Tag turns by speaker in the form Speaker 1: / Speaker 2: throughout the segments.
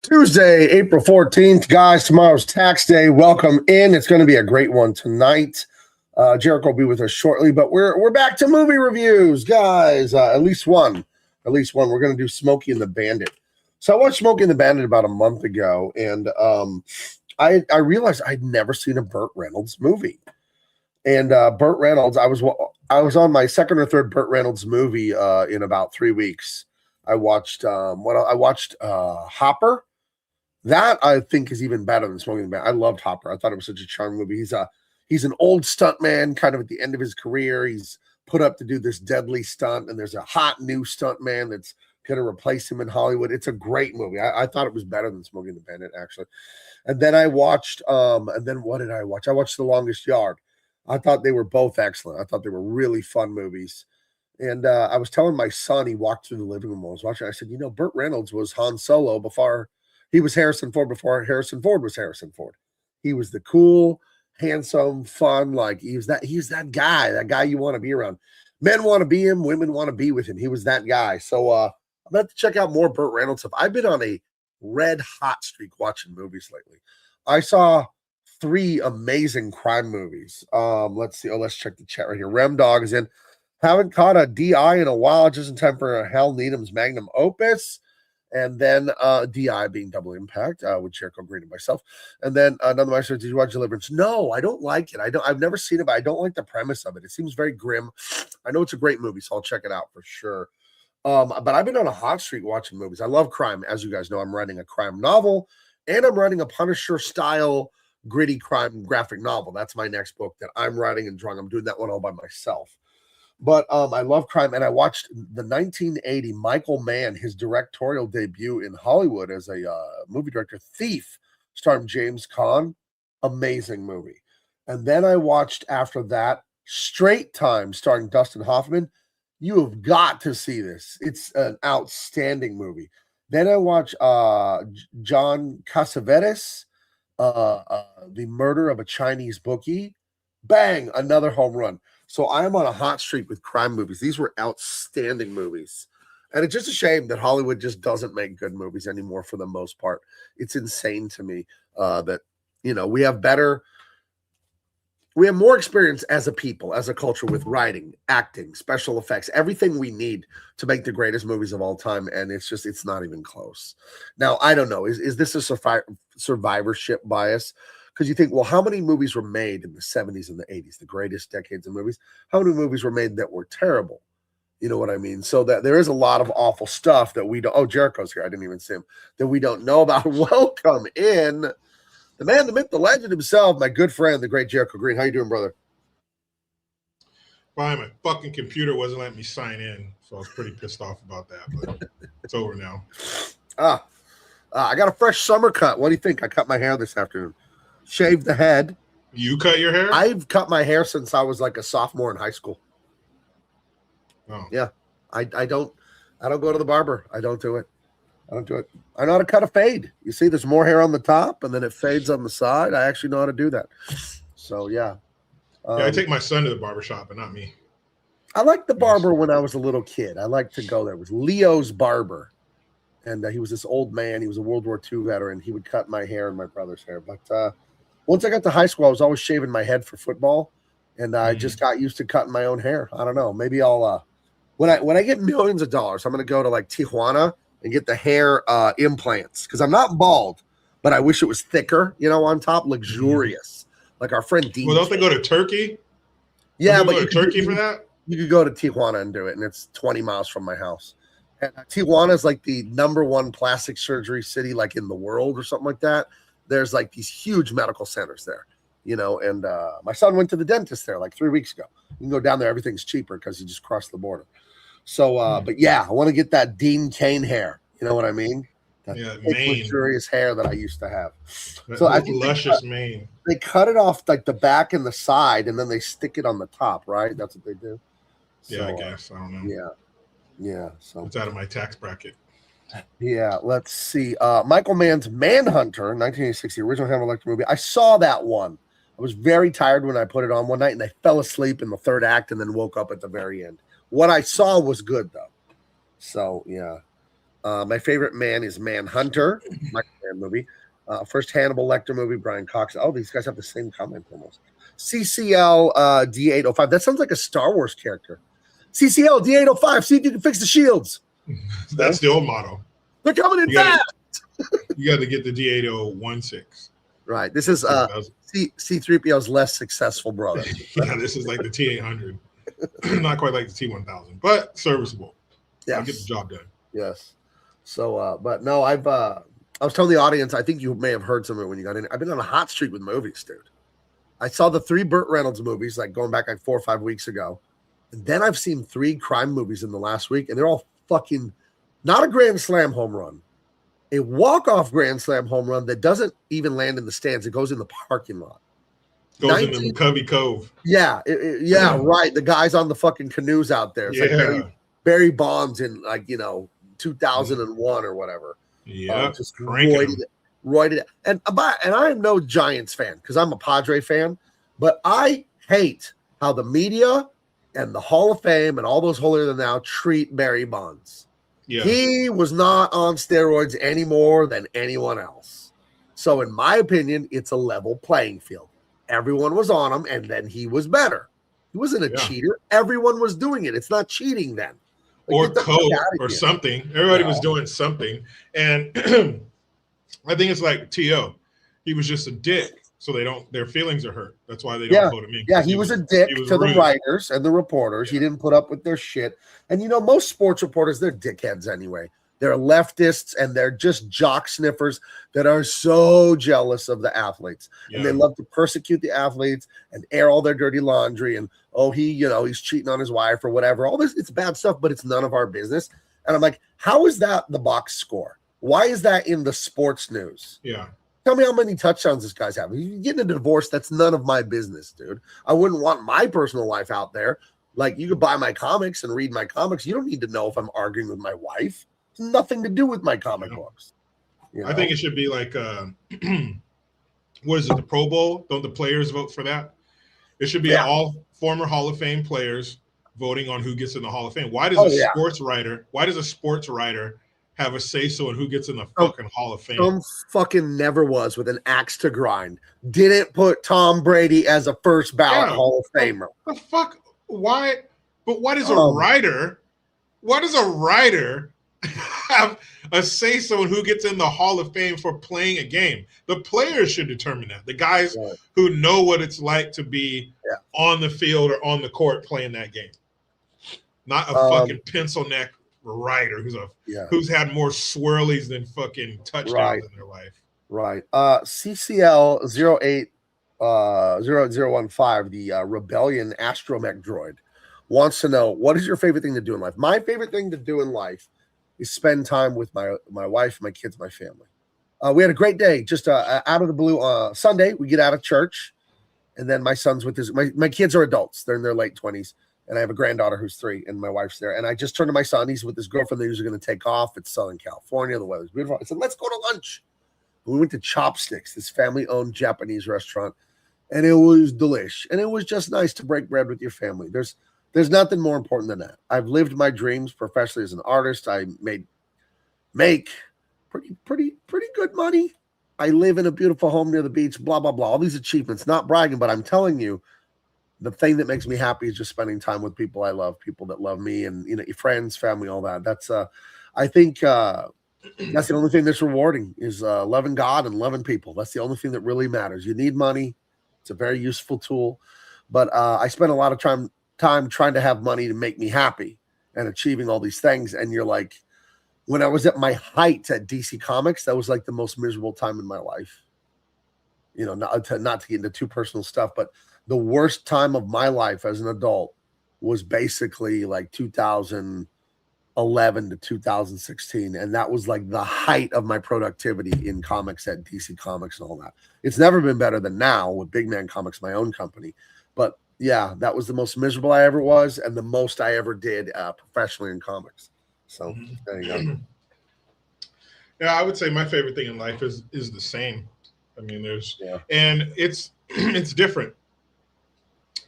Speaker 1: Tuesday, April 14th. Guys, tomorrow's tax day. Welcome in. It's going to be a great one tonight. Jericho will be with us shortly, but we're back to movie reviews, guys. At least one. We're going to do Smokey and the Bandit. So I watched Smokey and the Bandit about a month ago, and I realized I'd never seen a Burt Reynolds movie. And Burt Reynolds, I was on my second or third Burt Reynolds movie in about 3 weeks. I watched Hopper. That I think is even better than Smoking the Bandit. I loved Hopper. I thought it was such a charming movie. He's an old stuntman, kind of at the end of his career. He's put up to do this deadly stunt, and there's a hot new stuntman that's going to replace him in Hollywood. It's a great movie. I thought it was better than Smoking the Bandit, actually. And then I watched, and then what did I watch? I watched The Longest Yard. I thought they were both excellent. I thought they were really fun movies. And I was telling my son, he walked through the living room while I was watching. I said, Burt Reynolds was Han Solo before he was Harrison Ford, before Harrison Ford was Harrison Ford. He was the cool, handsome, fun, like he's that guy you want to be around. Men want to be him, women want to be with him. He was that guy. So I'm going to check out more Burt Reynolds stuff. I've been on a red hot streak watching movies lately. I saw 3 amazing crime movies. Let's see. Let's check the chat right here. Rem Dog is in. Haven't caught a DI in a while, just in time for Hal Needham's magnum opus. And then DI being Double Impact with Jericho Green and myself. And then another one said, did you watch Deliverance? No, I don't like it. I've never seen it, but I don't like the premise of it. It seems very grim. I know it's a great movie, so I'll check it out for sure. But I've been on a hot streak watching movies. I love crime. As you guys know, I'm writing a crime novel, and I'm writing a Punisher-style gritty crime graphic novel. That's my next book that I'm writing and drawing. I'm doing that one all by myself. But I love crime, and I watched the 1980 Michael Mann, his directorial debut in Hollywood as a movie director, Thief, starring James Caan. Amazing movie. And then I watched after that Straight Time, starring Dustin Hoffman. You have got to see this. It's an outstanding movie. Then I watched John Cassavetes, The Murder of a Chinese Bookie. Bang, another home run. So I am on a hot streak with crime movies. These were outstanding movies. And it's just a shame that Hollywood just doesn't make good movies anymore for the most part. It's insane to me that, we have more experience as a people, as a culture with writing, acting, special effects, everything we need to make the greatest movies of all time. And it's not even close. Now, I don't know. Is this a survivorship bias? Because you think, well, how many movies were made in the 70s and the 80s, the greatest decades of movies? How many movies were made that were terrible? You know what I mean? So that there is a lot of awful stuff that we don't. Oh, Jericho's here. I didn't even see him. That we don't know about. Welcome in the man, the myth, the legend himself, my good friend, the great Jericho Green. How you doing, brother?
Speaker 2: Fine. My fucking computer wasn't letting me sign in, so I was pretty pissed off about that. But it's over now.
Speaker 1: I got a fresh summer cut. What do you think? I cut my hair this afternoon. Shaved the head.
Speaker 2: You cut your hair?
Speaker 1: I've cut my hair since I was like a sophomore in high school.
Speaker 2: Oh.
Speaker 1: Yeah. I don't go to the barber. I don't do it. I know how to cut a fade. You see, there's more hair on the top and then it fades on the side. I actually know how to do that. So yeah.
Speaker 2: I take my son to the barber shop, but not me.
Speaker 1: I liked the barber when I was a little kid. I liked to go there. It was Leo's Barber. And he was this old man. He was a World War II veteran. He would cut my hair and my brother's hair. But once I got to high school, I was always shaving my head for football, and I just got used to cutting my own hair. I don't know. Maybe I'll when I get millions of dollars, I'm going to go to like Tijuana and get the hair implants because I'm not bald, but I wish it was thicker. On top, luxurious, like our friend Dean.
Speaker 2: Well, don't they go to Turkey?
Speaker 1: Yeah,
Speaker 2: but you Turkey for that.
Speaker 1: You could go to Tijuana and do it, and it's 20 miles from my house. And Tijuana is like the #1 plastic surgery city, like in the world or something like that. There's like these huge medical centers there, and my son went to the dentist there like 3 weeks ago. You can go down there. Everything's cheaper because you just cross the border. So, but yeah, I want to get that Dean Cain hair. You know what I mean? That luxurious hair that I used to have.
Speaker 2: So I think luscious mane.
Speaker 1: They cut it off like the back and the side, and then they stick it on the top, right? That's what they do.
Speaker 2: Yeah, I guess. I don't know.
Speaker 1: Yeah. So
Speaker 2: it's out of my tax bracket.
Speaker 1: Yeah, let's see. Michael Mann's Manhunter, 1986, the original Hannibal Lecter movie. I saw that one. I was very tired when I put it on one night, and I fell asleep in the third act and then woke up at the very end. What I saw was good, though. So, yeah. My favorite man is Manhunter, Michael Mann movie. First Hannibal Lecter movie, Brian Cox. Oh, these guys have the same comment almost. CCL D805. That sounds like a Star Wars character. CCL D805. See if you can fix the shields.
Speaker 2: That's the old motto.
Speaker 1: They're coming in fast.
Speaker 2: You got to get the D8016.
Speaker 1: Right. This is C3PO's less successful brother.
Speaker 2: Yeah, this is like the T800. Not quite like the T1000, but serviceable.
Speaker 1: Yeah,
Speaker 2: get the job done.
Speaker 1: Yes. So, but no, I was telling the audience, I think you may have heard some of it when you got in. I've been on a hot streak with movies, dude. I saw the 3 Burt Reynolds movies, like going back like 4 or 5 weeks ago. And then I've seen 3 crime movies in the last week, and they're all fucking not a grand slam home run. A walk-off grand slam home run that doesn't even land in the stands. It goes in the parking lot.
Speaker 2: Goes in the Covey Cove.
Speaker 1: Yeah. Right. The guys on the fucking canoes out there. It's like Barry Bonds in 2001 or whatever.
Speaker 2: Yeah.
Speaker 1: Just roided it. And I am no Giants fan because I'm a Padre fan, but I hate how the media and the Hall of Fame and all those holier than thou treat Barry Bonds. Yeah. He was not on steroids any more than anyone else. So in my opinion, it's a level playing field. Everyone was on him, and then he was better. He wasn't a cheater. Everyone was doing it. It's not cheating then.
Speaker 2: Or code or something. Everybody was doing something. And I think it's like T.O. He was just a dick. So their feelings are hurt. That's why they don't vote him in.
Speaker 1: Yeah, he was a dick to the writers and the reporters. He didn't put up with their shit. And most sports reporters, they're dickheads anyway. They're leftists and they're just jock sniffers that are so jealous of the athletes. Yeah. And they love to persecute the athletes and air all their dirty laundry. And, he's cheating on his wife or whatever. All this, it's bad stuff, but it's none of our business. And I'm like, how is that the box score? Why is that in the sports news?
Speaker 2: Yeah.
Speaker 1: Tell me how many touchdowns this guy's having. You're getting a divorce. That's none of my business, dude. I wouldn't want my personal life out there. Like, you could buy my comics and read my comics. You don't need to know if I'm arguing with my wife. It's nothing to do with my comic books.
Speaker 2: I think it should be like, what is it, the Pro Bowl? Don't the players vote for that? It should be all former Hall of Fame players voting on who gets in the Hall of Fame. Why does a sports writer have a say-so in who gets in the fucking Hall of Fame?
Speaker 1: Some fucking never was with an axe to grind. Didn't put Tom Brady as a first ballot Hall of Famer.
Speaker 2: The fuck? Why? But why does a writer have a say-so in who gets in the Hall of Fame for playing a game? The players should determine that. The guys who know what it's like to be on the field or on the court playing that game. Not a fucking pencil neck writer who's had more swirlies than fucking touchdowns in their life.
Speaker 1: Right. CCL 0015, the Rebellion Astromech droid, wants to know, what is your favorite thing to do in life? My favorite thing to do in life is spend time with my wife, my kids, my family. We had a great day, just out of the blue. Sunday, we get out of church, and then my son's with my kids are adults. They're in their late 20s. And I have a granddaughter who's 3, and my wife's there. And I just turned to my son. He's with his girlfriend. They're usually going to take off. It's Southern California. The weather's beautiful. I said, let's go to lunch. We went to Chopsticks, this family-owned Japanese restaurant, and it was delish. And it was just nice to break bread with your family. There's nothing more important than that. I've lived my dreams professionally as an artist. I make pretty good money. I live in a beautiful home near the beach, blah, blah, blah. All these achievements, not bragging, but I'm telling you, the thing that makes me happy is just spending time with people I love, people that love me, and your friends, family, all that. That's I think that's the only thing that's rewarding is loving God and loving people. That's the only thing that really matters. You need money; it's a very useful tool, but I spend a lot of time trying to have money to make me happy and achieving all these things. And you're like, when I was at my height at DC Comics, that was like the most miserable time in my life. Not to get into too personal stuff, but the worst time of my life as an adult was basically like 2011 to 2016. And that was like the height of my productivity in comics at DC Comics and all that. It's never been better than now with Big Man Comics, my own company. But yeah, that was the most miserable I ever was and the most I ever did professionally in comics. So there you go.
Speaker 2: Yeah, I would say my favorite thing in life is the same. I mean, and it's different.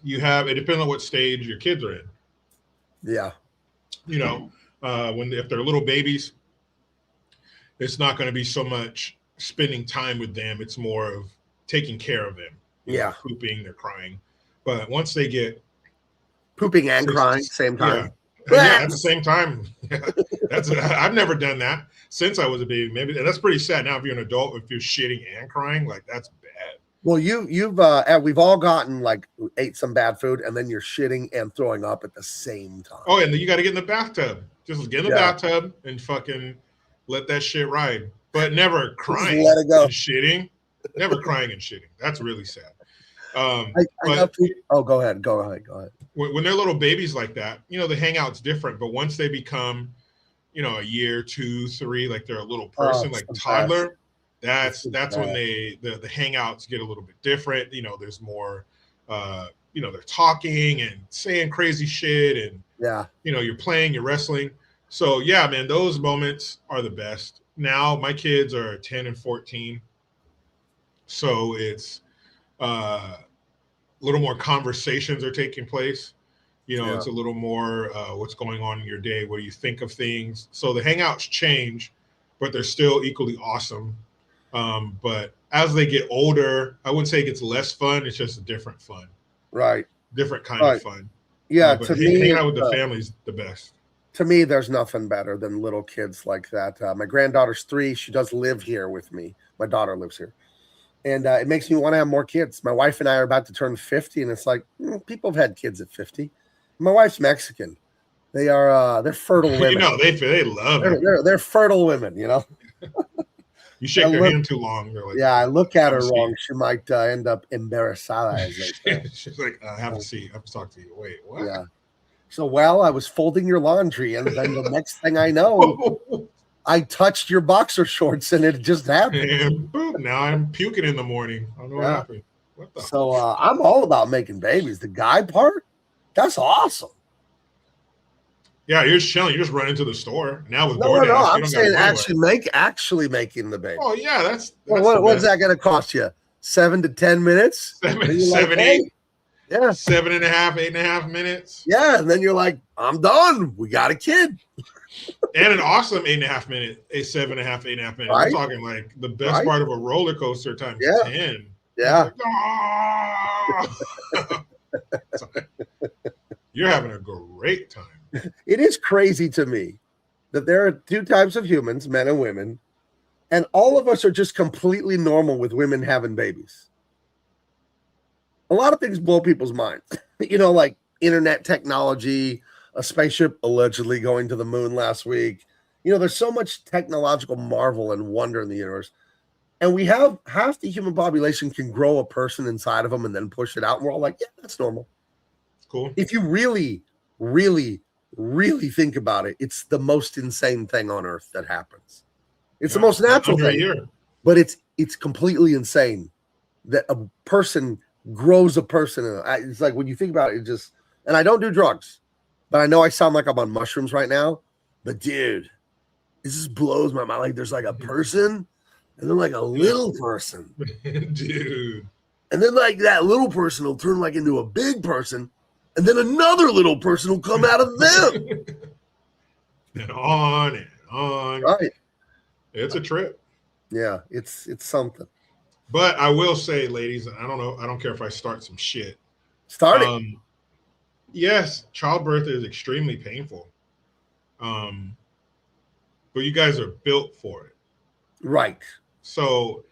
Speaker 2: It depends on what stage your kids are in.
Speaker 1: Yeah.
Speaker 2: If they're little babies, it's not going to be so much spending time with them. It's more of taking care of them.
Speaker 1: Yeah.
Speaker 2: Pooping, they're crying. But once they get
Speaker 1: pooping and crying same time.
Speaker 2: Yeah, at the same time. I've never done that since I was a baby. Maybe that's pretty sad. Now, if you're an adult, if you're shitting and crying, like that's bad.
Speaker 1: Well, we've all gotten like ate some bad food and then you're shitting and throwing up at the same time.
Speaker 2: Oh, and then you got to get in the bathtub. Just get in the bathtub and fucking let that shit ride. But never crying
Speaker 1: let it go.
Speaker 2: And shitting. Never crying and shitting. That's really sad.
Speaker 1: Go ahead.
Speaker 2: When they're little babies like that, the hangout's different. But once they become, a year, 2, 3, like they're a little person, like toddler, that's when the hangouts get a little bit different. There's more, they're talking and saying crazy shit, and you're playing, you're wrestling. So yeah, man, those moments are the best. Now my kids are 10 and 14, so it's a little more conversations are taking place. It's a little more what's going on in your day. What do you think of things? So the hangouts change, but they're still equally awesome. But as they get older, I wouldn't say it gets less fun. It's just a different fun.
Speaker 1: Right.
Speaker 2: Different kind of fun.
Speaker 1: Yeah.
Speaker 2: But
Speaker 1: To me,
Speaker 2: hanging out with the family's the best.
Speaker 1: To me, there's nothing better than little kids like that. My granddaughter's 3. She does live here with me. My daughter lives here. And it makes me want to have more kids. My wife and I are about to turn 50, and it's like, people have had kids at 50. My wife's Mexican. They're fertile women.
Speaker 2: They love it.
Speaker 1: They're fertile women,
Speaker 2: You shake their hand too long. They're like,
Speaker 1: I look at her wrong. She might end up embarazada. As they say.
Speaker 2: She's like, I have to talk to you. Wait, what?
Speaker 1: Yeah. So, I was folding your laundry, and then the next thing I know, I touched your boxer shorts, and it just happened.
Speaker 2: And boom, now I'm puking in the morning. I don't know what happened. What the?
Speaker 1: So I'm all about making babies. The guy part, that's awesome.
Speaker 2: Yeah, you're just chilling. You just run into the store now with
Speaker 1: DoorDash.
Speaker 2: No,
Speaker 1: I'm saying actually making the baby.
Speaker 2: Oh yeah, that's
Speaker 1: what's that going to cost you? 7 to 10 minutes?
Speaker 2: 7, 8.
Speaker 1: Yeah.
Speaker 2: 7.5, 8.5 minutes.
Speaker 1: Yeah, and then you're like, I'm done. We got a kid.
Speaker 2: And an awesome 8.5 minute, 7.5, 8.5 minutes. Right? We're talking like the best part of a roller coaster times 10.
Speaker 1: Yeah.
Speaker 2: Like, you're having a great time.
Speaker 1: It is crazy to me that there are 2 types of humans, men and women, and all of us are just completely normal with women having babies. A lot of things blow people's minds, like internet technology, a spaceship allegedly going to the moon last week. There's so much technological marvel and wonder in the universe. And we have half the human population can grow a person inside of them and then push it out. And we're all like, yeah, that's normal.
Speaker 2: Cool.
Speaker 1: If you really, really, really think about it, it's the most insane thing on earth that happens. It's the most natural thing. But it's completely insane that a person grows a person. It's like when you think about it, and I don't do drugs, but I know I sound like I'm on mushrooms right now. But dude, this just blows my mind. Like there's like a person and then like a little person.
Speaker 2: Dude.
Speaker 1: And then like that little person will turn like into a big person. And then another little person will come out of them.
Speaker 2: And on and on.
Speaker 1: Right.
Speaker 2: It's a trip.
Speaker 1: Yeah, it's something.
Speaker 2: But I will say, ladies, I don't know. I don't care if I start some shit.
Speaker 1: Start it.
Speaker 2: Yes, childbirth is extremely painful. But you guys are built for it.
Speaker 1: Right.
Speaker 2: So,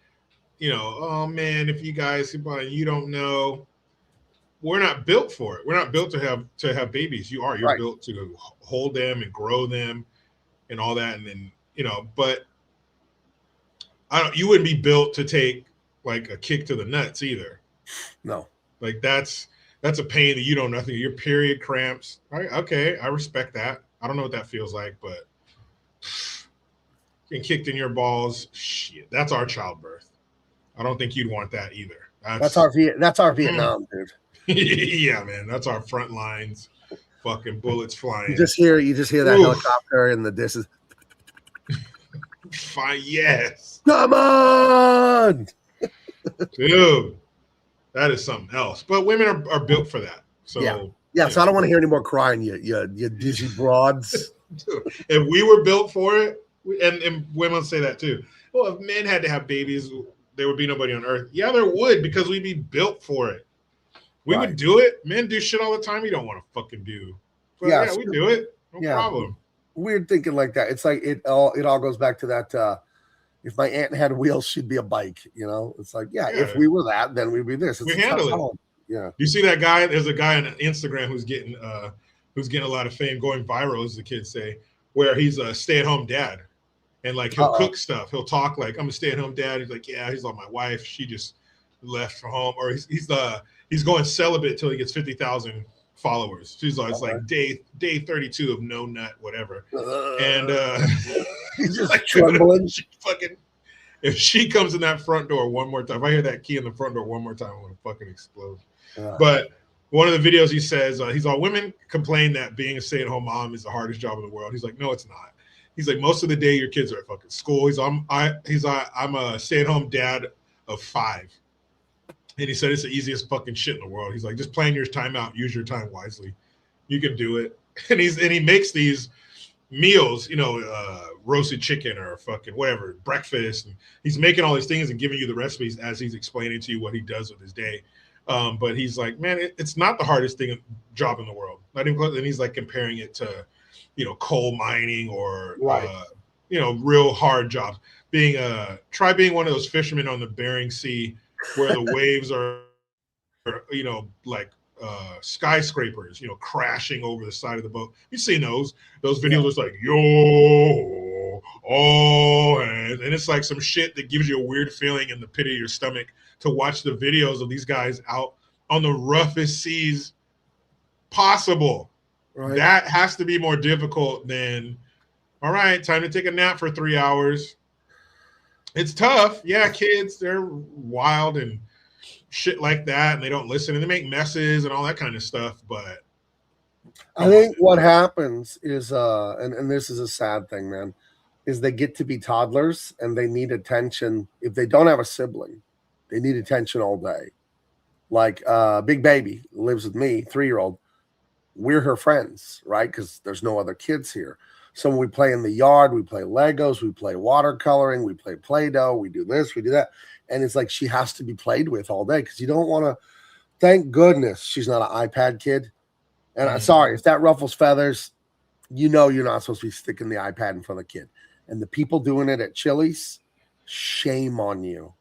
Speaker 2: oh man, if you guys, you don't know, we're not built for it. We're not built to have babies. You're right. Built to hold them and grow them and all that. And then, but you wouldn't be built to take like a kick to the nuts either.
Speaker 1: No.
Speaker 2: Like that's a pain that you don't know nothing. Your period cramps. All right, okay, I respect that. I don't know what that feels like, but getting kicked in your balls, shit. That's our childbirth. I don't think you'd want that either. That's our
Speaker 1: Vietnam, dude.
Speaker 2: Yeah, man. That's our front lines. Fucking bullets flying.
Speaker 1: You just hear that helicopter and the disses.
Speaker 2: Fine, yes.
Speaker 1: Come on,
Speaker 2: dude. That is something else. But women are built for that. So
Speaker 1: yeah. So I don't want to hear any more crying, you dizzy broads.
Speaker 2: Dude, if we were built for it, And women say that too. Well, if men had to have babies, there would be nobody on earth. Yeah, there would, because we'd be built for it. We would do it. Men do shit all the time you don't want to fucking do. But yeah, we do it. No problem.
Speaker 1: Weird thinking like that. It's like it all goes back to that. If my aunt had wheels, she'd be a bike. You know, it's like, if we were that, then we'd be this.
Speaker 2: We handle it.
Speaker 1: Yeah.
Speaker 2: You see that guy? There's a guy on Instagram who's getting a lot of fame, going viral, as the kids say, where he's a stay-at-home dad, and like he'll cook stuff. He'll talk like, I'm a stay-at-home dad. He's like, yeah, he's like, my wife, she just left for home, or he's going celibate till he gets 50,000 followers. She's like, it's like day 32 of no nut, whatever. And
Speaker 1: he's just like trembling.
Speaker 2: If she comes in that front door one more time, if I hear that key in the front door one more time, I'm gonna fucking explode. But one of the videos he says, he's all, women complain that being a stay-at-home mom is the hardest job in the world. He's like, no, it's not. He's like, most of the day your kids are at fucking school. I'm a stay-at-home dad of 5. And he said it's the easiest fucking shit in the world. He's like, just plan your time out, use your time wisely. You can do it. And he makes these meals, roasted chicken or fucking whatever, breakfast. And he's making all these things and giving you the recipes as he's explaining to you what he does with his day. But he's like, man, it's not the hardest job in the world. Not even close. And he's like comparing it to, coal mining or, real hard jobs. Try being one of those fishermen on the Bering Sea where the waves are, like skyscrapers, crashing over the side of the boat. You've seen those videos. It's like, and it's like some shit that gives you a weird feeling in the pit of your stomach to watch the videos of these guys out on the roughest seas possible. Right. That has to be more difficult than, all right, time to take a nap for 3 hours. It's tough. Yeah, kids, they're wild and shit like that, and they don't listen, and they make messes and all that kind of stuff. But
Speaker 1: I think what happens is, and this is a sad thing, man, is they get to be toddlers and they need attention. If they don't have a sibling, they need attention all day. Like Big Baby lives with me, 3-year-old. We're her friends, right? Because there's no other kids here. So when we play in the yard, we play Legos, we play watercoloring, we play Play-Doh, we do this, we do that. And it's like she has to be played with all day because you don't want to. Thank goodness she's not an iPad kid. And I'm sorry, if that ruffles feathers, you're not supposed to be sticking the iPad in front of the kid. And the people doing it at Chili's, shame on you.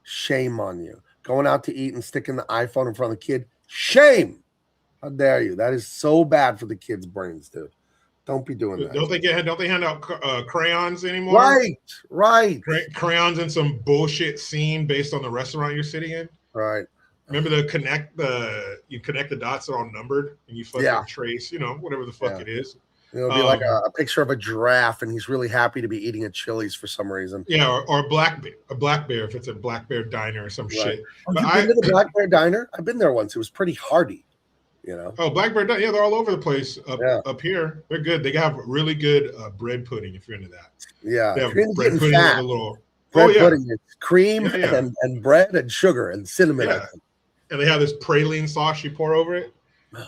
Speaker 1: Shame on you. Going out to eat and sticking the iPhone in front of the kid, shame. How dare you? That is so bad for the kids' brains, dude. Don't be doing that.
Speaker 2: Don't they hand out crayons anymore?
Speaker 1: Right.
Speaker 2: Crayons in some bullshit scene based on the restaurant you're sitting in.
Speaker 1: Right.
Speaker 2: Remember you connect the dots that are all numbered and you fucking trace, whatever the fuck it is.
Speaker 1: It'll be like a picture of a giraffe and he's really happy to be eating at Chili's for some reason.
Speaker 2: Yeah, or a black bear if it's a black bear diner or some shit.
Speaker 1: Have you been to the black bear diner? I've been there once. It was pretty hearty.
Speaker 2: Oh, black bear, yeah, they're all over the place up here. They're good. They have really good bread pudding if you're into that.
Speaker 1: Yeah,
Speaker 2: they have bread pudding with a little
Speaker 1: pudding. It's cream and bread and sugar and cinnamon.
Speaker 2: Yeah. And they have this praline sauce you pour over it.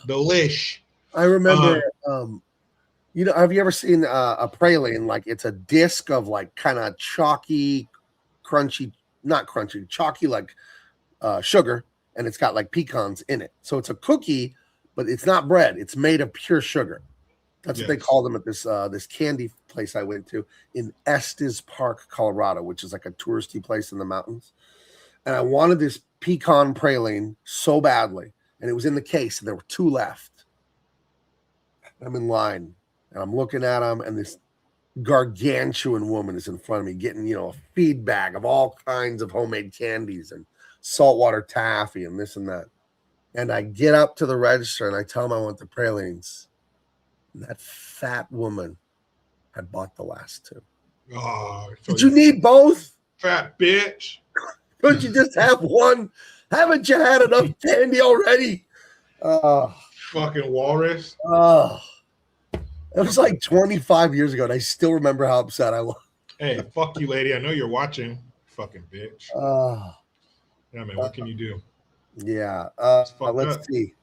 Speaker 2: Delish.
Speaker 1: I remember. Have you ever seen a praline? Like it's a disc of like kind of chalky, crunchy, not crunchy, chalky like sugar, and it's got like pecans in it. So it's a cookie. But it's not bread. It's made of pure sugar. That's what they call them at this candy place I went to in Estes Park, Colorado, which is like a touristy place in the mountains. And I wanted this pecan praline so badly. And it was in the case. And there were 2 left. I'm in line. And I'm looking at them. And this gargantuan woman is in front of me getting, a feed bag of all kinds of homemade candies and saltwater taffy and this and that. And I get up to the register and I tell them I want the pralines. And that fat woman had bought the last 2.
Speaker 2: Oh,
Speaker 1: did you need both?
Speaker 2: Fat bitch.
Speaker 1: Couldn't you just have one? Haven't you had enough candy already?
Speaker 2: Fucking walrus.
Speaker 1: It was like 25 years ago, and I still remember how upset I was.
Speaker 2: Hey, fuck you, lady. I know you're watching. Fucking bitch. Yeah, man, what can you do?
Speaker 1: Yeah. Let's see.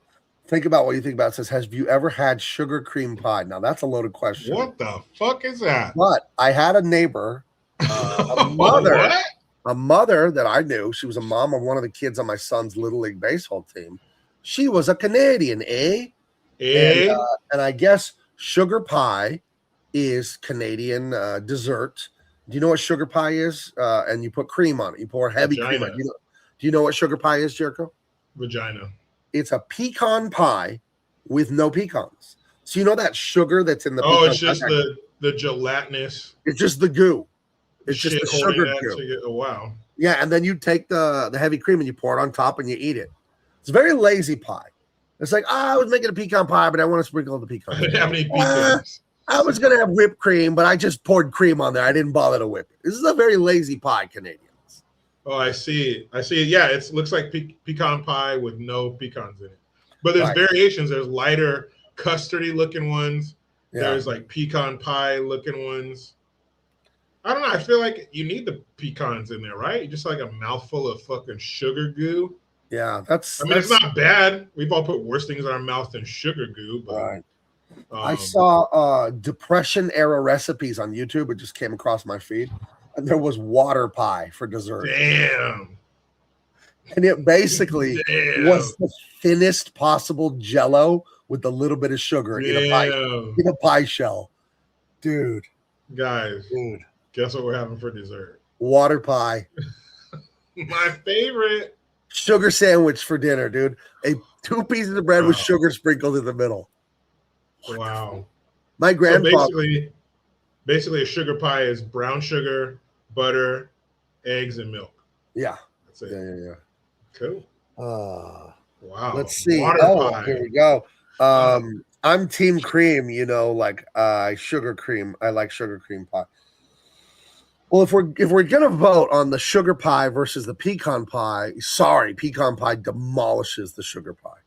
Speaker 1: Think about what you think about. It says, have you ever had sugar cream pie? Now that's a loaded question.
Speaker 2: What the fuck is that?
Speaker 1: But I had a neighbor, a mother that I knew. She was a mom of one of the kids on my son's Little League baseball team. She was a Canadian, eh? And I guess sugar pie is Canadian dessert. Do you know what sugar pie is? And you put cream on it. You pour heavy cream on it. Do you know what sugar pie is, Jericho?
Speaker 2: Vagina.
Speaker 1: It's a pecan pie with no pecans. So you know that sugar that's in the
Speaker 2: pecan it's just the gelatinous.
Speaker 1: It's just the goo. It's just the sugar goo.
Speaker 2: Oh, wow.
Speaker 1: Yeah, and then you take the heavy cream and you pour it on top and you eat it. It's a very lazy pie. It's like, I was making a pecan pie, but I want to sprinkle the pecan.
Speaker 2: I didn't have any pecans.
Speaker 1: I was going to have whipped cream, but I just poured cream on there. I didn't bother to whip it. This is a very lazy pie, Canadians.
Speaker 2: Oh, I see. Yeah, it looks like pecan pie with no pecans in it. But there's variations. There's lighter custardy looking ones. Yeah. There's like pecan pie looking ones. I don't know. I feel like you need the pecans in there, right? Just like a mouthful of fucking sugar goo.
Speaker 1: Yeah,
Speaker 2: it's not bad. We've all put worse things in our mouth than sugar goo. But,
Speaker 1: right. I saw Depression era recipes on YouTube. It just came across my feed. And there was water pie for dessert.
Speaker 2: Damn.
Speaker 1: And it basically was the thinnest possible Jello with a little bit of sugar in a pie shell. Dude.
Speaker 2: Guys, guess what we're having for dessert?
Speaker 1: Water pie.
Speaker 2: My favorite.
Speaker 1: Sugar sandwich for dinner, dude. 2 pieces of bread with sugar sprinkled in the middle.
Speaker 2: Wow.
Speaker 1: My grandfather.
Speaker 2: So basically, a sugar pie is brown sugar, butter, eggs, and milk.
Speaker 1: Yeah.
Speaker 2: That's it.
Speaker 1: Yeah.
Speaker 2: Cool. Wow.
Speaker 1: Let's see.
Speaker 2: Water pie.
Speaker 1: Here we go. I'm team cream, like sugar cream. I like sugar cream pie. Well, if we're gonna vote on the sugar pie versus the pecan pie, sorry, pecan pie demolishes the sugar pie.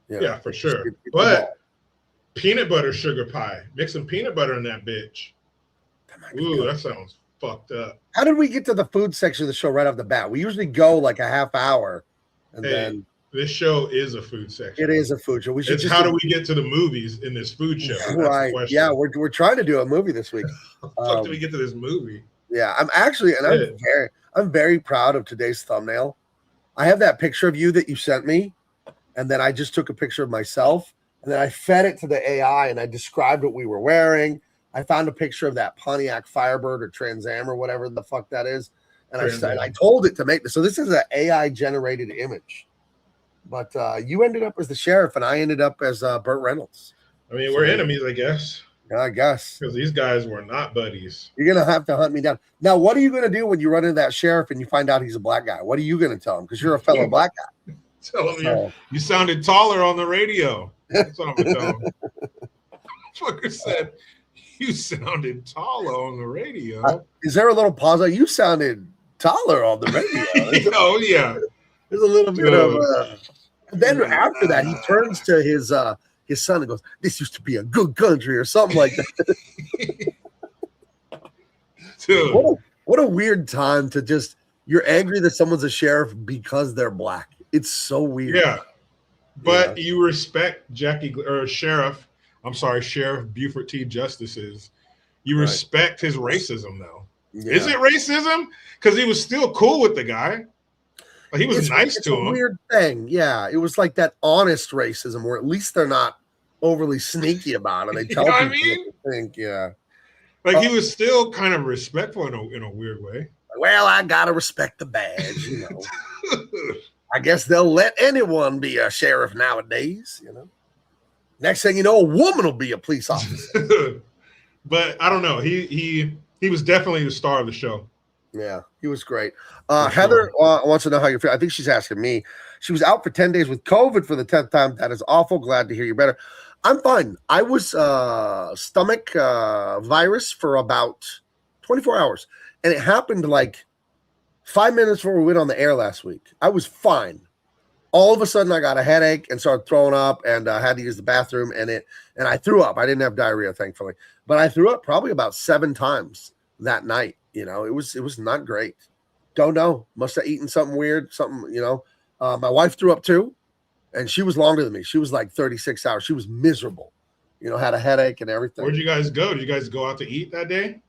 Speaker 2: Yeah, for sure. But peanut butter sugar pie. Mix some peanut butter in that bitch. Ooh, that sounds fucked up.
Speaker 1: How did we get to the food section of the show right off the bat? We usually go like a half hour, and then
Speaker 2: this show is a food section.
Speaker 1: It is a food show.
Speaker 2: How do we get to the movies in this food show?
Speaker 1: Right. Yeah, we're trying to do a movie this week.
Speaker 2: How the fuck do we get to this movie?
Speaker 1: Yeah, I'm very proud of today's thumbnail. I have that picture of you that you sent me, and then I just took a picture of myself, and then I fed it to the AI, and I described what we were wearing. I found a picture of that Pontiac Firebird or Trans Am or whatever the fuck that is, and I told it to make this. So this is an AI generated image, but you ended up as the sheriff, and I ended up as Burt Reynolds.
Speaker 2: I mean, we're enemies, I guess.
Speaker 1: Yeah, I guess.
Speaker 2: Because these guys were not buddies.
Speaker 1: You're going to have to hunt me down. Now, what are you going to do when you run into that sheriff and you find out he's a black guy? What are you going to tell him? Because you're a fellow black guy.
Speaker 2: Tell him you sounded taller on the radio. That's what I'm going to tell him. Fucker said, you sounded taller on the radio.
Speaker 1: Is there a little pause? You sounded taller on the radio.
Speaker 2: Oh, yeah.
Speaker 1: There's a little bit of... then after that, he turns to his son and goes, "This used to be a good country," or something like that. Dude. What a weird time to just, you're angry that someone's a sheriff because they're black. It's so weird.
Speaker 2: Yeah. But you respect Sheriff Buford T. Justice's. You respect his racism, though. Yeah. Is it racism? Because he was still cool with the guy. Like, he was nice to him.
Speaker 1: It's a weird thing. Yeah. It was like that honest racism where at least they're not overly sneaky about it. They tell
Speaker 2: you know
Speaker 1: people what they think. Yeah.
Speaker 2: Like, he was still kind of respectful in a weird way.
Speaker 1: Well, I gotta respect the badge, you know. I guess they'll let anyone be a sheriff nowadays, you know. Next thing you know, a woman will be a police officer.
Speaker 2: But I don't know. He was definitely the star of the show.
Speaker 1: Yeah, he was great. Heather wants to know how you feel. I think she's asking me. She was out for 10 days with COVID for the 10th time. That is awful. Glad to hear you're better. I'm fine. I was stomach virus for about 24 hours. And it happened like 5 minutes before we went on the air last week. I was fine. All of a sudden, I got a headache and started throwing up, and I had to use the bathroom, and I threw up. I didn't have diarrhea, thankfully, but I threw up probably about 7 times that night. You know, it was not great. Don't know. Must have eaten something weird, something, you know. My wife threw up too. and she was longer than me. She was like 36 hours. She was miserable, had a headache and everything.
Speaker 2: Where'd you guys go? Did you guys go out to eat that day?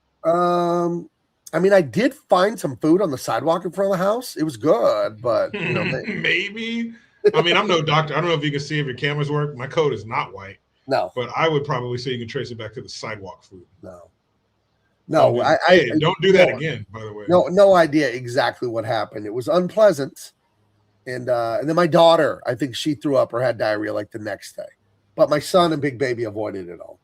Speaker 1: I mean, I did find some food on the sidewalk in front of the house. It was good, but
Speaker 2: maybe. I mean, I'm no doctor. I don't know if you can see if your cameras work. My code is not white.
Speaker 1: No,
Speaker 2: but I would probably say you can trace it back to the sidewalk food.
Speaker 1: No,
Speaker 2: don't do that again. By the way,
Speaker 1: no idea exactly what happened. It was unpleasant, and then my daughter, I think she threw up or had diarrhea like the next day, but my son and big baby avoided it all.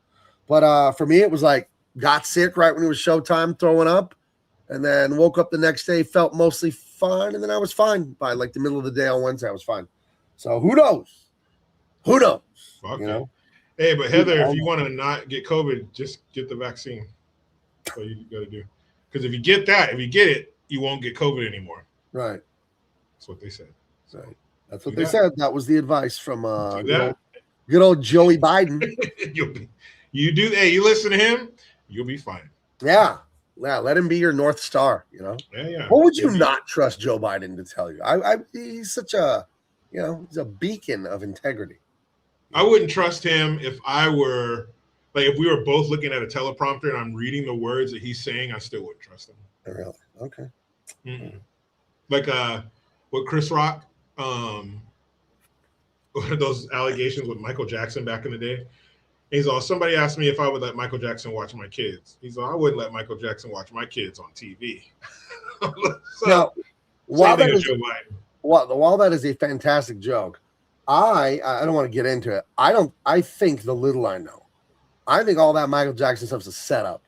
Speaker 1: But for me, it was like got sick right when it was showtime, throwing up. And then woke up the next day, felt mostly fine, and then I was fine by like the middle of the day on Wednesday. I was fine. So who knows? Who knows?
Speaker 2: Fuck it. Hey, but Heather, if you want to not get COVID, just get the vaccine. That's all you got to do. Because if you get it, you won't get COVID anymore.
Speaker 1: Right.
Speaker 2: That's what they said.
Speaker 1: Right. That's what they said. That was the advice from good old Joey Biden.
Speaker 2: You do that. You listen to him, you'll be fine.
Speaker 1: Yeah. Yeah, let him be your North Star,
Speaker 2: Yeah.
Speaker 1: What would you not trust Joe Biden to tell you? He's such a, he's a beacon of integrity.
Speaker 2: I wouldn't trust him if I were, like, if we were both looking at a teleprompter and I'm reading the words that he's saying, I still wouldn't trust him.
Speaker 1: Really? Okay.
Speaker 2: Mm-mm. Like, with Chris Rock, those allegations with Michael Jackson back in the day. He's all, somebody asked me if I would let Michael Jackson watch my kids. He's all, I wouldn't let Michael Jackson watch my kids on TV.
Speaker 1: Now, while that is a fantastic joke, I don't want to get into it. I think the little I know. I think all that Michael Jackson stuff's a setup.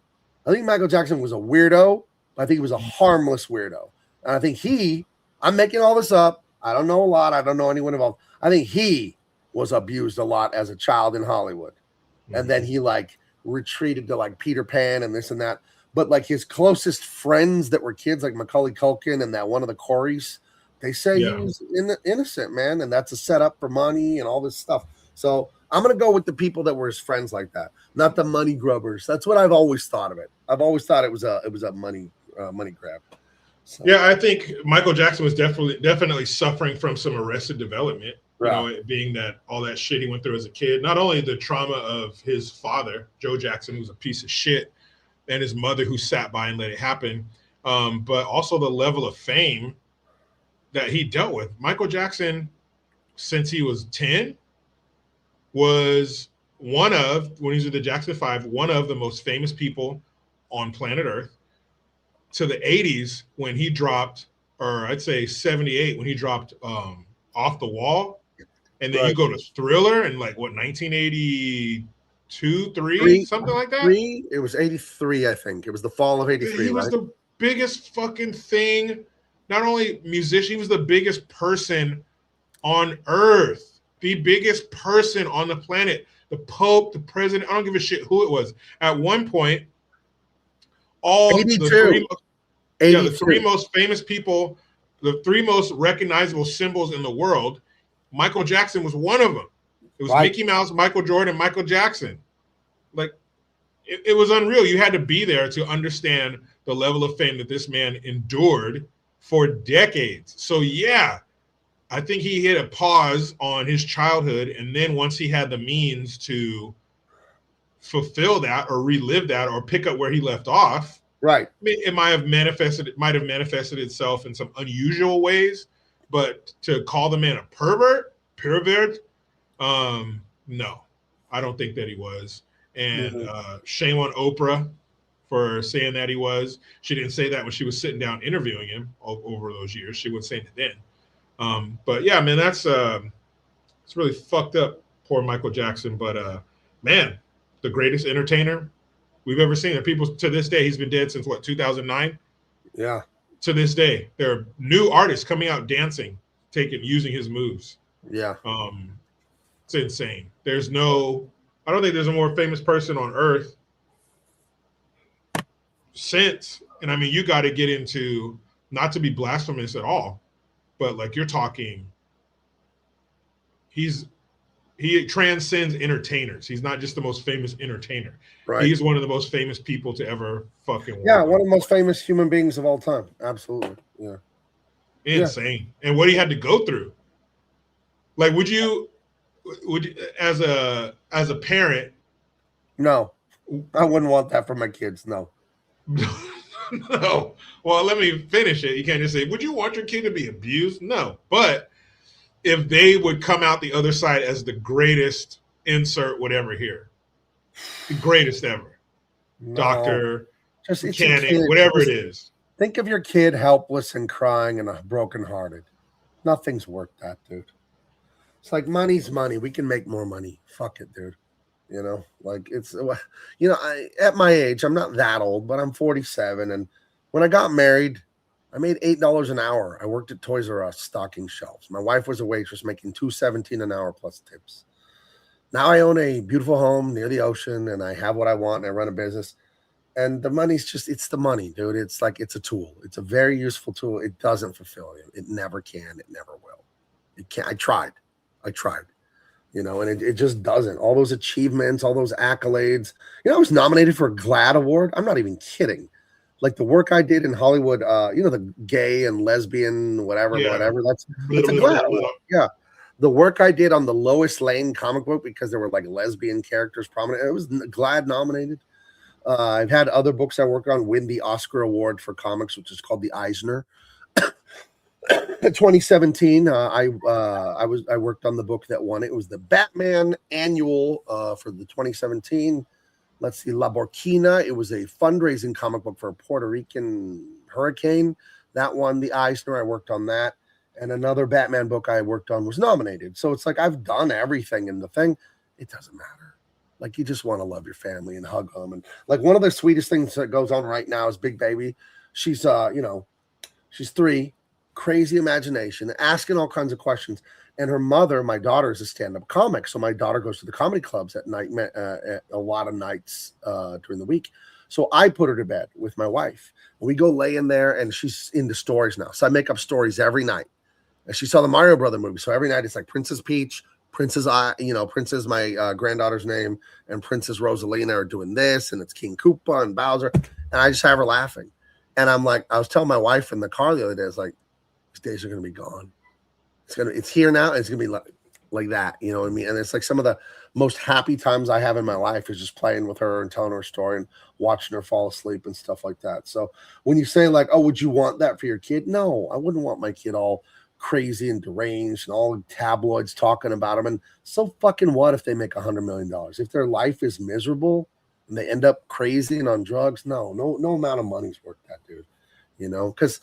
Speaker 1: I think Michael Jackson was a weirdo, but I think he was a harmless weirdo. And I think I'm making all this up. I don't know a lot. I don't know anyone involved. I think he was abused a lot as a child in Hollywood. And then he like retreated to like Peter Pan and this and that. But like his closest friends that were kids, like Macaulay Culkin and that one of the Coreys, they say he was innocent, man. And that's a setup for money and all this stuff. So I'm going to go with the people that were his friends like that, not the money grubbers. That's what I've always thought of it. I've always thought it was a money grab. So.
Speaker 2: Yeah, I think Michael Jackson was definitely suffering from some arrested development. Right. Being that all that shit he went through as a kid, not only the trauma of his father, Joe Jackson, who's a piece of shit, and his mother who sat by and let it happen, but also the level of fame that he dealt with. Michael Jackson, since he was 10, was when he was with the Jackson 5, one of the most famous people on planet Earth. To the 80s when he dropped, or I'd say 78 when he dropped Off the Wall. And then you go to Thriller and like what, 1982, 3, something like that?
Speaker 1: It was 83, I think. It was the fall of 83.
Speaker 2: He was the biggest fucking thing. Not only musician, he was the biggest person on earth. The biggest person on the planet. The Pope, the president, I don't give a shit who it was. At one point, the three most famous people, the three most recognizable symbols in the world, Michael Jackson was one of them. It was Mickey Mouse, Michael Jordan, Michael Jackson. Like, it was unreal. You had to be there to understand the level of fame that this man endured for decades. So, yeah, I think he hit a pause on his childhood. And then once he had the means to fulfill that or relive that or pick up where he left off, right. I mean, it might have manifested itself in some unusual ways. But to call the man a pervert, no, I don't think that he was. And shame on Oprah for saying that he was. She didn't say that when she was sitting down interviewing him over those years. She wasn't saying it then. But yeah, man, it's really fucked up. Poor Michael Jackson. But man, the greatest entertainer we've ever seen. And people to this day, he's been dead since what, 2009? Yeah. To this day, there are new artists coming out dancing, using his moves. Yeah. It's insane. I don't think there's a more famous person on earth since, and I mean, you got to get into, not to be blasphemous at all, but like you're talking, he transcends entertainers. He's not just the most famous entertainer. Right. He's one of the most famous people to ever fucking work.
Speaker 1: Yeah, one of the most famous human beings of all time. Absolutely. Yeah.
Speaker 2: Insane. Yeah. And what he had to go through. Like, would you as a parent?
Speaker 1: No, I wouldn't want that for my kids. No.
Speaker 2: No. Well, let me finish it. You can't just say, would you want your kid to be abused? No. But if they would come out the other side as the greatest, insert whatever here, the greatest ever,
Speaker 1: No.
Speaker 2: doctor,
Speaker 1: Just
Speaker 2: mechanic, whatever it is.
Speaker 1: Think of your kid helpless and crying and brokenhearted. Nothing's worth that, dude. It's like money's money. We can make more money. Fuck it, dude. You know, like it's, you know, at my age, I'm not that old, but I'm 47. And when I got married, I made $8 an hour. I worked at Toys R Us stocking shelves. My wife was a waitress making $2.17 an hour plus tips. Now I own a beautiful home near the ocean and I have what I want and I run a business. And the money's just, it's the money, dude. It's like, it's a tool. It's a very useful tool. It doesn't fulfill you. It never can. It never will. It can't. I tried. You know, and it just doesn't. All those achievements, all those accolades. You know, I was nominated for a GLAAD award. I'm not even kidding. Like the work I did in Hollywood, you know, the gay and lesbian, whatever. That's a GLAAD award. Yeah. The work I did on the Lois Lane comic book, because there were like lesbian characters prominent, it was GLAAD nominated. I've had other books I worked on win the Oscar award for comics, which is called the Eisner. 2017, I worked on the book that won it. It was the Batman annual for the 2017. Let's see, La Burkina. It was a fundraising comic book for a Puerto Rican hurricane. That won the Eisner. I worked on that. And another Batman book I worked on was nominated. So it's like I've done everything in the thing. It doesn't matter. Like you just want to love your family and hug them. And like one of the sweetest things that goes on right now is Big Baby. She's you know, she's 3. Crazy imagination, asking all kinds of questions. And her mother, my daughter, is a stand-up comic. So my daughter goes to the comedy clubs at night, a lot of nights during the week. So I put her to bed with my wife. We go lay in there, and she's into stories now. So I make up stories every night. And she saw the Mario Brother movie. So every night it's like Princess Peach, Princess, Princess, my granddaughter's name, and Princess Rosalina are doing this, and it's King Koopa and Bowser. And I just have her laughing. And I'm like, I was telling my wife in the car the other day, I was like, days are going to be gone. It's here now. And it's going to be like that. You know what I mean? And it's like some of the most happy times I have in my life is just playing with her and telling her a story and watching her fall asleep and stuff like that. So when you say like, oh, would you want that for your kid? No, I wouldn't want my kid all crazy and deranged and all tabloids talking about them. And so fucking what if they make $100 million? If their life is miserable and they end up crazy and on drugs, no amount of money's worth that, dude. You know, because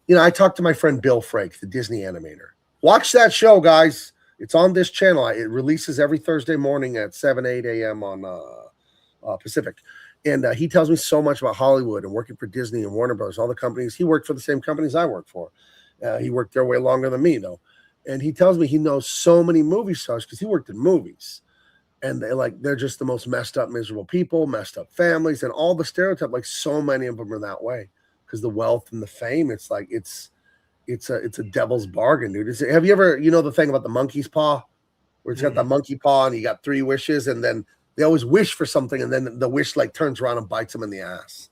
Speaker 1: you know, I talked to my friend Bill Frake, the Disney animator. Watch that show, guys. It's on this channel. It releases every Thursday morning at 8 a.m. on Pacific. And he tells me so much about Hollywood and working for Disney and Warner Brothers, all the companies. He worked for the same companies I work for. He worked there way longer than me, though. And he tells me he knows so many movie stars because he worked in movies. And they're just the most messed up, miserable people, messed up families, and all the stereotype. Like so many of them are that way. Because the wealth and the fame, it's like it's a devil's bargain, dude. Have you ever, you know, the thing about the monkey's paw, where it's got the monkey paw and you got 3 wishes, and then they always wish for something, and then the wish like turns around and bites them in the ass,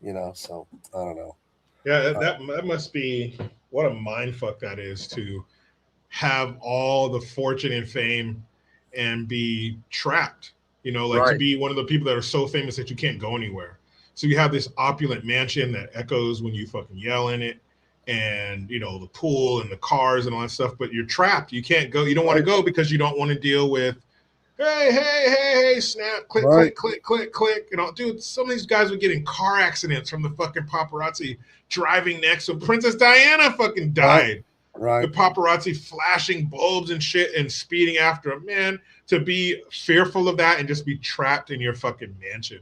Speaker 1: you know. So I don't know.
Speaker 2: Yeah, that must be what a mind fuck that is, to have all the fortune and fame and be trapped. You know, like to be one of the people that are so famous that you can't go anywhere. So you have this opulent mansion that echoes when you fucking yell in it, and you know the pool and the cars and all that stuff. But you're trapped. You can't go. You don't want to go because you don't want to deal with, hey, snap, click, click. You know, dude, some of these guys would get in car accidents from the fucking paparazzi driving next to Princess Diana. Fucking died. Right. The paparazzi flashing bulbs and shit and speeding after him. Man, to be fearful of that and just be trapped in your fucking mansion.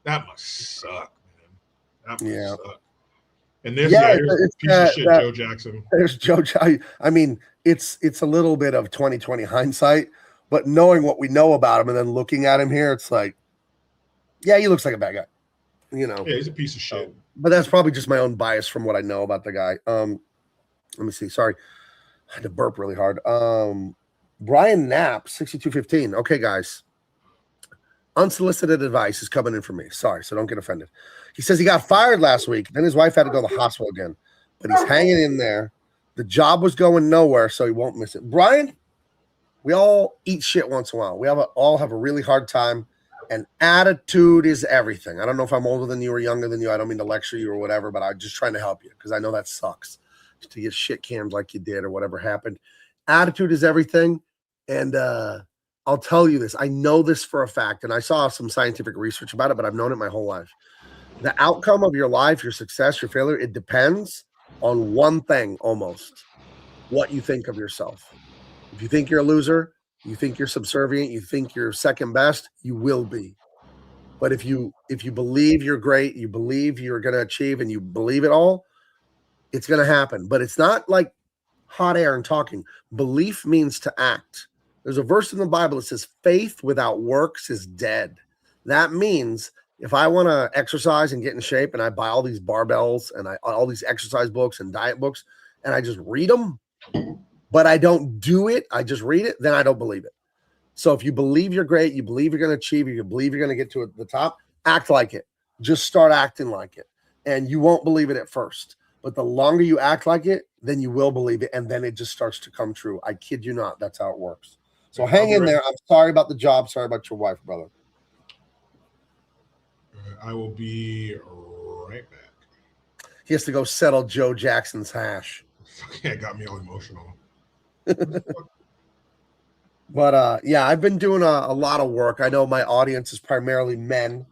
Speaker 2: That must suck, man. That must suck. And this here's piece of shit, Joe Jackson.
Speaker 1: There's Joe Jackson. I mean, it's a little bit of 2020 hindsight, but knowing what we know about him and then looking at him here, it's like, yeah, he looks like a bad guy. You know.
Speaker 2: Yeah, he's a piece of shit.
Speaker 1: But that's probably just my own bias from what I know about the guy. Let me see. Sorry. I had to burp really hard. Brian Knapp, 6215. Okay, guys. Unsolicited advice is coming in from me. Sorry, so don't get offended. He says he got fired last week. Then his wife had to go to the hospital again. But he's hanging in there. The job was going nowhere, so he won't miss it. Brian, We all eat shit once in a while. We all have a really hard time, and attitude is everything. I don't know if I'm older than you or younger than you. I don't mean to lecture you or whatever, but I'm just trying to help you because I know that sucks to get shit canned like you did or whatever happened. Attitude is everything. And I'll tell you this. I know this for a fact, and I saw some scientific research about it, but I've known it my whole life. The outcome of your life, your success, your failure, it depends on one thing almost: what you think of yourself. If you think you're a loser, you think you're subservient, you think you're second best, you will be. But if you believe you're great, you believe you're going to achieve, and you believe it all, it's going to happen. But it's not like hot air and talking. Belief means to act. There's a verse in the Bible that says faith without works is dead. That means if I want to exercise and get in shape, and I buy all these barbells and all these exercise books and diet books, and I just read them, but I don't do it, I just read it, then I don't believe it. So if you believe you're great, you believe you're going to achieve, you believe you're going to get to the top, act like it. Just start acting like it. And you won't believe it at first. But the longer you act like it, then you will believe it. And then it just starts to come true. I kid you not. That's how it works. So hang in there. I'm sorry about the job. Sorry about your wife, brother.
Speaker 2: I will be right back.
Speaker 1: He has to go settle Joe Jackson's hash.
Speaker 2: Yeah, it got me all emotional.
Speaker 1: But yeah, I've been doing a lot of work. I know my audience is primarily men,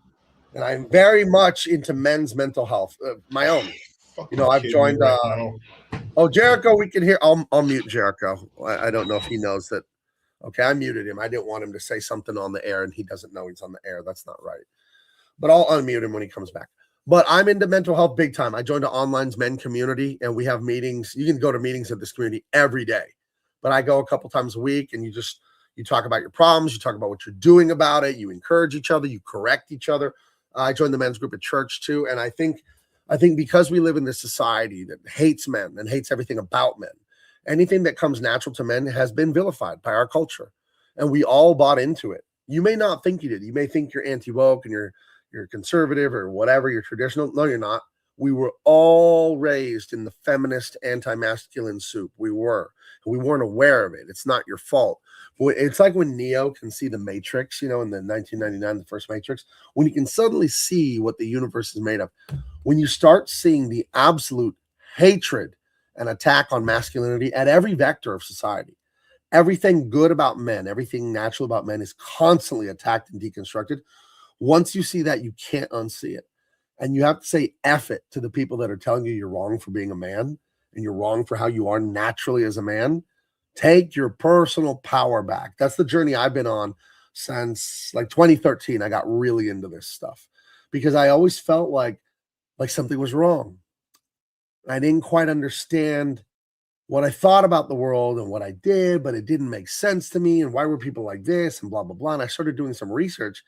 Speaker 1: and I'm very much into men's mental health. My own. You know, I've joined. Oh, Jericho, we can hear. I'll mute Jericho. I don't know if he knows that. Okay, I muted him. I didn't want him to say something on the air, and he doesn't know he's on the air. That's not right. But I'll unmute him when he comes back. But I'm into mental health big time. I joined an online men community, and we have meetings. You can go to meetings at this community every day. But I go a couple times a week, and you talk about your problems. You talk about what you're doing about it. You encourage each other. You correct each other. I joined the men's group at church too. And I think because we live in this society that hates men and hates everything about men, anything that comes natural to men has been vilified by our culture. And we all bought into it. You may not think you did. You may think you're anti-woke and you're conservative or whatever, you're traditional. No, you're not. We were all raised in the feminist, anti-masculine soup. We were. We weren't aware of it. It's not your fault. It's like when Neo can see the Matrix, in the 1999, the first Matrix, when you can suddenly see what the universe is made of. When you start seeing the absolute hatred and attack on masculinity at every vector of society, everything good about men, everything natural about men is constantly attacked and deconstructed. Once you see that, you can't unsee it. And you have to say F it to the people that are telling you you're wrong for being a man and you're wrong for how you are naturally as a man. Take your personal power back. That's the journey I've been on since like 2013. I got really into this stuff because I always felt like something was wrong. I didn't quite understand what I thought about the world and what I did, but it didn't make sense to me. And why were people like this and blah, blah, blah. And I started doing some research.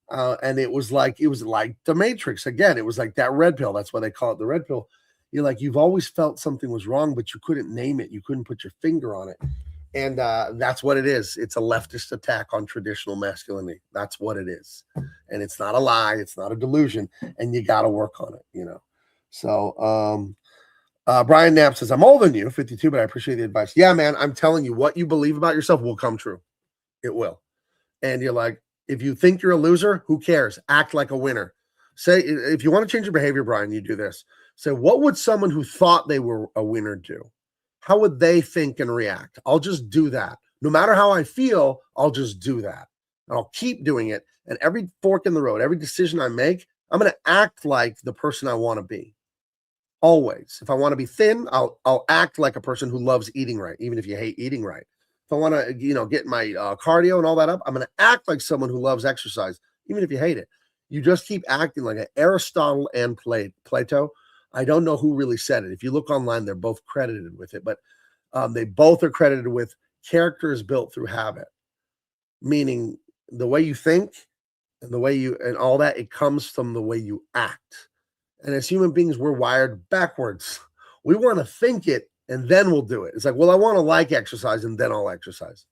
Speaker 1: And it was like the Matrix again. It was like that red pill. That's why they call it the red pill. You've always felt something was wrong, but you couldn't name it. You couldn't put your finger on it. And that's what it is. It's a leftist attack on traditional masculinity. That's what it is. And it's not a lie. It's not a delusion. And you got to work on it, So Brian Knapp says, I'm older than you, 52, but I appreciate the advice. Yeah, man, I'm telling you, what you believe about yourself will come true. It will. And you're like, if you think you're a loser, who cares? Act like a winner. Say, if you want to change your behavior, Brian, you do this. Say, what would someone who thought they were a winner do? How would they think and react? I'll just do that. No matter how I feel, I'll just do that. And I'll keep doing it. And every fork in the road, every decision I make, I'm going to act like the person I want to be. Always. If I want to be thin, I'll act like a person who loves eating right, even if you hate eating right. If I want to, get my cardio and all that up, I'm going to act like someone who loves exercise, even if you hate it. You just keep acting like it. Aristotle and Plato, I don't know who really said it. If you look online, they're both credited with it, but they both are credited with character is built through habit, meaning the way you think and the way and all that, it comes from the way you act. And as human beings, we're wired backwards. We want to think it and then we'll do it. It's like, well, I want to like exercise and then I'll exercise.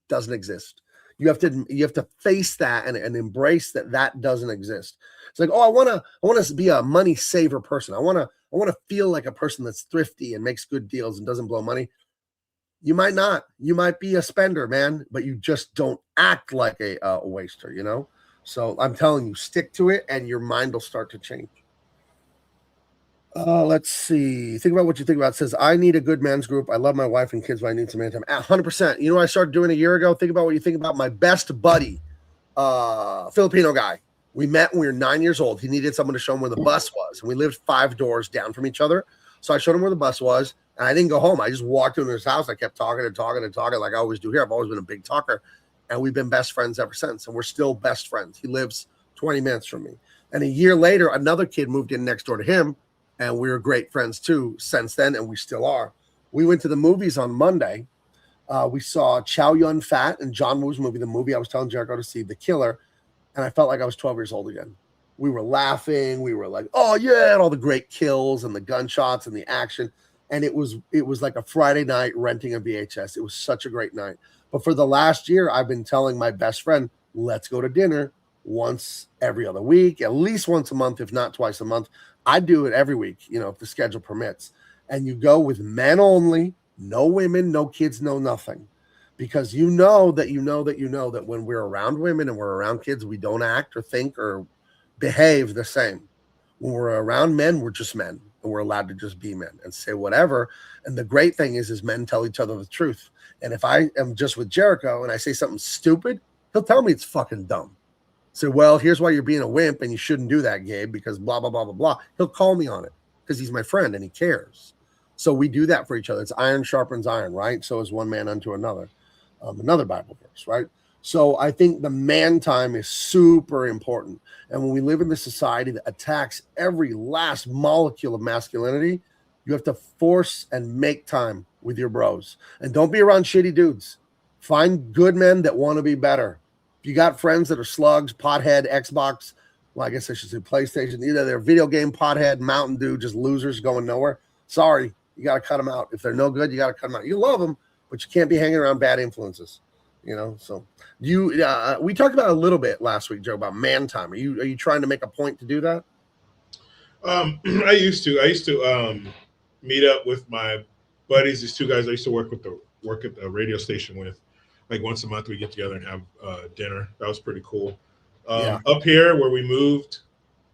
Speaker 1: Doesn't exist. You have to face that and embrace that doesn't exist. It's like, oh, I want to be a money saver person. I want to feel like a person that's thrifty and makes good deals and doesn't blow money. You might not. You might be a spender, man, but you just don't act like a waster, you know? So I'm telling you, stick to it and your mind will start to change. Let's see. Think about what you think about. It says, I need a good man's group. I love my wife and kids, but I need some man time. 100%. You know what I started doing a year ago? Think about what you think about my best buddy, Filipino guy. We met when we were 9 years old. He needed someone to show him where the bus was. And we lived 5 doors down from each other. So I showed him where the bus was. And I didn't go home. I just walked into his house. I kept talking and talking and talking like I always do here. I've always been a big talker. And we've been best friends ever since. And we're still best friends. He lives 20 minutes from me. And a year later, another kid moved in next door to him. And we were great friends too since then, and we still are. We went to the movies on Monday. We saw Chow Yun Fat and John Woo's movie, the movie I was telling Jericho to see, The Killer, and I felt like I was 12 years old again. We were laughing. We were like, oh, yeah, and all the great kills and the gunshots and the action. And it was like a Friday night renting a VHS. It was such a great night. But for the last year, I've been telling my best friend, let's go to dinner once every other week, at least once a month, if not twice a month. I do it every week, you know, if the schedule permits. And you go with men only, no women, no kids, no nothing. Because you know that when we're around women and we're around kids, we don't act or think or behave the same. When we're around men, we're just men. And we're allowed to just be men and say whatever. And the great thing is men tell each other the truth. And if I am just with Jericho and I say something stupid, he'll tell me it's fucking dumb. So, well, here's why you're being a wimp and you shouldn't do that, Gabe, because blah, blah, blah, blah, blah. He'll call me on it because he's my friend and he cares. So we do that for each other. It's iron sharpens iron, right? So is one man unto another. Another Bible verse, right? So I think the man time is super important. And when we live in this society that attacks every last molecule of masculinity, you have to force and make time with your bros. And don't be around shitty dudes. Find good men that want to be better. You got friends that are slugs, pothead, Xbox, well, I guess I should say PlayStation, either they're video game pothead, Mountain Dew, just losers going nowhere. Sorry, you got to cut them out. If they're no good, you got to cut them out. You love them, but you can't be hanging around bad influences, you know? So we talked about a little bit last week, Joe, about man time. Are you trying to make a point to do that?
Speaker 2: I used to meet up with my buddies, these 2 guys I used to work at the radio station with. Like once a month we get together and have dinner. That was pretty cool. Up here where we moved,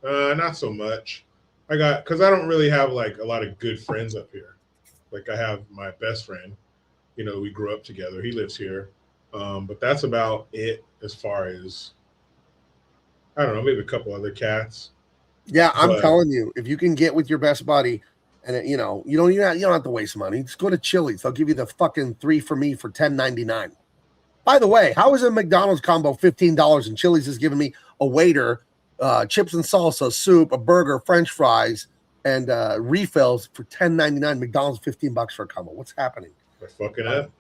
Speaker 2: not so much. Because I don't really have like a lot of good friends up here. Like I have my best friend, you know, we grew up together. He lives here. But that's about it as far as, I don't know, maybe a couple other cats.
Speaker 1: Yeah, I'm telling you, if you can get with your best buddy and you know, you don't have to waste money. Just go to Chili's. They'll give you the fucking 3 for me for $10.99. By the way, how is a McDonald's combo $15 and Chili's is giving me a waiter, chips and salsa, soup, a burger, French fries, and refills for $10.99? McDonald's $15 for a combo. What's happening?
Speaker 2: They're fucking up.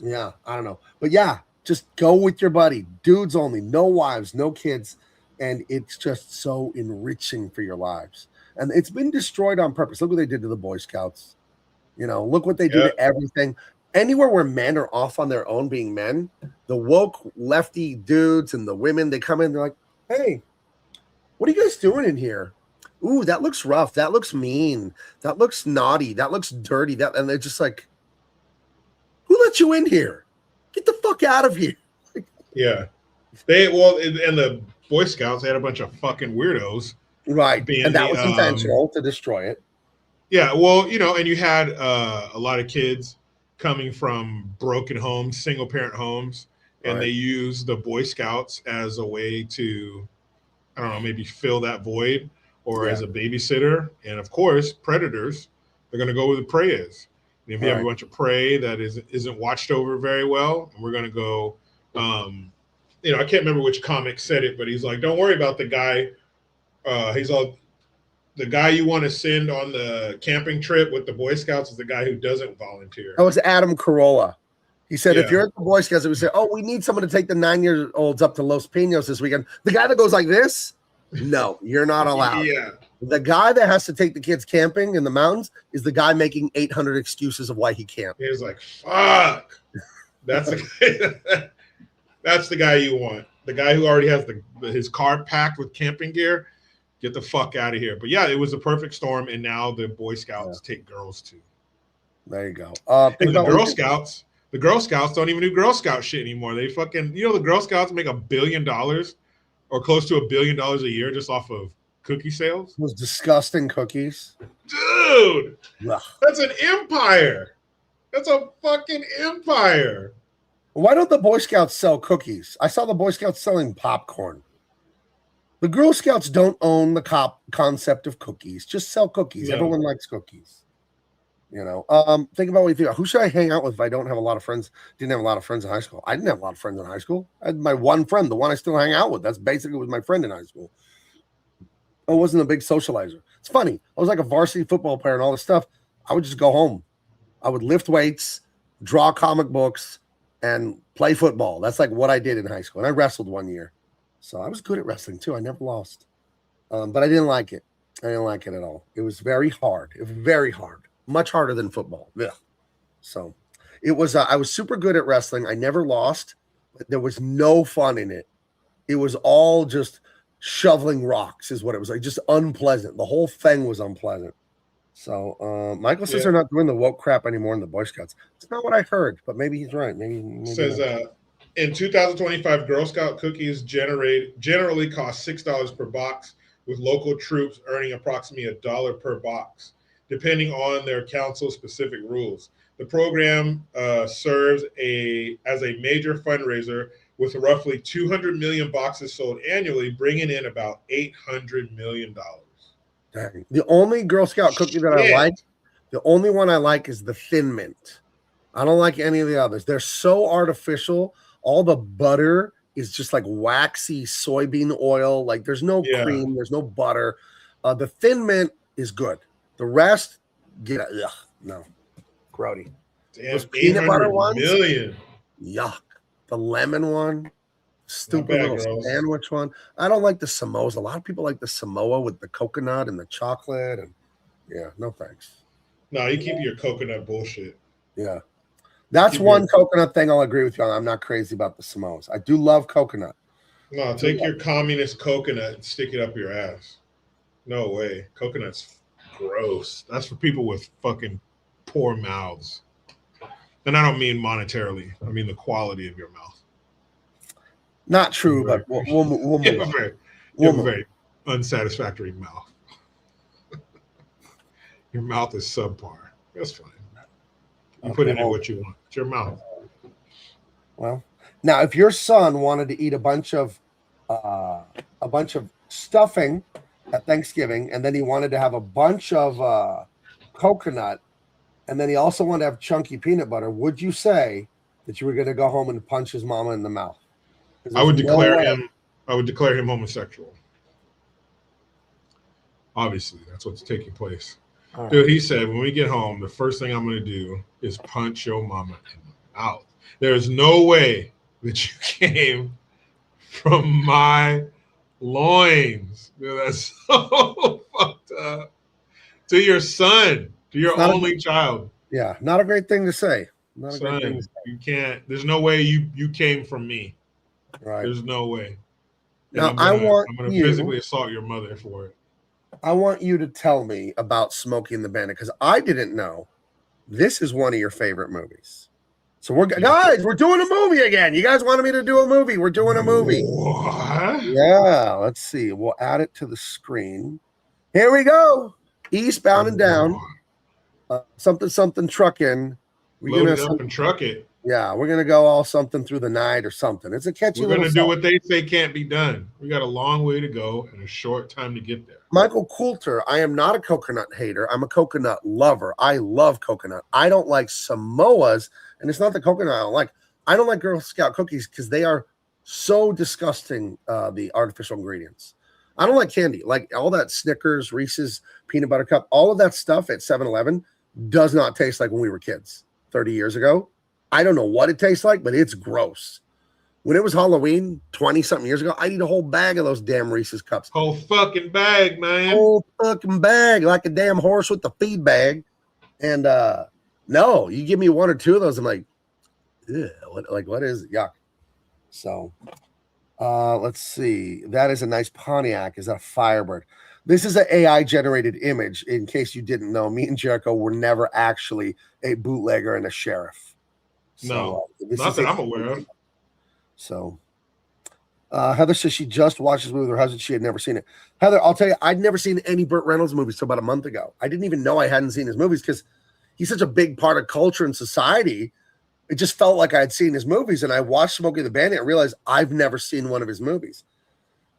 Speaker 1: Yeah, I don't know. But yeah, just go with your buddy. Dudes only, no wives, no kids. And it's just so enriching for your lives. And it's been destroyed on purpose. Look what they did to the Boy Scouts. You know, look what they do to everything. Anywhere where men are off on their own being men, the woke lefty dudes and the women, they come in, they're like, hey, what are you guys doing in here? Ooh, that looks rough. That looks mean. That looks naughty. That looks dirty. And they're just like, who let you in here? Get the fuck out of here.
Speaker 2: Yeah. And the Boy Scouts, they had a bunch of fucking weirdos.
Speaker 1: Right. And that was intentional to destroy it.
Speaker 2: Yeah. Well, you know, and you had a lot of kids coming from broken homes, single parent homes, and they use the Boy Scouts as a way to, I don't know, maybe fill that void or as a babysitter. And of course, predators, they're going to go where the prey is. And if you have a bunch of prey that isn't watched over very well, and we're going to go, you know, I can't remember which comic said it, but he's like, don't worry about the guy. The guy you want to send on the camping trip with the Boy Scouts is the guy who doesn't volunteer.
Speaker 1: That was Adam Carolla. He said, if you're at the Boy Scouts, we say, oh, we need someone to take the 9-year-olds up to Los Pinos this weekend. The guy that goes like this, no, you're not allowed.
Speaker 2: Yeah.
Speaker 1: The guy that has to take the kids camping in the mountains is the guy making 800 excuses of why he can't.
Speaker 2: He was like, fuck. That's the guy you want. The guy who already has his car packed with camping gear. Get the fuck out of here. But yeah, it was a perfect storm, and now the Boy Scouts take girls too.
Speaker 1: There you go.
Speaker 2: And the Girl Scouts, The Girl Scouts don't even do Girl Scout shit anymore. They fucking, the Girl Scouts make $1 billion or close to $1 billion a year just off of cookie sales.
Speaker 1: Those disgusting cookies.
Speaker 2: Dude,
Speaker 1: Ugh.
Speaker 2: that's an empire. That's a fucking empire.
Speaker 1: Why don't the Boy Scouts sell cookies? I saw the Boy Scouts selling popcorn. The Girl Scouts don't own the concept of cookies. Just sell cookies. No. Everyone likes cookies. Think about what you think. Who should I hang out with if I don't have a lot of friends? Didn't have a lot of friends in high school. I didn't have a lot of friends in high school. I had my one friend, the one I still hang out with. That's basically was my friend in high school. I wasn't a big socializer. It's funny. I was like a varsity football player and all this stuff. I would just go home. I would lift weights, draw comic books, and play football. That's like what I did in high school. And I wrestled one year. So I was good at wrestling too. I never lost. But I didn't like it. I didn't like it at all. It was very hard. It was very hard. Much harder than football. Yeah. So it was, I was super good at wrestling. I never lost, but there was no fun in it. It was all just shoveling rocks is what it was like. Just unpleasant. The whole thing was unpleasant. So Michael says they're not doing the woke crap anymore in the Boy Scouts. It's not what I heard, but maybe he's right. Maybe
Speaker 2: says in 2025, Girl Scout cookies generally cost $6 per box, with local troops earning approximately $1 per box, depending on their council-specific rules. The program serves as a major fundraiser with roughly 200 million boxes sold annually, bringing in about $800 million.
Speaker 1: Dang. The only Girl Scout cookie that I like, the only one I like is the Thin Mint. I don't like any of the others. They're so artificial. All the butter is just like waxy soybean oil. Like there's no cream, there's no butter. The Thin Mint is good. The rest, no, grody.
Speaker 2: Damn, those peanut butter ones, million.
Speaker 1: Yuck. The lemon one, stupid little sandwich one. I don't like the Samoas. A lot of people like the Samoa with the coconut and the chocolate, and no thanks.
Speaker 2: No, you keep your coconut bullshit.
Speaker 1: Yeah, that's one coconut thing I'll agree with you on. I'm not crazy about the Samoas. I do love coconut.
Speaker 2: No, take your communist coconut and stick it up your ass. No way, coconut's gross. That's for people with fucking poor mouths. And I don't mean monetarily. I mean the quality of your mouth.
Speaker 1: Not true, but we'll move
Speaker 2: you have a very unsatisfactory mouth. Your mouth is subpar. That's fine. You put in what you want. It's your mouth.
Speaker 1: Well, now if your son wanted to eat a bunch of stuffing at Thanksgiving, and then he wanted to have a bunch of coconut, and then he also wanted to have chunky peanut butter, would you say that you were going to go home and punch his mama in the mouth?
Speaker 2: I would declare him homosexual. Obviously, that's what's taking place. Right. Dude, he said, when we get home, the first thing I'm going to do is punch your mama in the mouth. There's no way that you came from my loins. Dude, that's so fucked up. To your son. To your only child.
Speaker 1: Yeah, not a great thing to say. Not a
Speaker 2: Son,
Speaker 1: great thing to say.
Speaker 2: You can't. There's no way you came from me.
Speaker 1: Right.
Speaker 2: There's no way.
Speaker 1: Now
Speaker 2: I'm gonna physically assault your mother for it.
Speaker 1: I want you to tell me about Smokey and the Bandit, because I didn't know this is one of your favorite movies. So we're doing a movie again. You guys wanted me to do a movie. We're doing a movie.
Speaker 2: What?
Speaker 1: Yeah, let's see. We'll add it to the screen. Here we go. Eastbound and down. Something trucking.
Speaker 2: Load it up and truck it.
Speaker 1: Yeah, we're gonna go all something through the night or something. It's a catchy.
Speaker 2: We're gonna do what they say can't be done. We got a long way to go and a short time to get there.
Speaker 1: Michael Coulter, I am not a coconut hater. I'm a coconut lover. I love coconut. I don't like Samoas, and it's not the coconut I don't like. I don't like Girl Scout cookies because they are so disgusting. The artificial ingredients. I don't like candy. Like all that Snickers, Reese's, peanut butter cup, all of that stuff at 7-Eleven does not taste like when we were kids 30 years ago. I don't know what it tastes like, but it's gross. When it was Halloween 20-something years ago, I'd eat a whole bag of those damn Reese's cups.
Speaker 2: Whole fucking bag, man.
Speaker 1: Whole fucking bag, like a damn horse with the feed bag. And no, you give me one or two of those, I'm like, what is it? Yuck. So let's see. That is a nice Pontiac. Is that a Firebird? This is an AI generated image. In case you didn't know, me and Jericho were never actually a bootlegger and a sheriff.
Speaker 2: No,
Speaker 1: this
Speaker 2: not
Speaker 1: is
Speaker 2: that I'm aware of.
Speaker 1: So Heather says she just watched this movie with her husband. She had never seen it. Heather, I'll tell you, I'd never seen any Burt Reynolds movies till about a month ago. I didn't even know I hadn't seen his movies because he's such a big part of culture and society. It just felt like I had seen his movies, and I watched Smokey the Bandit and realized I've never seen one of his movies.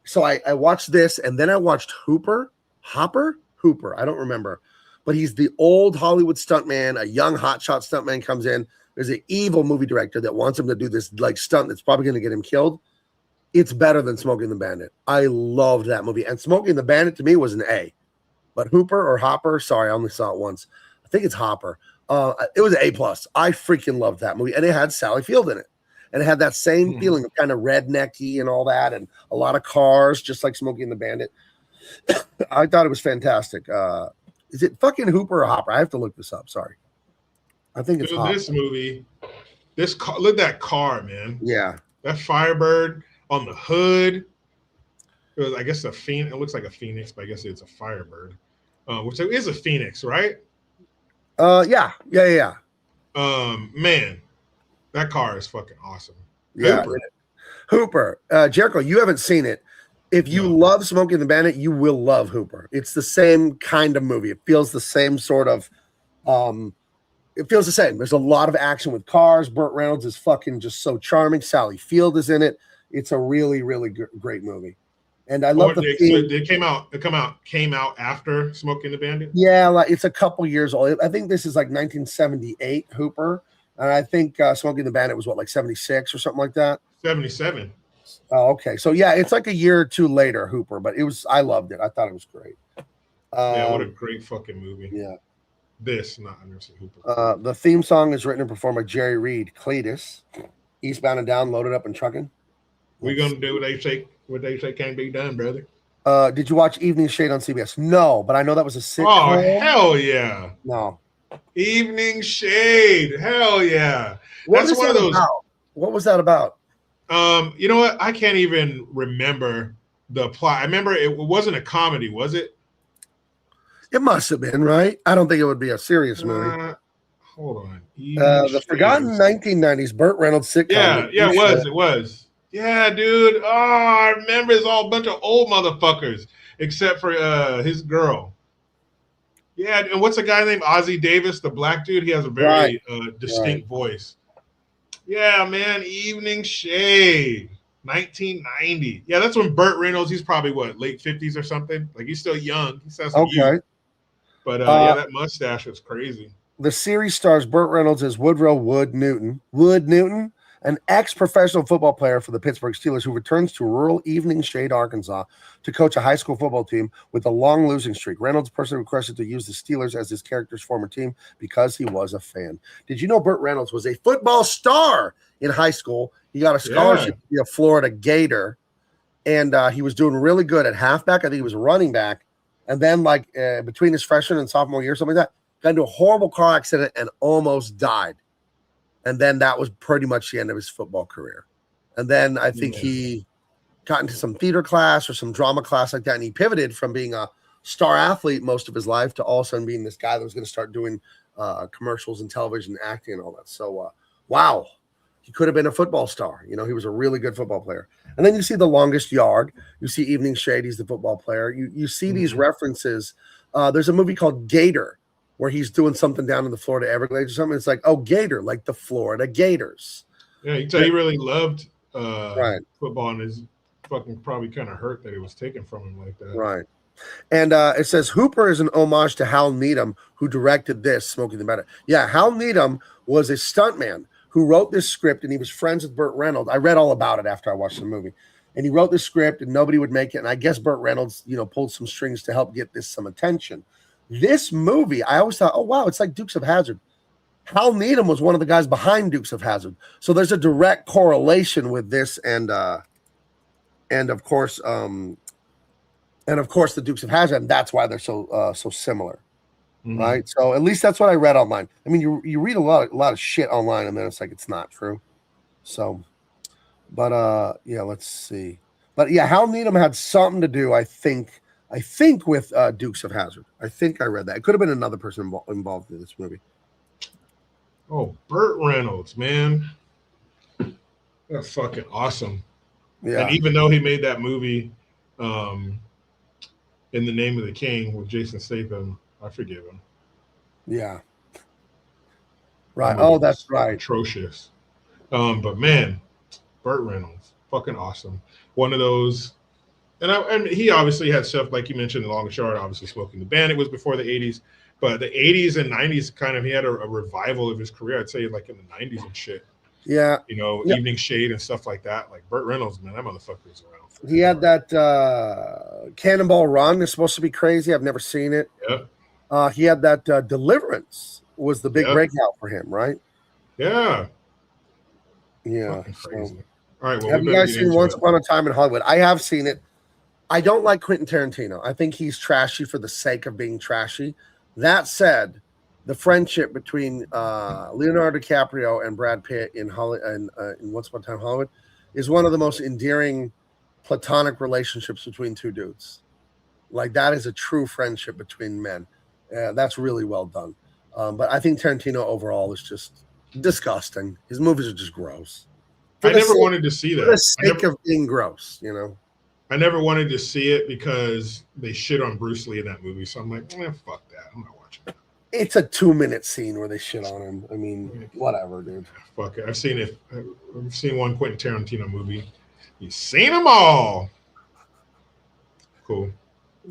Speaker 1: So I watched this, and then I watched Hooper. I don't remember. But he's the old Hollywood stuntman, a young hotshot stuntman comes in. There's an evil movie director that wants him to do this like stunt that's probably going to get him killed. It's better than Smokey and the Bandit. I loved that movie. And Smokey and the Bandit to me was an A. But Hooper or Hopper, sorry, I only saw it once. I think it's Hopper. It was an A+. I freaking loved that movie. And it had Sally Field in it. And it had that same feeling of kind of rednecky and all that, and a lot of cars, just like Smokey and the Bandit. I thought it was fantastic. Is it fucking Hooper or Hopper? I have to look this up. Sorry. I think it's Hopper.
Speaker 2: This movie. This car, look at that car, man.
Speaker 1: Yeah.
Speaker 2: That Firebird on the hood. It was, I guess, a phoenix. It looks like a phoenix, but I guess it's a Firebird, which is a phoenix, right?
Speaker 1: Yeah.
Speaker 2: Man, that car is fucking awesome.
Speaker 1: Yeah. Hooper. Jericho, you haven't seen it. If you love Smokey and the Bandit, you will love Hooper. It's the same kind of movie. It feels the same sort of it feels the same. There's a lot of action with cars. Burt Reynolds is fucking just so charming. Sally Field is in it. It's a really, really great movie. And I love the theme.
Speaker 2: So it came out after Smokey and the Bandit?
Speaker 1: Yeah, like it's a couple years old. I think this is like 1978, Hooper. And I think Smokey and the Bandit was what, like 76 or something like that?
Speaker 2: 77.
Speaker 1: Oh, okay. So yeah, it's like a year or two later, Hooper, but I loved it. I thought it was great.
Speaker 2: Yeah, what a great fucking movie.
Speaker 1: Yeah.
Speaker 2: I've never seen Hooper.
Speaker 1: The theme song is written and performed by Jerry Reed, Cletus, Eastbound and Down, Loaded Up and Trucking.
Speaker 2: We're gonna do what they say can't be done, brother.
Speaker 1: Did you watch Evening Shade on CBS? No, but I know that was a sitcom.
Speaker 2: Oh, hell yeah.
Speaker 1: No.
Speaker 2: Evening Shade. Hell yeah. That's one of those.
Speaker 1: What was that about?
Speaker 2: You know what? I can't even remember the plot. I remember it wasn't a comedy, was it?
Speaker 1: It must have been, right? I don't think it would be a serious movie.
Speaker 2: Hold on.
Speaker 1: The forgotten 1990s Burt Reynolds sitcom.
Speaker 2: Yeah, it was. Yeah, dude. Oh, I remember it's all a bunch of old motherfuckers, except for his girl. Yeah, and what's a guy named Ozzie Davis, the black dude? He has a very distinct voice. Yeah, man. Evening Shade, 1990. Yeah, that's when Burt Reynolds, he's probably what, late 50s or something? Like he's still young. He says
Speaker 1: okay.
Speaker 2: But yeah, that mustache was crazy.
Speaker 1: The series stars Burt Reynolds as Woodrow Wood Newton, an ex-professional football player for the Pittsburgh Steelers who returns to rural Evening Shade, Arkansas to coach a high school football team with a long losing streak. Reynolds personally requested to use the Steelers as his character's former team because he was a fan. Did you know Burt Reynolds was a football star in high school? He got a scholarship to be a Florida Gator, and he was doing really good at halfback. I think he was a running back. And then between his freshman and sophomore year, something like that, got into a horrible car accident and almost died. And then that was pretty much the end of his football career. And then I think he got into some theater class or some drama class like that. And he pivoted from being a star athlete most of his life to all of a sudden being this guy that was going to start doing commercials and television acting and all that. So, wow, he could have been a football star. You know, he was a really good football player. And then you see The Longest Yard. You see Evening Shade. He's the football player. You see these references. There's a movie called Gator, where he's doing something down in the Florida Everglades or something. It's like, oh, Gator, like the Florida Gators.
Speaker 2: Yeah, you can tell he really loved football, and is fucking probably kind of hurt that it was taken from him like that.
Speaker 1: Right. And it says Hooper is an homage to Hal Needham, who directed this, Smokey the Bandit. Yeah, Hal Needham was a stuntman who wrote this script, and he was friends with Burt Reynolds. I read all about it after I watched the movie. And he wrote this script, and nobody would make it. And I guess Burt Reynolds, pulled some strings to help get this some attention. This movie, I always thought, oh, wow, it's like Dukes of Hazzard. Hal Needham was one of the guys behind Dukes of Hazzard. So there's a direct correlation with this and of course the Dukes of Hazzard, and that's why they're so similar. Right? So at least that's what I read online. I mean, you read a lot of shit online, and then it's like it's not true. So, but yeah, let's see. But yeah, Hal Needham had something to do, I think with Dukes of Hazzard. I think I read that. It could have been another person involved in this movie.
Speaker 2: Oh, Burt Reynolds, man. That's fucking awesome.
Speaker 1: Yeah.
Speaker 2: And even though he made that movie In the Name of the King with Jason Statham, I forgive him.
Speaker 1: Yeah. Right. Oh, that's right.
Speaker 2: Atrocious. But man, Burt Reynolds, fucking awesome. One of those. And he obviously had stuff like you mentioned, The Long and Short, obviously Smoking the Bandit was before the 80s. But the 80s and 90s kind of, he had a revival of his career, I'd say, like in the 90s and shit.
Speaker 1: Yeah.
Speaker 2: You know,
Speaker 1: yep.
Speaker 2: Evening Shade and stuff like that. Like Burt Reynolds, man, that motherfucker is around.
Speaker 1: He had that Cannonball Run. It's supposed to be crazy. I've never seen it.
Speaker 2: Yeah.
Speaker 1: He had that Deliverance was the big breakout for him, right?
Speaker 2: Yeah.
Speaker 1: Yeah.
Speaker 2: Crazy. All right. Well,
Speaker 1: have you guys seen Once Upon a Time in Hollywood? I have seen it. I don't like Quentin Tarantino. I think he's trashy for the sake of being trashy. That said, the friendship between Leonardo DiCaprio and Brad Pitt in Once Upon a Time in Hollywood is one of the most endearing platonic relationships between two dudes. Like, that is a true friendship between men. That's really well done. But I think Tarantino overall is just disgusting. His movies are just gross.
Speaker 2: I never wanted to see that.
Speaker 1: For the sake of being gross, you know.
Speaker 2: I never wanted to see it because they shit on Bruce Lee in that movie. So I'm like, fuck that. I'm not watching it.
Speaker 1: It's a 2-minute scene where they shit on him. I mean, whatever, dude.
Speaker 2: Fuck it. I've seen it. I've seen one Quentin Tarantino movie. You've seen them all. Cool.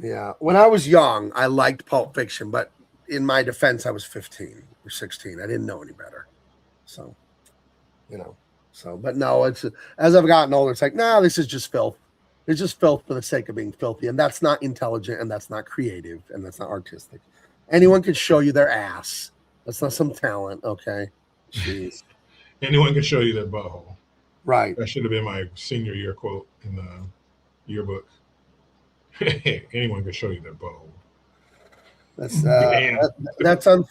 Speaker 1: Yeah. When I was young, I liked Pulp Fiction, but in my defense, I was 15 or 16. I didn't know any better. So, you know. So, but no, it's as I've gotten older, it's like, nah, this is just filth. It's just filth for the sake of being filthy. And that's not intelligent, and that's not creative, and that's not artistic. Anyone can show you their ass. That's not some talent, okay? Jeez.
Speaker 2: Anyone can show you their butthole.
Speaker 1: Right.
Speaker 2: That should have been my senior year quote in the yearbook. Anyone can show you their butthole.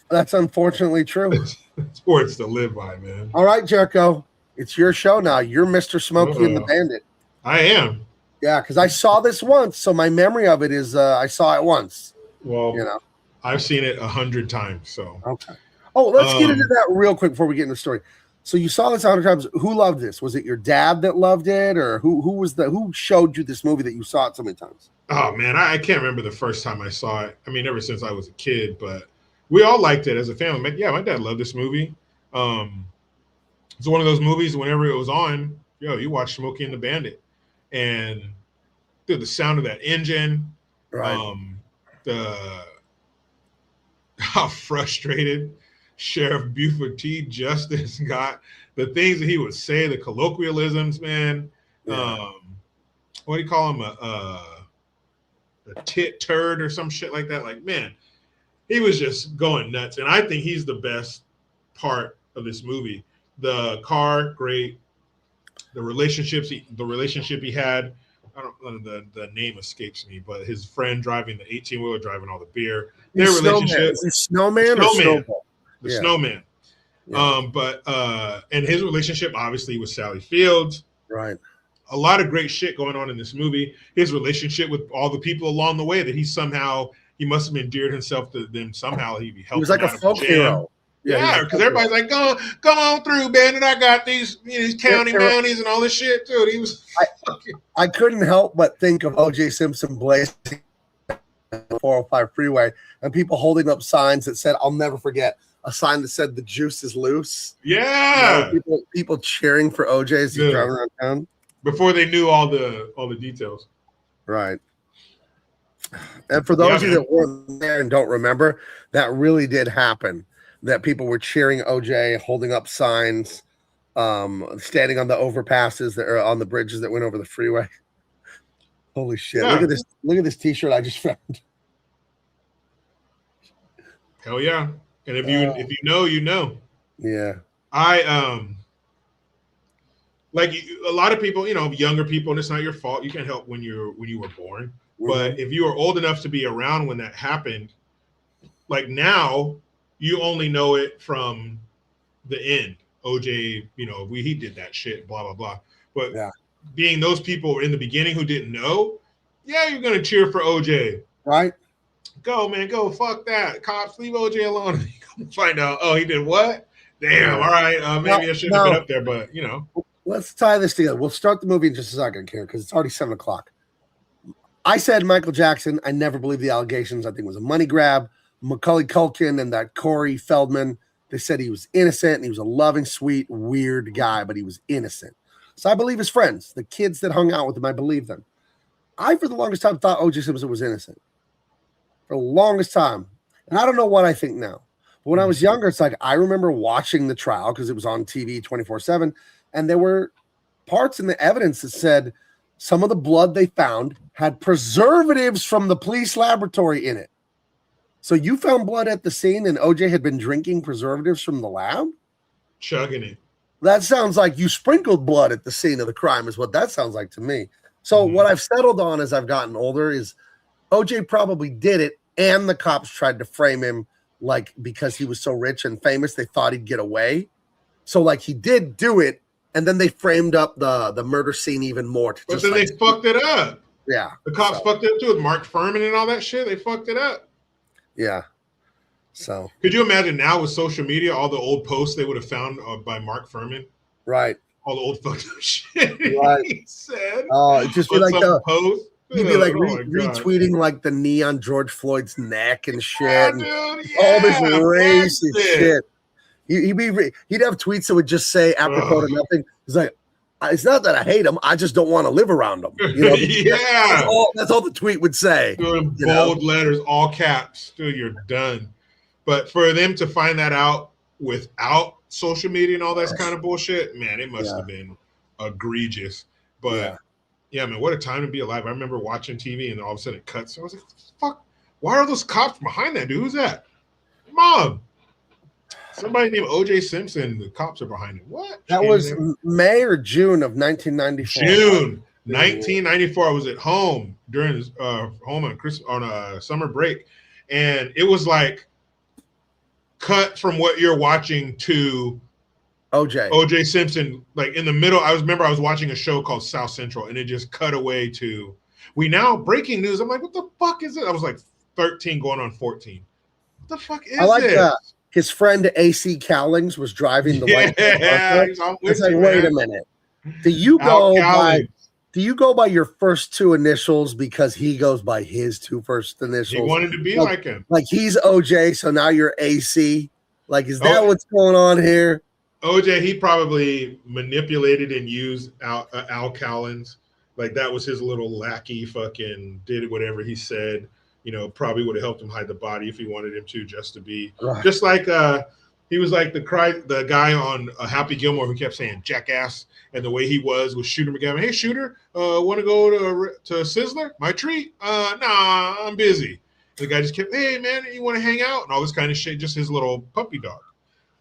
Speaker 1: That's unfortunately true.
Speaker 2: It's words to live by, man.
Speaker 1: All right, Jericho. It's your show now. You're Mr. Smokey and the Bandit.
Speaker 2: I am.
Speaker 1: Yeah, because I saw this once, so my memory of it is I saw it once.
Speaker 2: Well,
Speaker 1: you know,
Speaker 2: I've seen it 100 times. So
Speaker 1: okay. Oh, let's get into that real quick before we get into the story. So you saw this 100 times. Who loved this? Was it your dad that loved it, or who showed you this movie that you saw it so many times?
Speaker 2: Oh man, I can't remember the first time I saw it. I mean, ever since I was a kid, but we all liked it as a family. Yeah, my dad loved this movie. It's one of those movies whenever it was on, you watch Smokey and the Bandit, and dude, the sound of that engine,
Speaker 1: right?
Speaker 2: How frustrated Sheriff Buford T. Justice got, the things that he would say, the colloquialisms, man. Yeah. What do you call him? A tit turd or some shit like that. Like, man, he was just going nuts. And I think he's the best part of this movie. The car, great. The relationship he had. I don't know, the name escapes me, but his friend driving the 18-wheeler, driving all the beer. Their relationship.
Speaker 1: Snowman.
Speaker 2: The snowman. Yeah. And his relationship obviously with Sally Fields.
Speaker 1: Right.
Speaker 2: A lot of great shit going on in this movie. His relationship with all the people along the way that he must have endeared himself to them somehow. He helped. He was
Speaker 1: like a folk hero.
Speaker 2: Yeah, because everybody's like, go on through, Bandit. I got these county mounties and all this shit, dude. He was.
Speaker 1: I couldn't help but think of O.J. Simpson blazing the 405 freeway and people holding up signs that said, "I'll never forget." A sign that said, "The juice is loose."
Speaker 2: Yeah,
Speaker 1: people cheering for O.J. as he's driving around town
Speaker 2: before they knew all the details.
Speaker 1: Right. And for those of you that weren't there and don't remember, that really did happen. That people were cheering OJ, holding up signs, standing on the overpasses that are on the bridges that went over the freeway. Holy shit. Yeah. Look at this t-shirt I just found.
Speaker 2: Hell yeah. And if you know, you know.
Speaker 1: Yeah.
Speaker 2: I like a lot of people, younger people, and it's not your fault. You can't help when you were born. Mm-hmm. But if you were old enough to be around when that happened, like now, you only know it from the end. OJ, he did that shit, blah, blah, blah. But being those people in the beginning who didn't know, you're going to cheer for OJ.
Speaker 1: Right.
Speaker 2: Go, man, go. Fuck that. Cops, leave OJ alone. Find out, he did what? Damn. All right. Maybe I shouldn't have been up there, but
Speaker 1: Let's tie this together. We'll start the movie in just a second, here, because it's already 7:00. I said Michael Jackson. I never believed the allegations. I think it was a money grab. Macaulay Culkin and that Corey Feldman, they said he was innocent and he was a loving, sweet, weird guy, but he was innocent. So I believe his friends, the kids that hung out with him, I believe them. I, for the longest time, thought O.J. Simpson was innocent. For the longest time. And I don't know what I think now. But when I was younger, it's like I remember watching the trial because it was on TV 24/7. And there were parts in the evidence that said some of the blood they found had preservatives from the police laboratory in it. So you found blood at the scene and OJ had been drinking preservatives from the lab?
Speaker 2: Chugging it.
Speaker 1: That sounds like you sprinkled blood at the scene of the crime is what that sounds like to me. So what I've settled on as I've gotten older is OJ probably did it and the cops tried to frame him like because he was so rich and famous, they thought he'd get away. So like he did do it. And then they framed up the murder scene even more.
Speaker 2: But then they fucked it up.
Speaker 1: Yeah.
Speaker 2: The cops fucked it up too with Mark Furman and all that shit. They fucked it up.
Speaker 1: Yeah. So.
Speaker 2: Could you imagine now with social media, all the old posts they would have found by Mark Furman?
Speaker 1: Right.
Speaker 2: All the old fucked up shit
Speaker 1: he
Speaker 2: said.
Speaker 1: It'd just be like the
Speaker 2: post.
Speaker 1: He'd be like retweeting like the knee on George Floyd's neck and shit.
Speaker 2: Yeah,
Speaker 1: and
Speaker 2: dude,
Speaker 1: all this racist shit. He'd have tweets that would just say apropos to nothing. He's like, it's not that I hate him, I just don't want to live around him.
Speaker 2: Yeah,
Speaker 1: that's all the tweet would say.
Speaker 2: Dude, bold letters, all caps. Dude, you're done. But for them to find that out without social media and all that kind of bullshit, man, it must have been egregious. But yeah, man, what a time to be alive. I remember watching TV and all of a sudden it cuts. I was like, fuck, why are those cops behind that dude? Who's that? Mom. Somebody named O.J. Simpson. The cops are behind him. What?
Speaker 1: That was May or June of 1994.
Speaker 2: June 1994. I was at home during home on summer break, and it was like cut from what you're watching to O.J. Simpson. Like in the middle, I was watching a show called South Central, and it just cut away to breaking news. I'm like, what the fuck is it? I was like 13 going on 14. What the fuck is this?
Speaker 1: His friend AC Cowlings was driving the white. It's like, wait a minute. Do you go by your first two initials because he goes by his two first initials?
Speaker 2: He wanted to be like him.
Speaker 1: Like he's OJ, so now you're AC. Like, is that what's going on here?
Speaker 2: OJ, he probably manipulated and used Al Cowlings. Like that was his little lackey. Fucking did whatever he said. Probably would have helped him hide the body if he wanted him to, just to be just like he was like the guy on Happy Gilmore who kept saying jackass, and the way he was with Shooter McGavin. Hey Shooter, want to go to Sizzler? My treat? Nah, I'm busy. The guy just kept, hey man, you want to hang out and all this kind of shit. Just his little puppy dog.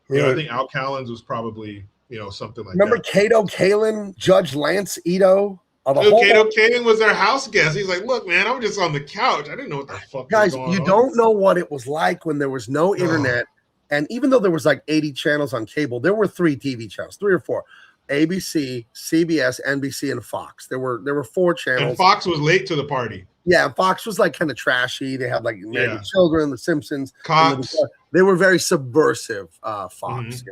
Speaker 2: Right. I think Al Cowlings was probably something like
Speaker 1: Remember
Speaker 2: that.
Speaker 1: Cato Kalin, Judge Lance Ito?
Speaker 2: Cato Kalin was their house guest. He's like, look, man, I'm just on the couch. I didn't know what the fuck
Speaker 1: was
Speaker 2: going on.
Speaker 1: You don't know what it was like when there was no internet. And even though there was like 80 channels on cable, there were 3 TV channels, 3 or 4. ABC, CBS, NBC, and Fox. There were 4 channels.
Speaker 2: And Fox was late to the party.
Speaker 1: Yeah, Fox was like kind of trashy. They had like Married Children, The Simpsons.
Speaker 2: Cops.
Speaker 1: They were very subversive, Fox,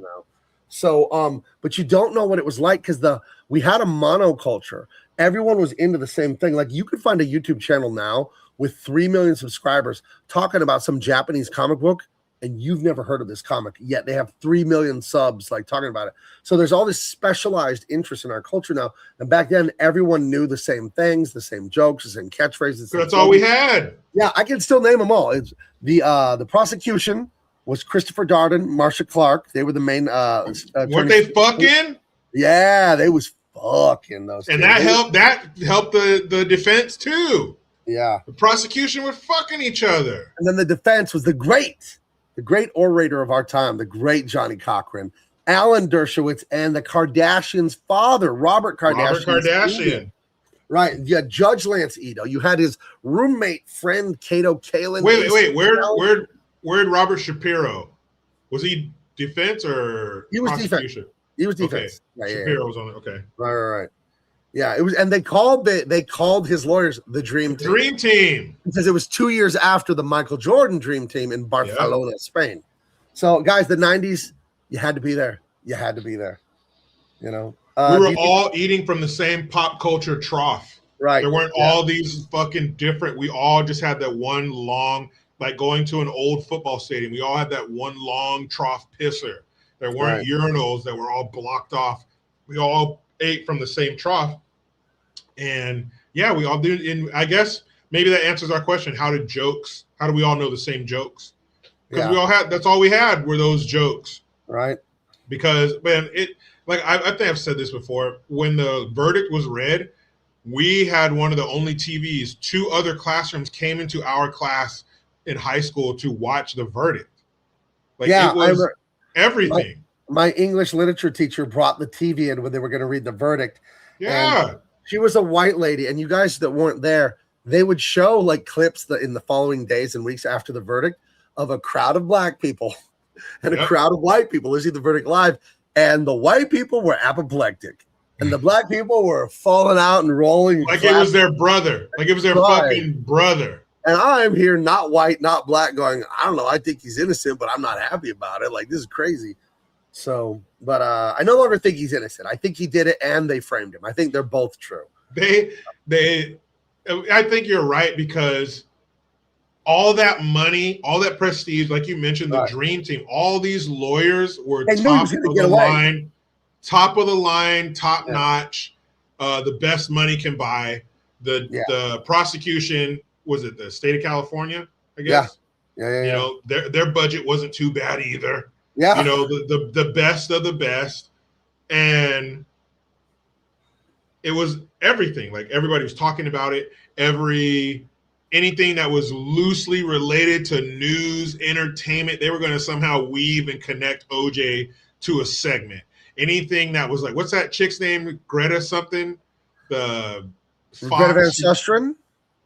Speaker 1: So, but you don't know what it was like because we had a monoculture. Everyone was into the same thing. Like you could find a YouTube channel now with 3 million subscribers talking about some Japanese comic book, and you've never heard of this comic, yet they have 3 million subs like talking about it. So there's all this specialized interest in our culture now. And back then, everyone knew the same things, the same jokes, the same catchphrases.
Speaker 2: That's all we had.
Speaker 1: Yeah, I can still name them all. It's the prosecution was Christopher Darden, Marsha Clark. They were the main.
Speaker 2: Weren't they fucking?
Speaker 1: Yeah, they was fucking those.
Speaker 2: And
Speaker 1: kids.
Speaker 2: that helped the defense too.
Speaker 1: Yeah,
Speaker 2: the prosecution were fucking each other.
Speaker 1: And then the defense was the great orator of our time, the great Johnny Cochran, Alan Dershowitz, and the Kardashians' father, Robert Kardashian. Right. Yeah, Judge Lance Ito. You had his roommate friend Cato Kalin.
Speaker 2: Wait. Where'd Robert Shapiro? Was he defense or
Speaker 1: he was
Speaker 2: prosecution?
Speaker 1: Defense. He was defense.
Speaker 2: Okay. Shapiro was on it. Okay.
Speaker 1: Right. Yeah, it was, and they called his lawyers the Dream Team.
Speaker 2: Dream Team.
Speaker 1: Because it was 2 years after the Michael Jordan Dream Team in Barcelona, Spain. So, guys, the 90s, You had to be there. You had to be there. You know,
Speaker 2: we were all eating from the same pop culture trough.
Speaker 1: Right.
Speaker 2: There weren't all these fucking different. We all just had that one long, like going to an old football stadium. We all had that one long trough pisser. There weren't urinals that were all blocked off. We all ate from the same trough. And yeah, we all did. And I guess maybe that answers our question. How do we all know the same jokes? Because we all had, that's all we had were those jokes.
Speaker 1: Right.
Speaker 2: Because, man, I think I've said this before. When the verdict was read, we had one of the only TVs. 2 other classrooms came into our class in high school to watch the verdict. Like, it was everything.
Speaker 1: My English literature teacher brought the TV in when they were going to read the verdict.
Speaker 2: Yeah.
Speaker 1: And she was a white lady, and you guys that weren't there, they would show like clips in the following days and weeks after the verdict of a crowd of black people and a crowd of white people listening to the verdict live. And the white people were apoplectic. And the black people were falling out and rolling.
Speaker 2: Like it was their brother. Like it was their fucking brother.
Speaker 1: And I'm here, not white, not black, going, I don't know, I think he's innocent, but I'm not happy about it. Like, this is crazy. So, but I no longer think he's innocent. I think he did it and they framed him. I think they're both true. I
Speaker 2: think you're right, because all that money, all that prestige, like you mentioned, the dream team, all these lawyers were top of the line, top notch, the best money can buy. The prosecution, was it the state of California, I guess?
Speaker 1: Yeah.
Speaker 2: You know, their budget wasn't too bad either.
Speaker 1: Yeah.
Speaker 2: You know, the best of the best. And it was everything. Like, everybody was talking about it. Anything that was loosely related to news, entertainment, they were going to somehow weave and connect OJ to a segment. Anything that was like, what's that chick's name? Greta something? Greta
Speaker 1: Van Susteren?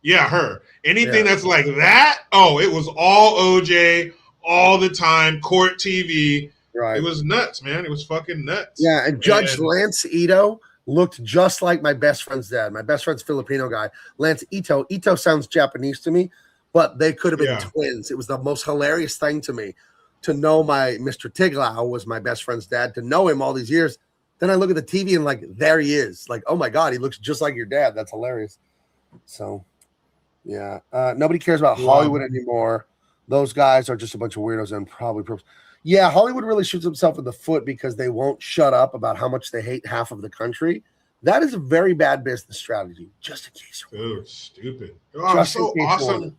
Speaker 2: Yeah, her. Anything that's like that, it was all OJ all the time, court TV.
Speaker 1: Right.
Speaker 2: It was nuts, man. It was fucking nuts.
Speaker 1: Yeah, and Judge Lance Ito looked just like my best friend's dad. My best friend's Filipino guy, Lance Ito. Ito sounds Japanese to me, but they could have been twins. It was the most hilarious thing to me to know my Mr. Tiglau was my best friend's dad, to know him all these years. Then I look at the TV and like, there he is. Like, oh my God, he looks just like your dad. That's hilarious. So, yeah. Nobody cares about Hollywood anymore. Those guys are just a bunch of weirdos and probably Yeah, Hollywood really shoots himself in the foot because they won't shut up about how much they hate half of the country. That is a very bad business strategy. Just in case.
Speaker 2: Dude, stupid. It was so awesome.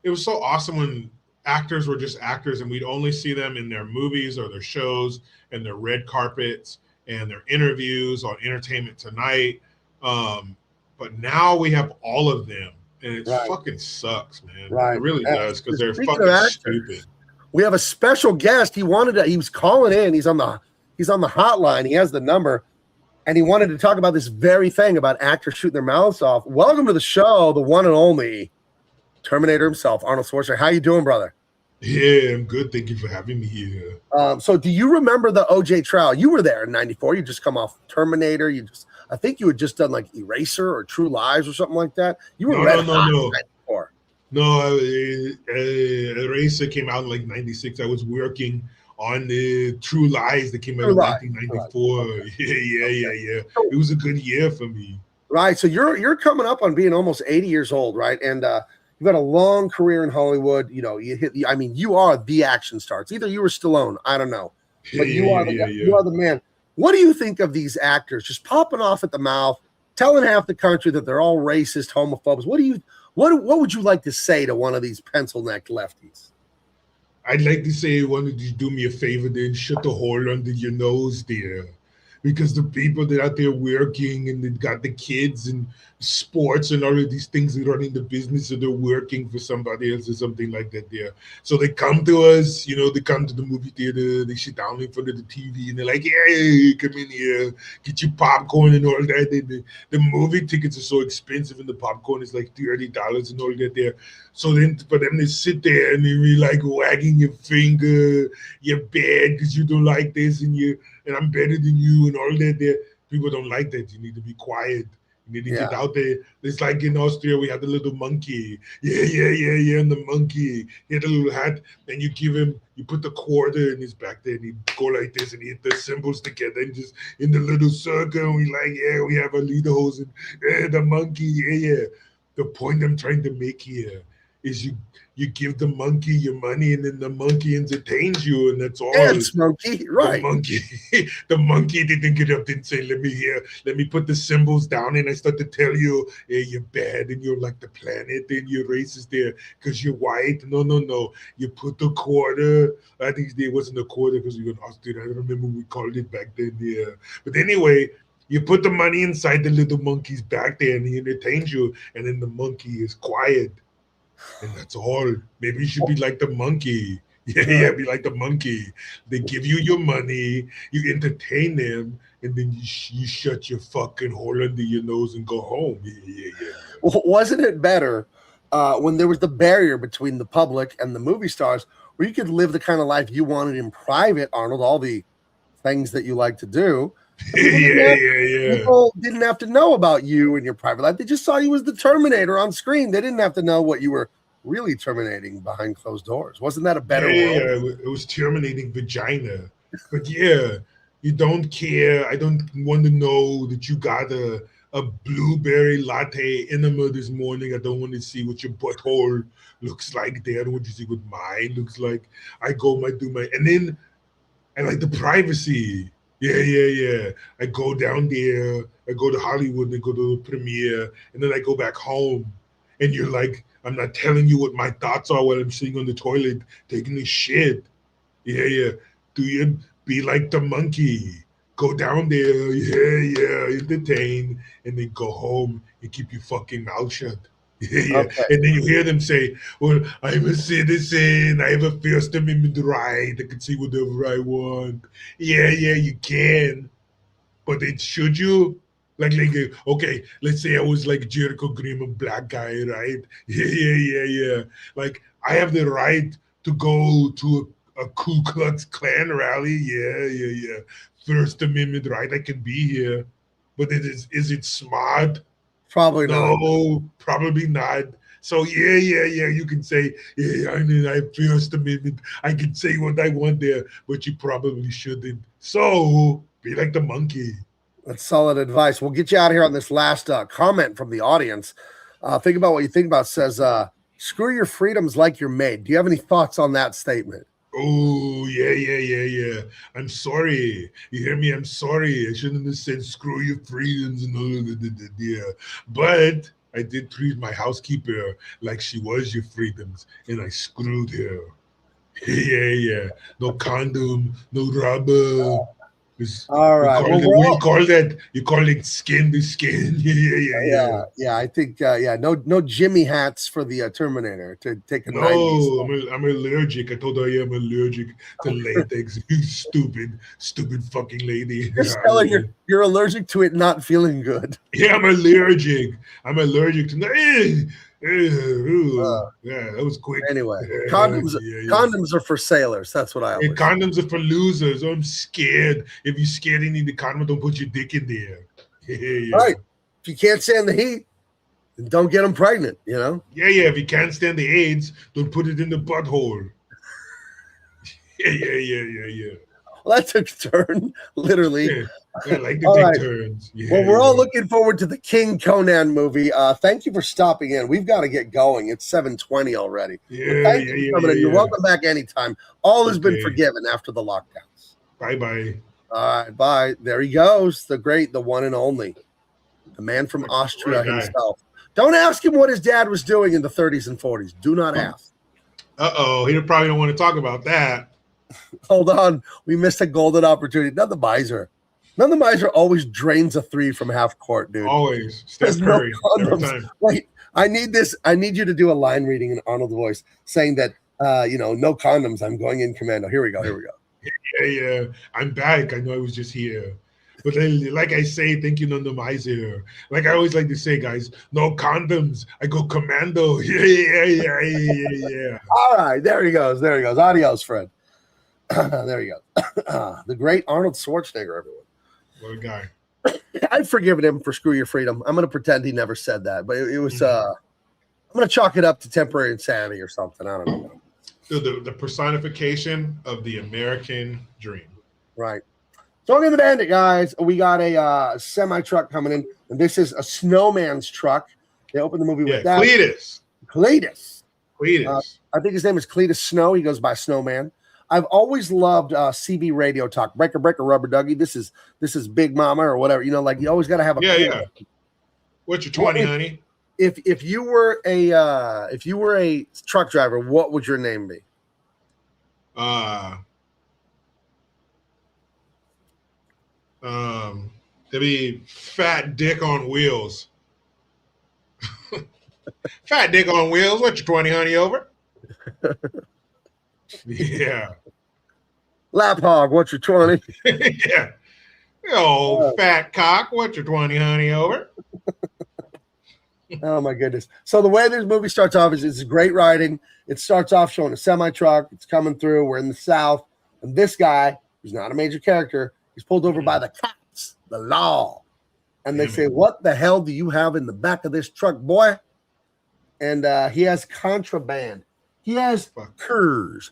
Speaker 2: It was so awesome when actors were just actors and we'd only see them in their movies or their shows and their red carpets and their interviews on Entertainment Tonight. But now we have all of them, and it fucking sucks, man. It really does, because they're fucking stupid.
Speaker 1: We have a special guest. He was calling in. He's on the hotline. He has the number, and he wanted to talk about this very thing about actors shooting their mouths off. Welcome to the show, the one and only Terminator himself, Arnold Schwarzenegger. How you doing, brother?
Speaker 2: Yeah, I'm good. Thank you for having me here.
Speaker 1: So do you remember the OJ trial? You were there in '94. You just come off Terminator. I think you had just done like Eraser or True Lies or something like that. You were
Speaker 2: No. No, Eraser came out in like '96. I was working on the True Lies that came out in 1994. Yeah. It was a good year for me.
Speaker 1: Right. So you're coming up on being almost 80 years old, right? And you've had a long career in Hollywood. You know, you are the action star. It's either you or Stallone. I don't know. But you are the man. What do you think of these actors just popping off at the mouth, telling half the country that they're all racist, homophobes? What would you like to say to one of these pencil-necked lefties?
Speaker 2: I'd like to say, why don't you do me a favor there and shut the hole under your nose there? Because the people that are out there working and they've got the kids and sports and all of these things, they're running the business, so they're working for somebody else or something like that there. So they come to us, they come to the movie theater, they sit down in front of the TV and they're like, yeah, come in here, get your popcorn and all that. And the movie tickets are so expensive and the popcorn is like $30 and all that there. So then for them to sit there and they be like wagging your finger, you're bad because you don't like this and I'm better than you and all that there. People don't like that. You need to be quiet. And then he get out there. It's like in Austria, we had the little monkey. Yeah. And the monkey, he had a little hat. And you give him, you put the quarter in his back there, and he go like this, and he hit the symbols together, and just in the little circle. And we like, we have a lederhosen. The monkey, yeah. The point I'm trying to make here is you give the monkey your money, and then the monkey entertains you, and that's all.
Speaker 1: Dance monkey, right?
Speaker 2: The monkey didn't get up and say, "Let me put the symbols down," and I start to tell you, "Hey, you're bad, and you're like the planet, and you're racist there because you're white." No. You put the quarter. I think it wasn't a quarter because we were in Austria. I don't remember what we called it back then. Yeah, but anyway. You put the money inside the little monkey's back there, and he entertains you, and then the monkey is quiet. And that's all. Maybe you should be like the monkey. Yeah, be like the monkey. They give you your money, you entertain them, and then you shut your fucking hole under your nose and go home. Yeah.
Speaker 1: Well, wasn't it better when there was the barrier between the public and the movie stars, where you could live the kind of life you wanted in private, Arnold, all the things that you like to do? People didn't have to know about you and your private life. They just saw you as the Terminator on screen. They didn't have to know what you were really terminating behind closed doors. Wasn't that a better world?
Speaker 2: Yeah, it was terminating vagina. But yeah, you don't care. I don't want to know that you got a blueberry latte enema this morning. I don't want to see what your butthole looks like there. I don't want to see what mine looks like. I do my, and then I like the privacy. Yeah. I go down there, I go to Hollywood, I go to the premiere, and then I go back home. And you're like, I'm not telling you what my thoughts are while I'm sitting on the toilet taking a shit. Yeah. Do you be like the monkey? Go down there, yeah, entertain, and then go home and keep your fucking mouth shut. Yeah. Okay. And then you hear them say, well, I'm a citizen, I have a First Amendment right, I can say whatever I want. Yeah, you can. But should you? Like, okay, let's say I was like Jericho Graham, a black guy, right? Yeah. Like, I have the right to go to a Ku Klux Klan rally. Yeah. First Amendment right, I can be here. But is it smart?
Speaker 1: Probably not.
Speaker 2: No, probably not. So yeah, you can say, I have First Amendment. I can say what I want there, but you probably shouldn't. So be like the monkey.
Speaker 1: That's solid advice. We'll get you out of here on this last comment from the audience. Think about what you think about. Says, screw your freedoms like you're made. Do you have any thoughts on that statement?
Speaker 2: Oh, yeah. I'm sorry. You hear me? I'm sorry. I shouldn't have said screw your freedoms and all of that. Yeah. But I did treat my housekeeper like she was your freedoms, and I screwed her. Yeah. No condom, no rubber.
Speaker 1: All right.
Speaker 2: You call it skin to skin.
Speaker 1: Yeah. I think no Jimmy hats for the Terminator to take a 90s.
Speaker 2: I'm allergic. I told her I am allergic to latex. You stupid fucking lady.
Speaker 1: You're telling you're allergic to it not feeling good.
Speaker 2: Yeah, I'm allergic to that was quick.
Speaker 1: Anyway, condoms are for sailors. That's what I always say.
Speaker 2: Condoms are for losers. I'm scared. If you're scared and need the condom, don't put your dick in there.
Speaker 1: Right. If you can't stand the heat, then don't get them pregnant, you know?
Speaker 2: Yeah. If you can't stand the AIDS, don't put it in the butthole. Yeah.
Speaker 1: Well, that took a turn, literally.
Speaker 2: Yeah. I like the big turns. Yeah,
Speaker 1: well, we're all looking forward to the King Conan movie. Thank you for stopping in. We've got to get going. It's 7:20 already. Thank you for coming in. You're welcome back anytime. All has been forgiven after the lockdowns.
Speaker 2: Bye.
Speaker 1: All right, bye. There he goes. The great, the one and only. The man from Austria himself. Don't ask him what his dad was doing in the 30s and 40s. Do not ask.
Speaker 2: He probably don't want to talk about that.
Speaker 1: Hold on. We missed a golden opportunity. None the miser always drains a three from half court, dude.
Speaker 2: Always. Steph Curry. Every time.
Speaker 1: Wait, I need you to do a line reading in Arnold's voice saying that, no condoms. I'm going in commando. Here we go.
Speaker 2: Yeah. I'm back. I know I was just here. But like I say, thank you, None the Miser. Like I always like to say, guys, no condoms. I go commando. Yeah.
Speaker 1: All right. There he goes. Adios, Fred. There you go. The great Arnold Schwarzenegger, everyone.
Speaker 2: What a guy.
Speaker 1: I've forgiven him for screw your freedom. I'm going to pretend he never said that, but it was. I'm going to chalk it up to temporary insanity or something. I don't know.
Speaker 2: The personification of the American dream.
Speaker 1: Right. Talking to the Bandit, guys, we got a semi truck coming in, and this is a snowman's truck. They opened the movie with that. Cletus. I think his name is Cletus Snow. He goes by Snowman. I've always loved CB radio talk. Breaker, rubber ducky. This is Big Mama or whatever. You know, like you always got to have a
Speaker 2: What's your 20, honey?
Speaker 1: If you were a truck driver, what would your name be?
Speaker 2: It'd be Fat Dick on Wheels. Fat Dick on Wheels. What's your 20, honey? Over. Yeah.
Speaker 1: Lap hog. What's your 20?
Speaker 2: Yeah. Fat cock. What's your 20, honey? Over.
Speaker 1: Oh my goodness. So the way this movie starts off is it's great writing. It starts off showing a semi truck. It's coming through. We're in the South, and this guy, who's not a major character, he's pulled over by the cops, the law, and they say, "What the hell do you have in the back of this truck, boy?" And he has contraband. He has Kurs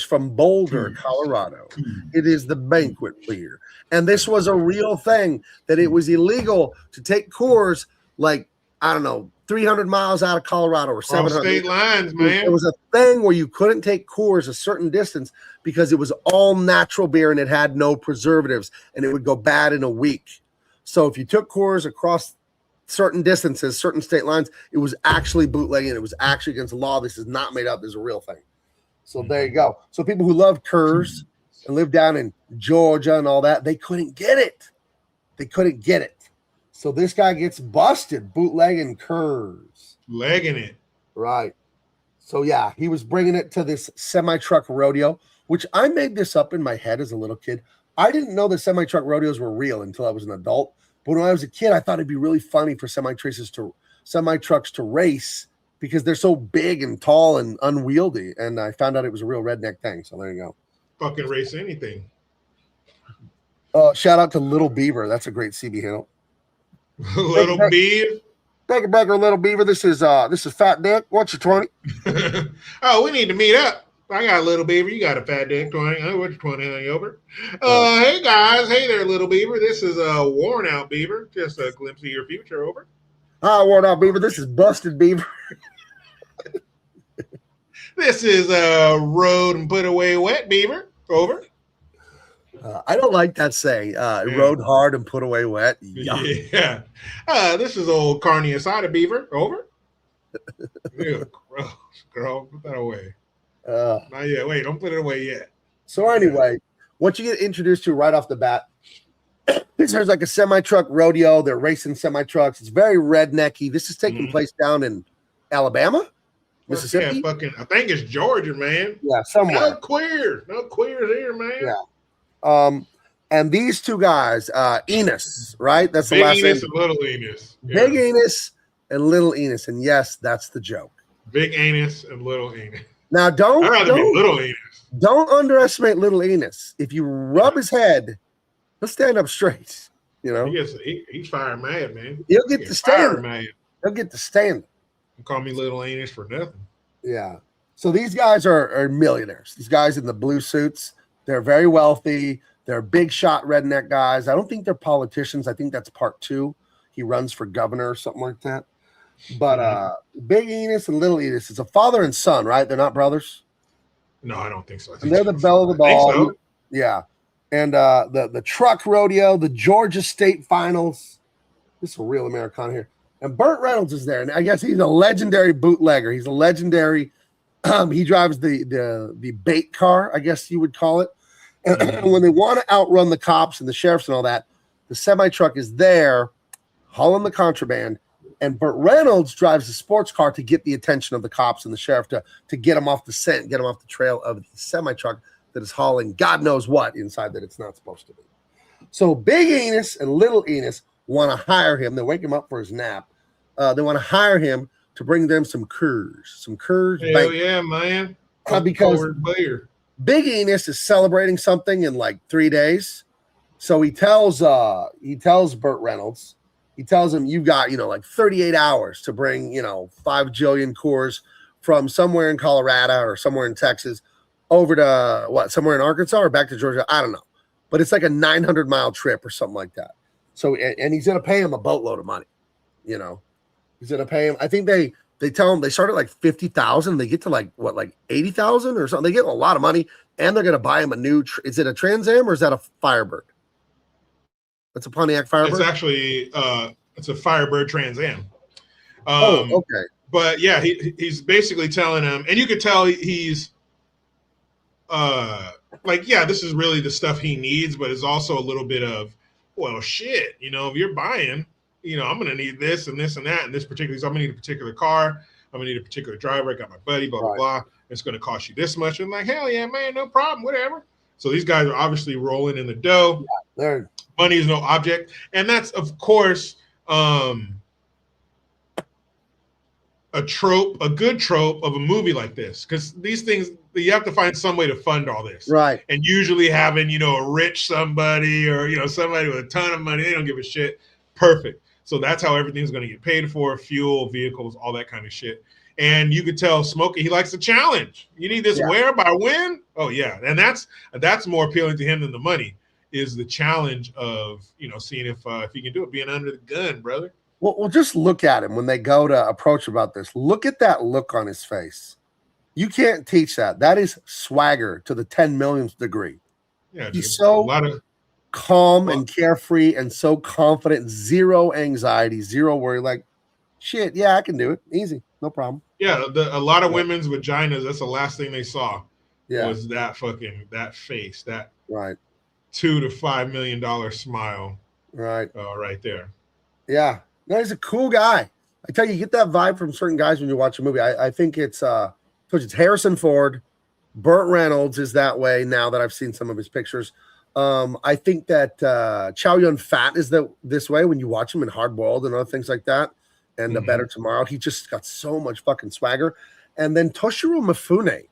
Speaker 1: from Boulder, Colorado. It is the banquet beer, and this was a real thing that it was illegal to take Kurs like, I don't know, 300 miles out of Colorado or 700
Speaker 2: state lines, man.
Speaker 1: There was a thing where you couldn't take Coors a certain distance because it was all natural beer and it had no preservatives and it would go bad in a week. So if you took Coors across certain distances, certain state lines, it was actually bootlegging. It was actually against the law. This is not made up. This is a real thing. So there you go. So people who love Coors and live down in Georgia and all that, they couldn't get it. So this guy gets busted bootlegging Kurs.
Speaker 2: Legging it.
Speaker 1: Right. So, yeah, he was bringing it to this semi-truck rodeo, which I made this up in my head as a little kid. I didn't know that semi-truck rodeos were real until I was an adult. But when I was a kid, I thought it'd be really funny for semi-trucks to race because they're so big and tall and unwieldy. And I found out it was a real redneck thing. So there you go.
Speaker 2: Fucking race anything.
Speaker 1: Shout out to Little Beaver. That's a great CB handle.
Speaker 2: Little Beaver.
Speaker 1: Baker, Little Beaver. This is Fat Dick. What's your 20?
Speaker 2: Oh, we need to meet up. I got a Little Beaver. You got a Fat Dick 20. What's your 20, honey? Over. Hey guys. Hey there, Little Beaver. This is a worn out Beaver. Just a glimpse of your future. Over.
Speaker 1: Hi, worn out Beaver. This is Busted Beaver.
Speaker 2: This is a rode and put away wet Beaver. Over.
Speaker 1: I don't like that saying. Rode hard and put away wet.
Speaker 2: Yeah. This is old carne asada Beaver. Over. Ew, gross. Girl, put that away. Not yet. Wait, don't put it away yet.
Speaker 1: So anyway, what you get introduced to right off the bat, there's like a semi-truck rodeo. They're racing semi-trucks. It's very rednecky. This is taking place down in Alabama, Mississippi.
Speaker 2: Yeah, I think it's Georgia, man.
Speaker 1: Yeah, somewhere.
Speaker 2: No queers here, man.
Speaker 1: Yeah. And these two guys, Enos, right? That's the last name.
Speaker 2: Big Enos and Little Enos. Yeah.
Speaker 1: Big Enos and Little Enos. And yes, that's the joke.
Speaker 2: Big Enos and Little Enos.
Speaker 1: Now,
Speaker 2: I'd rather be Little Enos.
Speaker 1: Don't underestimate Little Enos. If you rub his head, he'll stand up straight. You know,
Speaker 2: he's fire mad, man.
Speaker 1: He'll get to stand. He'll get to stand.
Speaker 2: Call me Little Enos for nothing.
Speaker 1: Yeah. So these guys are millionaires. These guys in the blue suits, they're very wealthy. They're big shot redneck guys. I don't think they're politicians. I think that's part 2. He runs for governor or something like that. But Big Enos and Little Enos, it's a father and son, right? They're not brothers.
Speaker 2: No, I don't think so.
Speaker 1: And they're the belle of the ball.
Speaker 2: So.
Speaker 1: Yeah. And the truck rodeo, the Georgia State Finals. This is a real Americana here. And Burt Reynolds is there. And I guess he's a legendary bootlegger. He's a legendary. He drives the bait car, I guess you would call it. And when they want to outrun the cops and the sheriffs and all that, the semi-truck is there hauling the contraband. And Burt Reynolds drives a sports car to get the attention of the cops and the sheriff to get them off the scent, get them off the trail of the semi-truck that is hauling God knows what inside that it's not supposed to be. So Big Enos and Little Enos want to hire him. They wake him up for his nap. They want to hire him to bring them some Kurs.
Speaker 2: Hell yeah, man.
Speaker 1: Because Big Enos is celebrating something in like 3 days. So he tells Burt Reynolds, he tells him, you got, like 38 hours to bring, 5 jillion cores from somewhere in Colorado or somewhere in Texas over to somewhere in Arkansas or back to Georgia. I don't know. But it's like a 900-mile trip or something like that. So, and he's going to pay him a boatload of money. He's going to pay him. I think they tell him they start at like 50,000. They get to like 80,000 or something. They get a lot of money, and they're going to buy him a new. Is it a Trans Am or is that a Firebird? That's a Pontiac Firebird.
Speaker 2: It's actually it's a Firebird Trans Am.
Speaker 1: Okay.
Speaker 2: But yeah, he's basically telling him, and you could tell he's this is really the stuff he needs, but it's also a little bit of, well, shit, if you're buying, I'm going to need this and this and that and this particular, so I'm going to need a particular car. I'm going to need a particular driver. I got my buddy, blah, blah, blah. It's going to cost you this much. And like, hell yeah, man, no problem, whatever. So these guys are obviously rolling in the dough.
Speaker 1: Yeah,
Speaker 2: money is no object. And that's, of course, a good trope of a movie like this, because these things, you have to find some way to fund all this,
Speaker 1: right?
Speaker 2: And usually having a rich somebody or somebody with a ton of money, they don't give a shit. Perfect. So that's how everything's going to get paid for: fuel, vehicles, all that kind of shit. And you could tell Smokey, he likes the challenge. You need this where by when? Oh yeah, and that's more appealing to him than the money. Is the challenge of seeing if he can do it, being under the gun, brother.
Speaker 1: Well, just look at him when they go to approach about this. Look at that look on his face. You can't teach that. That is swagger to the 10 millionth degree.
Speaker 2: Yeah,
Speaker 1: he's so calm and carefree and so confident, zero anxiety, zero worry. Like, shit, yeah, I can do it. Easy, no problem.
Speaker 2: Yeah, a lot of women's vaginas, that's the last thing they saw. Was that face, that
Speaker 1: right
Speaker 2: $2 to $5 million smile.
Speaker 1: Right.
Speaker 2: Right there.
Speaker 1: Yeah. No, he's a cool guy. I tell you, you get that vibe from certain guys when you watch a movie. I think it's Harrison Ford. Burt Reynolds is that way now that I've seen some of his pictures. I think that Chow Yun-Fat is this way when you watch him in Hard Boiled and other things like that. And The Better Tomorrow. He just got so much fucking swagger. And then Toshiro Mifune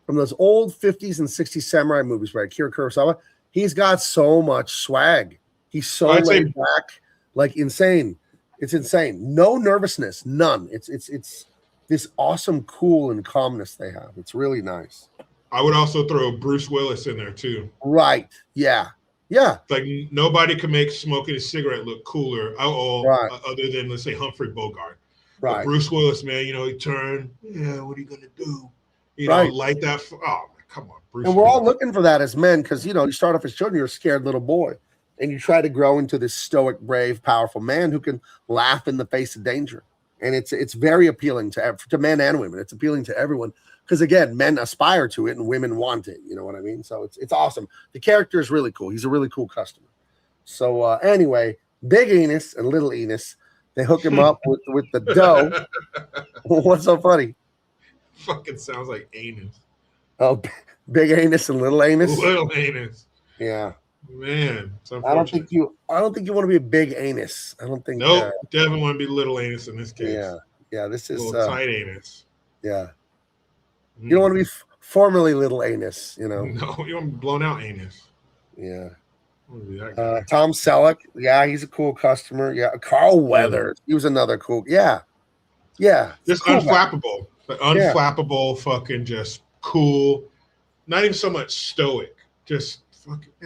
Speaker 1: from those old 50s and 60s samurai movies, right? Akira Kurosawa. He's got so much swag. He's so laid back, like insane. It's insane. No nervousness, none. It's this awesome cool and calmness they have. It's really nice.
Speaker 2: I would also throw Bruce Willis in there too.
Speaker 1: Right. Yeah. Yeah.
Speaker 2: Like nobody can make smoking a cigarette look cooler other than, let's say, Humphrey Bogart.
Speaker 1: Right.
Speaker 2: But Bruce Willis, man, he turned, what are you going to do? Light that. Come on, Bruce.
Speaker 1: And we're all looking for that as men because, you start off as children, you're a scared little boy. And you try to grow into this stoic, brave, powerful man who can laugh in the face of danger. And it's very appealing to men and women. It's appealing to everyone because, again, men aspire to it and women want it. You know what I mean? So it's awesome. The character is really cool. He's a really cool customer. So anyway, Big Enos and Little Enos, they hook him up with the dough. What's so funny?
Speaker 2: Fucking sounds like anus.
Speaker 1: Oh, Big Anus and Little Anus?
Speaker 2: Little Anus.
Speaker 1: Yeah.
Speaker 2: Man,
Speaker 1: I don't think you want to be a big anus. I don't think.
Speaker 2: Nope, definitely want to be little anus in this case.
Speaker 1: Yeah. This is
Speaker 2: little tight anus.
Speaker 1: Yeah, you don't want to be formerly little anus.
Speaker 2: No, you want to be blown out anus.
Speaker 1: Yeah. Tom Selleck, he's a cool customer. Yeah, Carl Weathers, he was another cool. Yeah.
Speaker 2: Just
Speaker 1: cool
Speaker 2: unflappable, unflappable, fucking just cool. Not even so much stoic, just.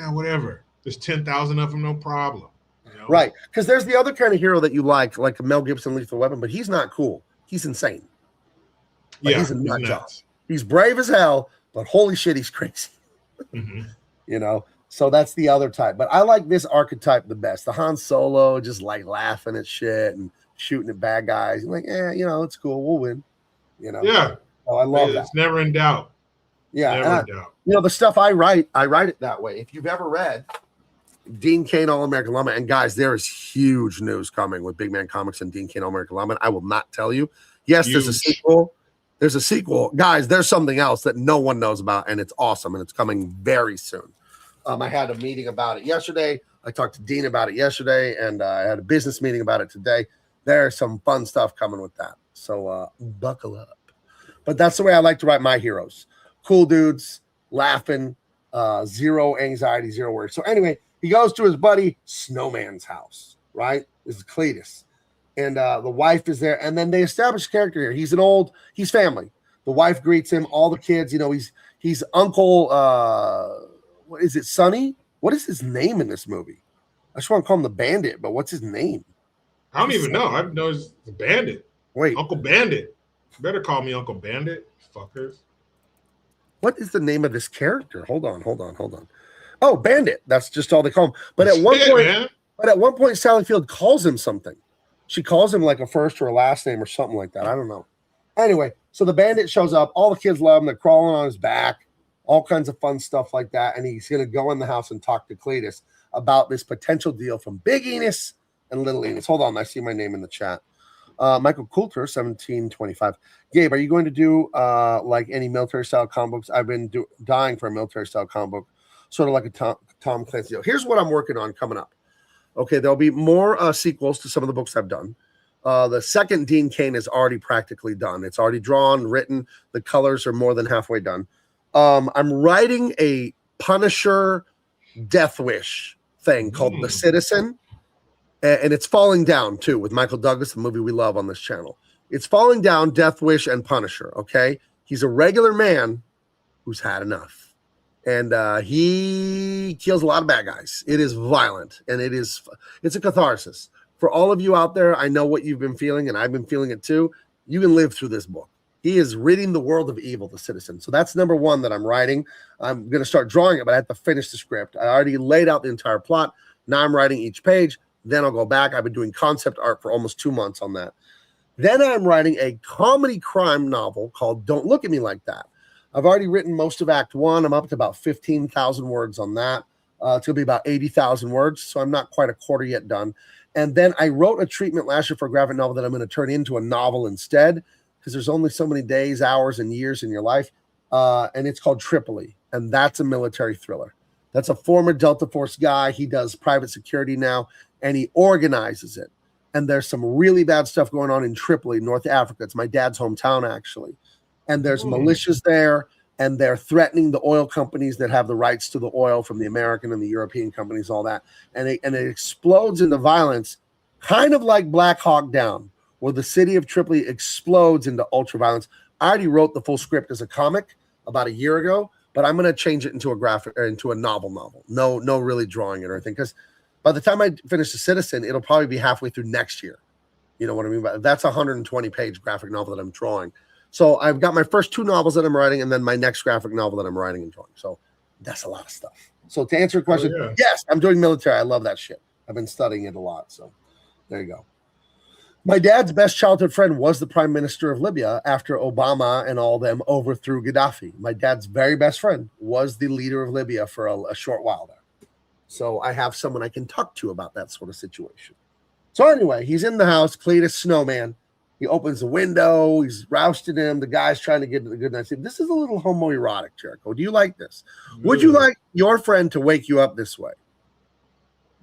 Speaker 2: Whatever. There's 10,000 of them, no problem.
Speaker 1: Right. Because there's the other kind of hero that you like Mel Gibson, Lethal Weapon, but he's not cool. He's insane. He's a nut job. He's brave as hell, but holy shit, he's crazy. So that's the other type. But I like this archetype the best. The Han Solo, just like laughing at shit and shooting at bad guys. You're like, it's cool. We'll win.
Speaker 2: Yeah.
Speaker 1: So I love that.
Speaker 2: It's never in doubt.
Speaker 1: Yeah. Never in doubt. The stuff I write it that way. If you've ever read Dean Cain, All-American Lawman, and guys, there is huge news coming with Big Man Comics and Dean Cain, All-American Lawman. I will not tell you. Yes, there's a sequel. There's a sequel. Guys, there's something else that no one knows about, and it's awesome, and it's coming very soon. I had a meeting about it yesterday. I talked to Dean about it yesterday, and I had a business meeting about it today. There's some fun stuff coming with that. So buckle up. But that's the way I like to write my heroes. Cool dudes, laughing, zero anxiety, zero worries. So anyway, He goes to his buddy Snowman's house, right? This is Cletus. And the wife is there. And then they establish a character here. He's family. The wife greets him, all the kids, he's Uncle, what is it, Sonny? What is his name in this movie? I just want to call him the Bandit, but what's his name?
Speaker 2: I don't even know. I know it's the Bandit.
Speaker 1: Wait.
Speaker 2: Uncle Bandit. You better call me Uncle Bandit, fuckers.
Speaker 1: What is the name of this character? Hold on. Oh, Bandit. That's just all they call him. But at one point, Sally Field calls him something. She calls him like a first or a last name or something like that. I don't know. Anyway, so the Bandit shows up. All the kids love him. They're crawling on his back. All kinds of fun stuff like that. And he's going to go in the house and talk to Cletus about this potential deal from Big Enos and Little Enos. Hold on. I see my name in the chat. Michael Coulter, 1725. Gabe, are you going to do like any military-style comic books? I've been dying for a military-style comic book, sort of like a Tom Clancy deal. Here's what I'm working on coming up. Okay, there'll be more sequels to some of the books I've done. The second Dean Cain is already practically done. It's already drawn, written. The colors are more than halfway done. I'm writing a Punisher Death Wish thing called The Citizen. And it's Falling Down, too, with Michael Douglas, the movie we love on this channel. It's Falling Down, Death Wish, and Punisher, okay? He's a regular man who's had enough. And he kills a lot of bad guys. It is violent, and it's a catharsis. For all of you out there, I know what you've been feeling, and I've been feeling it, too. You can live through this book. He is ridding the world of evil, The Citizen. So that's number one that I'm writing. I'm going to start drawing it, but I have to finish the script. I already laid out the entire plot. Now I'm writing each page. Then I'll go back. I've been doing concept art for almost 2 months on that. Then I'm writing a comedy crime novel called Don't Look at Me Like That. I've already written most of Act 1. I'm up to about 15,000 words on that. It's going to be about 80,000 words, so I'm not quite a quarter yet done. And then I wrote a treatment last year for a graphic novel that I'm going to turn into a novel instead, because there's only so many days, hours, and years in your life. And it's called Tripoli, and that's a military thriller. That's a former Delta Force guy. He does private security now, and he organizes it. And there's some really bad stuff going on in Tripoli, North Africa. It's my dad's hometown, actually. And there's militias there, and they're threatening the oil companies that have the rights to the oil from the American and the European companies, all that. And it explodes into violence, kind of like Black Hawk Down, where the city of Tripoli explodes into ultra violence. I already wrote the full script as a comic about a year ago, but I'm going to change it into a graphic or into a novel. No really drawing it or anything, because by the time I finish The Citizen, it'll probably be halfway through next year. You know what I mean? But that's a 120-page graphic novel that I'm drawing. So I've got my first 2 novels that I'm writing, and then my next graphic novel that I'm writing and drawing. So that's a lot of stuff. So to answer your question, yes, I'm doing military. I love that shit. I've been studying it a lot. So there you go. My dad's best childhood friend was the prime minister of Libya after Obama and all them overthrew Gaddafi. My dad's very best friend was the leader of Libya for a short while there. So I have someone I can talk to about that sort of situation. So anyway, he's in the house, Cletus Snowman. He opens the window. He's rousting him. The guy's trying to get to the good night sleep. This is a little homoerotic, Jericho. Do you like this? Would you like your friend to wake you up this way?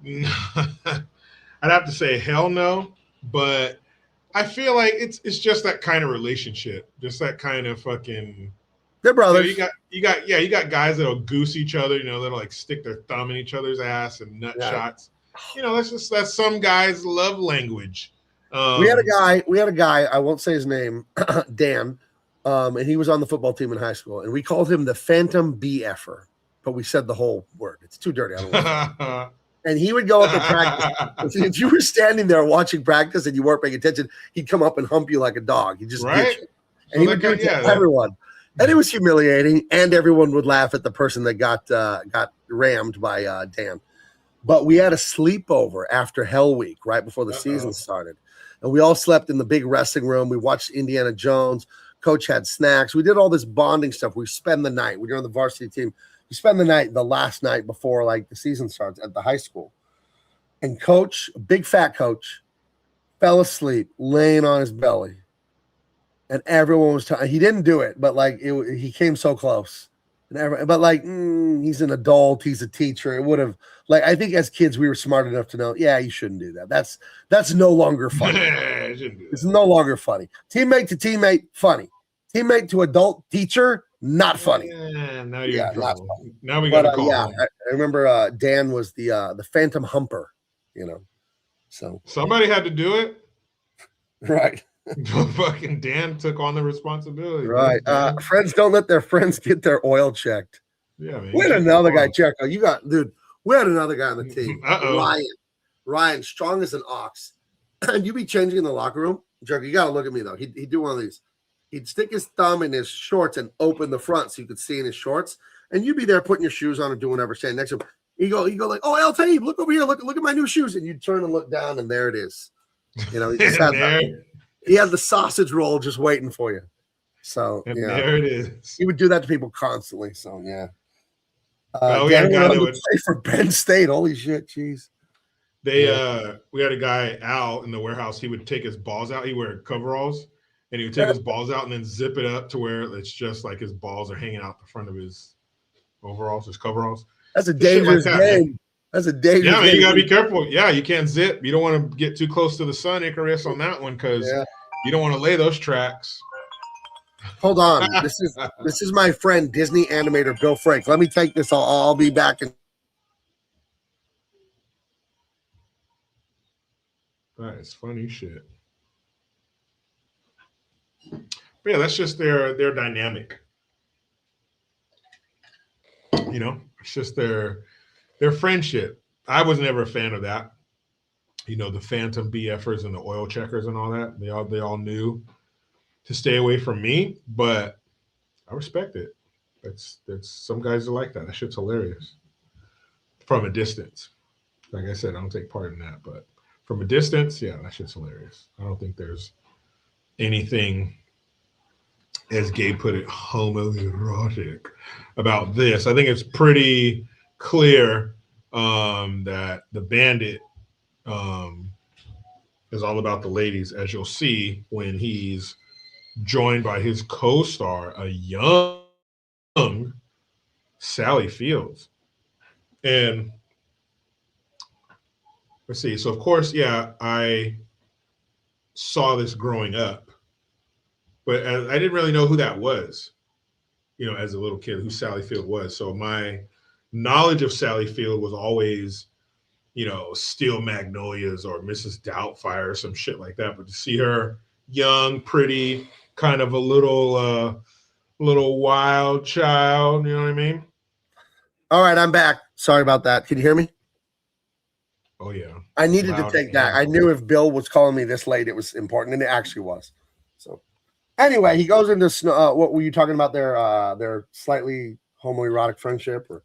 Speaker 2: I'd have to say hell no, but I feel like it's just that kind of relationship, just that kind of fucking.
Speaker 1: They're brothers.
Speaker 2: You got guys that'll goose each other, that'll like stick their thumb in each other's ass and nut shots. That's some guy's love language.
Speaker 1: We had a guy, I won't say his name, Dan, and he was on the football team in high school, and we called him the Phantom BFer, but we said the whole word. It's too dirty. I don't want And he would go up and practice. If you were standing there watching practice and you weren't paying attention, he'd come up and hump you like a dog. He'd just get you. And he would do it to everyone. And it was humiliating, and everyone would laugh at the person that got rammed by Dan. But we had a sleepover after Hell Week, right before the season started. And we all slept in the big wrestling room. We watched Indiana Jones. Coach had snacks. We did all this bonding stuff. We spend the night. We were on the varsity team. We spend the night, the last night before like the season starts at the high school. And coach, big fat coach, fell asleep laying on his belly. And everyone was he didn't do it, but like he came so close. But like he's an adult, he's a teacher. It would have I think as kids we were smart enough to know, you shouldn't do that. That's no longer funny. It's no longer funny. Teammate to teammate, funny. Teammate to adult teacher, Not funny.
Speaker 2: Now you're in trouble. Now we
Speaker 1: But
Speaker 2: got to call.
Speaker 1: Yeah, I remember Dan was the Phantom Humper. So
Speaker 2: somebody had to do it,
Speaker 1: right?
Speaker 2: Fucking Dan took on the responsibility,
Speaker 1: right? Friends don't let their friends get their oil checked.
Speaker 2: Yeah, man.
Speaker 1: We had another guy check. Dude. We had another guy on the team. Ryan, strong as an ox. And you be changing in the locker room, Jericho. You gotta look at me though. He'd do one of these. He'd stick his thumb in his shorts and open the front so you could see in his shorts. And you'd be there putting your shoes on or doing whatever, standing next to him. You go like, oh, El Taib, look over here, look at my new shoes. And you'd turn and look down, and there it is. He just he had the sausage roll just waiting for you. So
Speaker 2: there it is.
Speaker 1: He would do that to people constantly. So yeah.
Speaker 2: We had a guy that would
Speaker 1: play for Penn State. Holy shit, jeez.
Speaker 2: We had a guy Al in the warehouse. He would take his balls out. He wear coveralls, and he would take his balls out and then zip it up to where it's just like his balls are hanging out the front of his overalls, his coveralls.
Speaker 1: That's a dangerous game. That's a dangerous game.
Speaker 2: Yeah, man, you gotta be careful. Yeah, you can't zip. You don't want to get too close to the sun, Icarus, on that one, because you don't want to lay those tracks.
Speaker 1: Hold on. This is my friend Disney animator Bill Frank. Let me take this. I'll be back in.
Speaker 2: That is funny shit. But yeah, that's just their dynamic. It's just their friendship. I was never a fan of that. The Phantom BFers and the oil checkers and all that. They all knew to stay away from me, but I respect it. That's some guys are like that. That shit's hilarious. From a distance. Like I said, I don't take part in that, but from a distance, yeah, that shit's hilarious. I don't think there's anything, as Gabe put it, homoerotic about this. I think it's pretty clear that the Bandit is all about the ladies, as you'll see when he's joined by his co-star, a young Sally Fields. And let's see. So, of course, I saw this growing up, but I didn't really know who that was, as a little kid, who Sally Field was. So my knowledge of Sally Field was always, Steel Magnolias or Mrs. Doubtfire or some shit like that. But to see her young, pretty, kind of a little wild child, you know what I mean?
Speaker 1: All right, I'm back. Sorry about that. Can you hear me?
Speaker 2: Oh, yeah.
Speaker 1: I needed to take that. I knew if Bill was calling me this late, it was important, and it actually was. So anyway, he goes into what were you talking about, their slightly homoerotic friendship? Or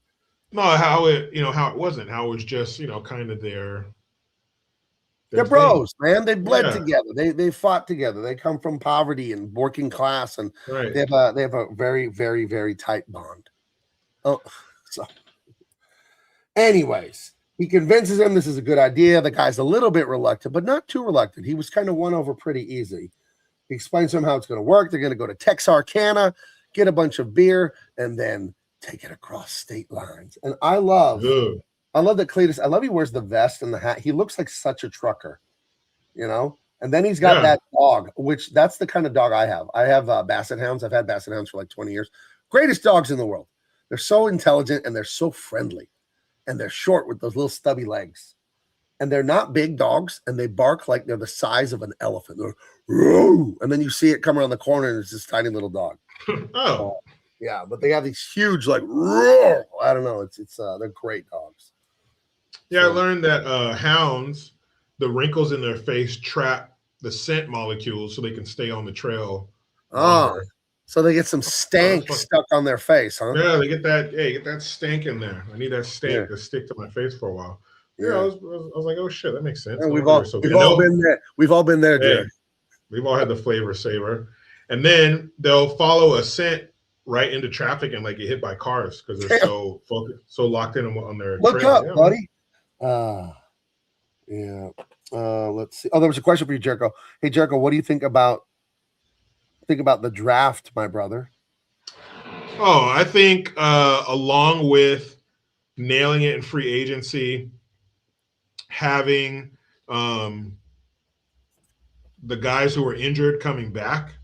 Speaker 2: no, how it wasn't. How it was just, kind of their
Speaker 1: they're bros, man. They bled together. They fought together. They come from poverty and working class, and they have a very, very, very tight bond. Oh, so anyways, he convinces him this is a good idea. The guy's a little bit reluctant, but not too reluctant. He was kind of won over pretty easy. He explains to him how it's going to work. They're going to go to Texarkana, get a bunch of beer, and then take it across state lines. And I love that Cletus. I love he wears the vest and the hat. He looks like such a trucker, And then he's got that dog, which that's the kind of dog I have. I have Basset Hounds. I've had Basset Hounds for like 20 years. Greatest dogs in the world. They're so intelligent and they're so friendly. And they're short with those little stubby legs. And they're not big dogs, and they bark like they're the size of an elephant. And then you see it come around the corner, and it's this tiny little dog. Yeah, but they have these huge, like, roar. I don't know. It's they're great dogs.
Speaker 2: Yeah, so I learned that hounds, the wrinkles in their face trap the scent molecules so they can stay on the trail.
Speaker 1: So they get some stank stuck on their face, huh?
Speaker 2: Yeah, they get that. Hey, get that stank in there. I need that stank to stick to my face for a while. Yeah, I was like, oh shit, that makes sense.
Speaker 1: Yeah, we've all been there. We've all been there, Jared.
Speaker 2: We've all had the flavor saver, and then they'll follow a scent right into traffic and like get hit by cars because they're so focused, so locked in on their.
Speaker 1: Look trail. Up, buddy. Let's see. Oh, there was a question for you, Jericho. Hey, Jericho, what do you think about the draft, my brother?
Speaker 2: Oh, I think along with nailing it in free agency, having the guys who were injured coming back,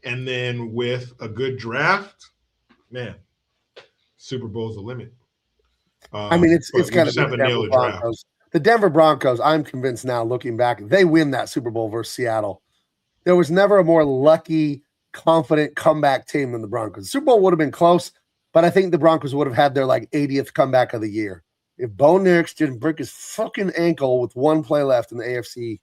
Speaker 2: and then with a good draft, man, Super Bowl's the limit.
Speaker 1: I mean, it's got to be
Speaker 2: the Denver
Speaker 1: Broncos. The Denver Broncos, I'm convinced now, looking back, they win that Super Bowl versus Seattle. There was never a more lucky, confident comeback team than the Broncos. The Super Bowl would have been close, but I think the Broncos would have had their 80th comeback of the year. If Bo Nix didn't break his fucking ankle with one play left in the AFC.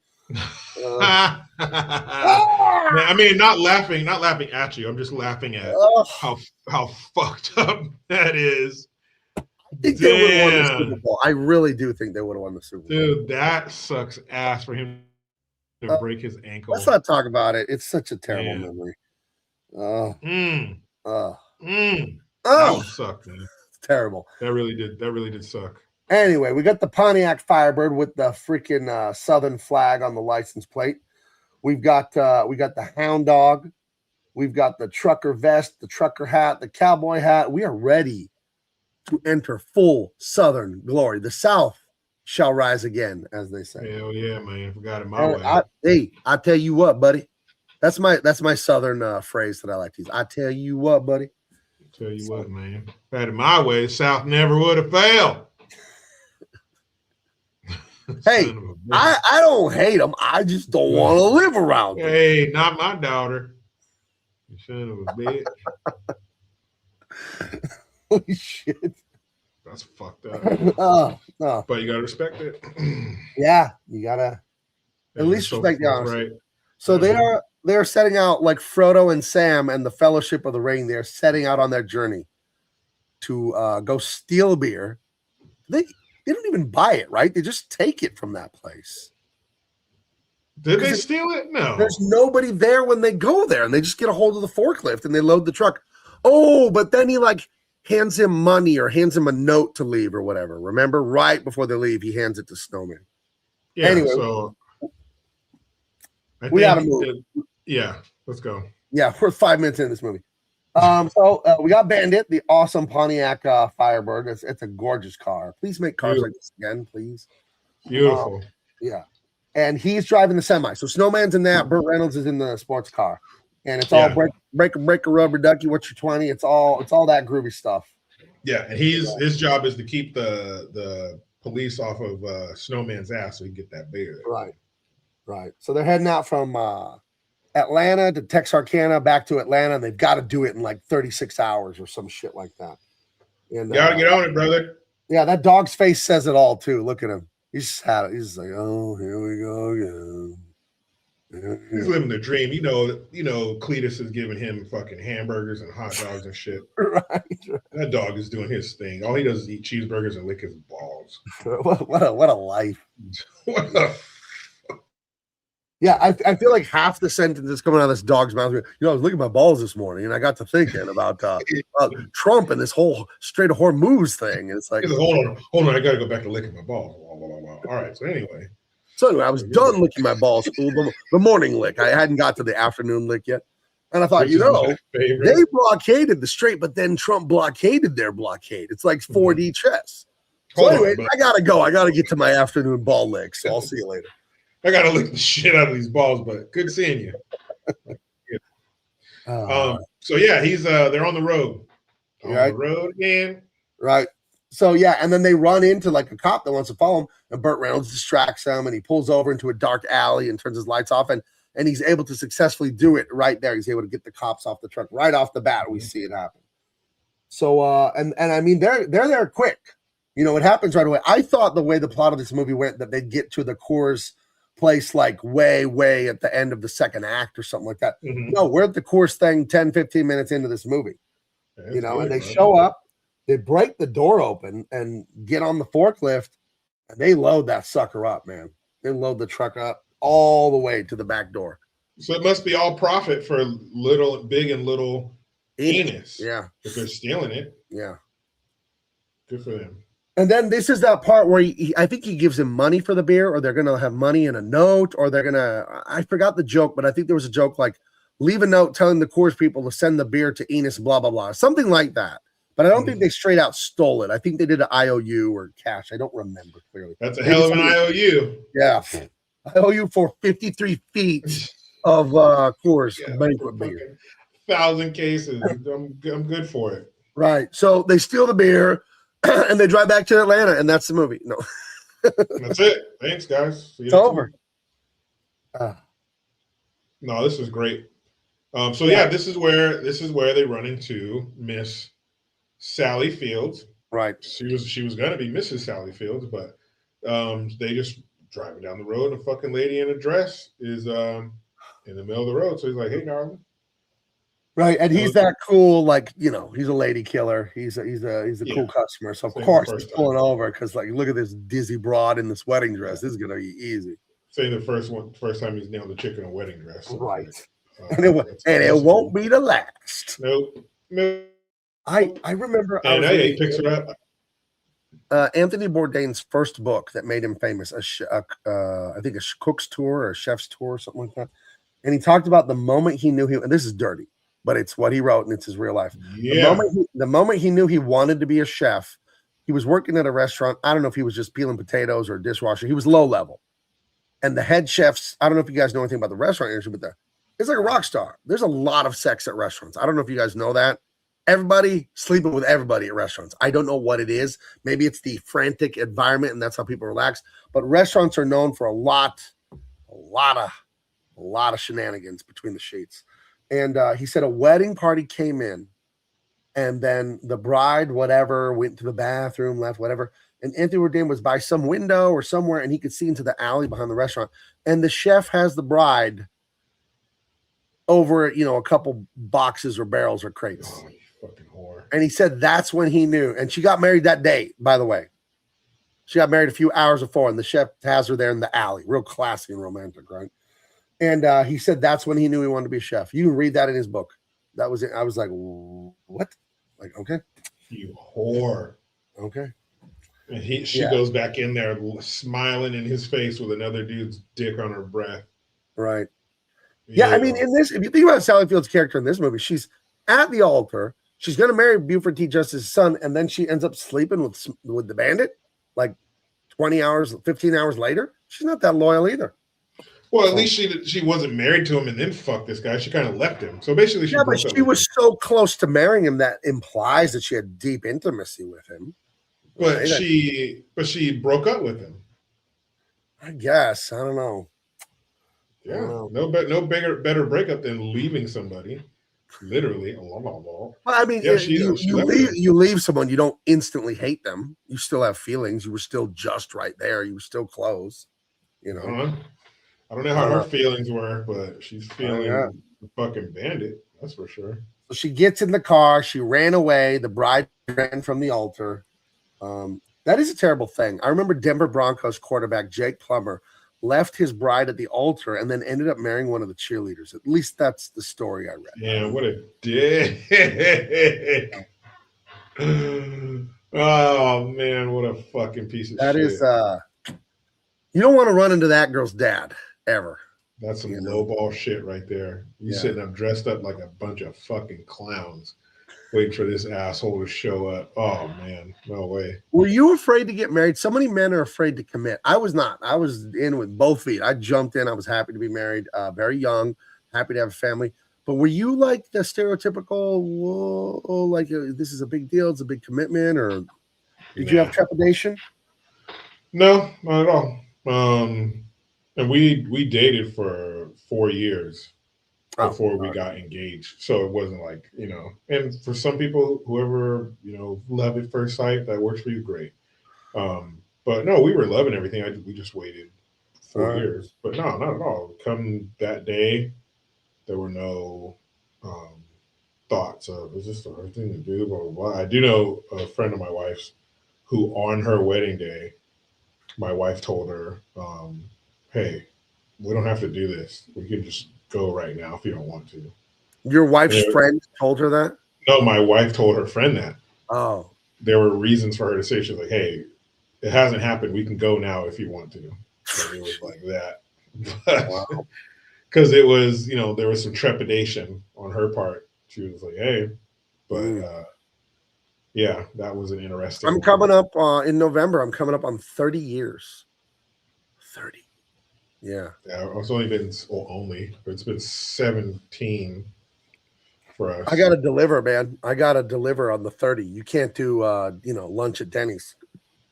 Speaker 2: I mean, not laughing at you. I'm just laughing at how fucked up that is.
Speaker 1: I think they would have won the Super Bowl. I really do think they would have won the Super Bowl.
Speaker 2: Dude, that sucks ass for him to break his ankle.
Speaker 1: Let's not talk about it. It's such a terrible memory.
Speaker 2: That sucked, man.
Speaker 1: It's terrible.
Speaker 2: That really did suck.
Speaker 1: Anyway, we got the Pontiac Firebird with the freaking Southern flag on the license plate. We've got the Hound Dog. We've got the trucker vest, the trucker hat, the cowboy hat. We are ready to enter full Southern glory. The South shall rise again, as they say.
Speaker 2: Hell yeah, man! Forgot it my way.
Speaker 1: I tell you what, buddy. That's my Southern phrase that I like to use. I tell you what, buddy.
Speaker 2: Tell you what, man. If I had it my way, the South never would have failed.
Speaker 1: Hey, I don't hate them. I just don't want to live around them.
Speaker 2: Hey, not my daughter. You son of a bitch.
Speaker 1: Holy shit.
Speaker 2: That's fucked up.
Speaker 1: No.
Speaker 2: But you got to respect it.
Speaker 1: Yeah, you got to at least respect the honesty. Right. So they're setting out like Frodo and Sam and the Fellowship of the Ring. They're setting out on their journey to go steal beer. They don't even buy it, right? They just take it from that place.
Speaker 2: Did they steal it? No.
Speaker 1: There's nobody there when they go there, and they just get a hold of the forklift and they load the truck. Oh, but then he hands him money or hands him a note to leave or whatever. Remember, right before they leave, he hands it to Snowman.
Speaker 2: Yeah, anyway, so
Speaker 1: we gotta move.
Speaker 2: Yeah, let's go.
Speaker 1: Yeah, we're 5 minutes into this movie. So we got Bandit, the awesome Pontiac Firebird. It's a gorgeous car. Please make cars like this again, please.
Speaker 2: Beautiful.
Speaker 1: Yeah. And he's driving the semi. So Snowman's in that. Burt Reynolds is in the sports car. And it's all break a rubber ducky. What's your 20? It's all that groovy stuff.
Speaker 2: Yeah, and his job is to keep the police off of Snowman's ass so he can get that beer.
Speaker 1: Right. So they're heading out from Atlanta to Texarkana, back to Atlanta, and they've got to do it in 36 hours or some shit like that. And
Speaker 2: gotta get on it, brother.
Speaker 1: Yeah, that dog's face says it all too. Look at him. He's just had it. He's just like, oh, here we go again.
Speaker 2: He's living the dream. You know, Cletus is giving him fucking hamburgers and hot dogs and shit.
Speaker 1: Right.
Speaker 2: That dog is doing his thing. All he does is eat cheeseburgers and lick his balls.
Speaker 1: What a life.
Speaker 2: What a
Speaker 1: Yeah, I feel like half the sentences coming out of this dog's mouth. I was looking at my balls this morning, and I got to thinking about Trump and this whole straight whore moves thing. It's like,
Speaker 2: hold on, I got to go back to licking my balls. All right, so anyway,
Speaker 1: I was done licking my balls. The morning lick. I hadn't got to the afternoon lick yet, and I thought, they blockaded the strait, but then Trump blockaded their blockade. It's like 4D chess. So anyway, I gotta go. I gotta get to my afternoon ball lick. So I'll see you later.
Speaker 2: I gotta lick the shit out of these balls, but good seeing you. So yeah, they're on the road. The road again. Right.
Speaker 1: So yeah, and then they run into a cop that wants to follow him, and Burt Reynolds distracts him, and he pulls over into a dark alley and turns his lights off, and he's able to successfully do it right there. He's able to get the cops off the truck right off the bat. We see it happen. So and I mean they're there quick. It happens right away. I thought the way the plot of this movie went that they'd get to the Coors place way at the end of the second act or something like that. No, we're at the Coors thing 10-15 minutes into this movie. And they show up, they break the door open and get on the forklift, and they load that sucker up, man. They load the truck up all the way to the back door.
Speaker 2: So it must be all profit for big and little Enos.
Speaker 1: Yeah.
Speaker 2: If they're stealing it.
Speaker 1: Yeah.
Speaker 2: Good for them.
Speaker 1: And then this is that part where I think he gives him money for the beer, or they're going to have money in a note, or they're going to, I forgot the joke, but I think there was a joke leave a note telling the Coors people to send the beer to Enos, blah, blah, blah, something like that. But I don't think they straight out stole it. I think they did an IOU or cash. I don't remember clearly.
Speaker 2: That's a hell of an IOU.
Speaker 1: Yeah. I owe you for 53 feet of Coors
Speaker 2: Yeah,
Speaker 1: banquet beer.
Speaker 2: 1,000 cases. I'm good for it.
Speaker 1: Right. So they steal the beer and they drive back to Atlanta, and that's the movie. No,
Speaker 2: That's it. Thanks, guys. See you
Speaker 1: it's
Speaker 2: next
Speaker 1: over.
Speaker 2: week. No, this is great. So
Speaker 1: Yeah.
Speaker 2: yeah, this is where they run into Miss Sally Fields.
Speaker 1: Right.
Speaker 2: She was gonna be Mrs. Sally Fields, but they just driving down the road, and a fucking lady in a dress is in the middle of the road. So he's like, "Hey, darling."
Speaker 1: Right. And he's that cool, like, you know, he's a lady killer. He's a
Speaker 2: Yeah.
Speaker 1: cool customer. So of
Speaker 2: Same
Speaker 1: course
Speaker 2: the
Speaker 1: he's
Speaker 2: first
Speaker 1: pulling
Speaker 2: time.
Speaker 1: over because, like, look at this dizzy broad in this wedding dress. This is gonna be easy.
Speaker 2: Say the first time he's nailed a chick in a wedding dress. So
Speaker 1: Right.
Speaker 2: like,
Speaker 1: and it won't be the last.
Speaker 2: Nope.
Speaker 1: I remember
Speaker 2: And he picks her up.
Speaker 1: Anthony Bourdain's first book that made him famous, I think a cook's tour or a chef's tour or something like that. And he talked about the moment he knew and this is dirty, but it's what he wrote and it's his real life.
Speaker 2: Yeah.
Speaker 1: The moment he knew he wanted to be a chef, he was working at a restaurant. I don't know if he was just peeling potatoes or a dishwasher. He was low level. And the head chefs, I don't know if you guys know anything about the restaurant industry, but it's like a rock star. There's a lot of sex at restaurants. I don't know if you guys know that. Everybody sleeping with everybody at restaurants. I don't know what it is. Maybe it's the frantic environment and that's how people relax. But restaurants are known for a lot of shenanigans between the sheets. And he said a wedding party came in and then the bride, whatever, went to the bathroom, left, whatever. And Anthony Bourdain was by some window or somewhere and he could see into the alley behind the restaurant. And the chef has the bride over, a couple boxes or barrels or crates.
Speaker 2: Oh, you fucking whore.
Speaker 1: And he said that's when he knew. And she got married that day, by the way. She got married a few hours before, and the chef has her there in the alley. Real classy and romantic, right? And he said that's when he knew he wanted to be a chef. You can read that in his book. That was it. I was like, what? Like, okay.
Speaker 2: You whore.
Speaker 1: Okay.
Speaker 2: And she goes back in there smiling in his face with another dude's dick on her breath.
Speaker 1: Right. Yeah, I mean, in this, if you think about Sally Field's character in this movie, she's at the altar. She's going to marry Buford T. Justice's son, and then she ends up sleeping with the bandit like 20 hours, 15 hours later. She's not that loyal either.
Speaker 2: Well, at least she wasn't married to him and then fucked this guy. She kind of left him. So basically, she
Speaker 1: was so close to marrying him that implies that she had deep intimacy with him.
Speaker 2: But she broke up with him.
Speaker 1: I guess. I don't know.
Speaker 2: Yeah, no better breakup than leaving somebody, literally.
Speaker 1: Well, I mean, you leave someone, you don't instantly hate them. You still have feelings. You were still just right there. You were still close. I
Speaker 2: don't know how her feelings were, but she's feeling the fucking bandit. That's for sure.
Speaker 1: So she gets in the car. She ran away. The bride ran from the altar. That is a terrible thing. I remember Denver Broncos quarterback Jake Plummer left his bride at the altar and then ended up marrying one of the cheerleaders. At least that's the story I read.
Speaker 2: Yeah, what a dick. Oh, man, what a fucking piece of shit.
Speaker 1: That is, you don't want to run into that girl's dad, ever.
Speaker 2: That's some lowball shit right there. You sitting up dressed up like a bunch of fucking clowns waiting for this asshole to show up. Oh, man, no way.
Speaker 1: Were you afraid to get married? So many men are afraid to commit. I was not. I was in with both feet. I jumped in. I was happy to be married, very young, happy to have a family. But were you like the stereotypical, this is a big deal, it's a big commitment, or did you have trepidation?
Speaker 2: No, not at all. And we dated for 4 years before we got engaged. So it wasn't like, and for some people, whoever, love at first sight, that works for you, great. But no, we were loving everything. We just waited 4 years. But no, not at all. Come that day, there were no thoughts of, is this the right thing to do? Blah, blah, blah. I do know a friend of my wife's who on her wedding day, my wife told her, hey, we don't have to do this. We can just go right now if you don't want to.
Speaker 1: Your wife's friend told her that?
Speaker 2: No, my wife told her friend that.
Speaker 1: Oh.
Speaker 2: There were reasons for her to say, she's like, hey, it hasn't happened. We can go now if you want to. So it was like that. Because it was, there was some trepidation on her part. She was like, hey, but yeah, that was an interesting.
Speaker 1: I'm coming up in November. I'm coming up on 30 years. 30. Yeah.
Speaker 2: Yeah, it's only been but it's been 17 for us.
Speaker 1: I gotta deliver, man. I gotta deliver on the 30. You can't do lunch at Denny's.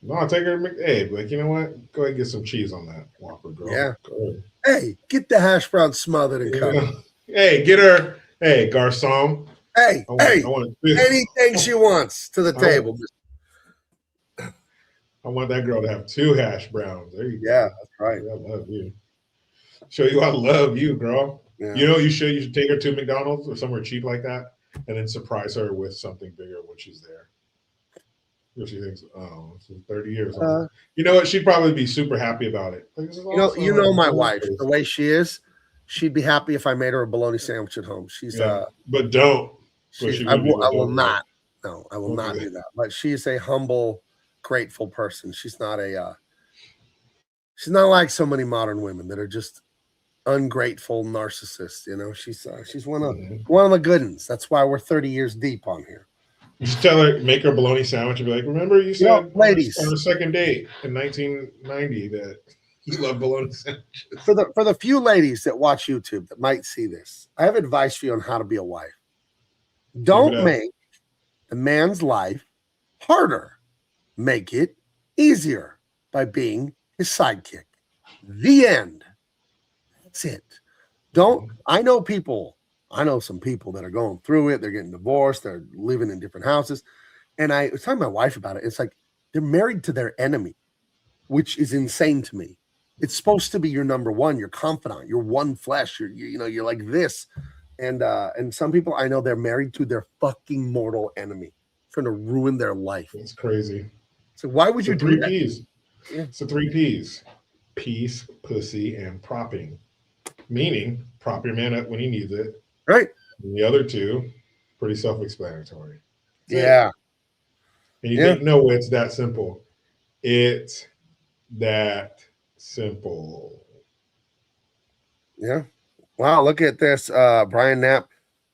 Speaker 2: No, I'll take her to McDade. Like, you know what? Go ahead and get some cheese on that Whopper, girl.
Speaker 1: Yeah.
Speaker 2: Go ahead.
Speaker 1: Hey, get the hash brown smothered and covered.
Speaker 2: Hey, get her. Hey, garçon.
Speaker 1: Hey, anything she wants to the table.
Speaker 2: I want that girl to have 2 hash browns. There you go.
Speaker 1: Yeah, that's right.
Speaker 2: I love you. Show you I love you, girl.
Speaker 1: Yeah.
Speaker 2: You know what you should take her to McDonald's or somewhere cheap like that, and then surprise her with something bigger when she's there. If she thinks, oh, it's 30 years. You know what? She'd probably be super happy about it. Like,
Speaker 1: you know my wife, the way she is, she'd be happy if I made her a bologna sandwich at home. She's
Speaker 2: but don't.
Speaker 1: I will not. No, I will not do that. But she's a humble, grateful person. She's not like so many modern women that are just ungrateful narcissists. You know, she's one of the good ones. That's why we're 30 years deep on here.
Speaker 2: You should tell her, make her a bologna sandwich and be like, remember you said
Speaker 1: ladies
Speaker 2: on our second date in 1990 that you love bologna sandwiches.
Speaker 1: For the few ladies that watch YouTube that might see this, I have advice for you on how to be a wife. Don't make a man's life harder. Make it easier by being his sidekick. The end. That's it. I know some people that are going through it. They're getting divorced. They're living in different houses. And I was talking to my wife about it. It's like they're married to their enemy, which is insane to me. It's supposed to be your number one, your confidant, your one flesh. You're like this. And some people I know, they're married to their fucking mortal enemy, trying to ruin their life.
Speaker 2: It's crazy.
Speaker 1: So why would you do that?
Speaker 2: 3 Ps. Yeah. It's the 3 Ps: peace, pussy, and propping. Meaning, prop your man up when he needs it.
Speaker 1: Right.
Speaker 2: And the other 2, pretty self-explanatory.
Speaker 1: Yeah.
Speaker 2: And you think, no, it's that simple. It's that simple.
Speaker 1: Yeah. Wow, look at this. Brian Knapp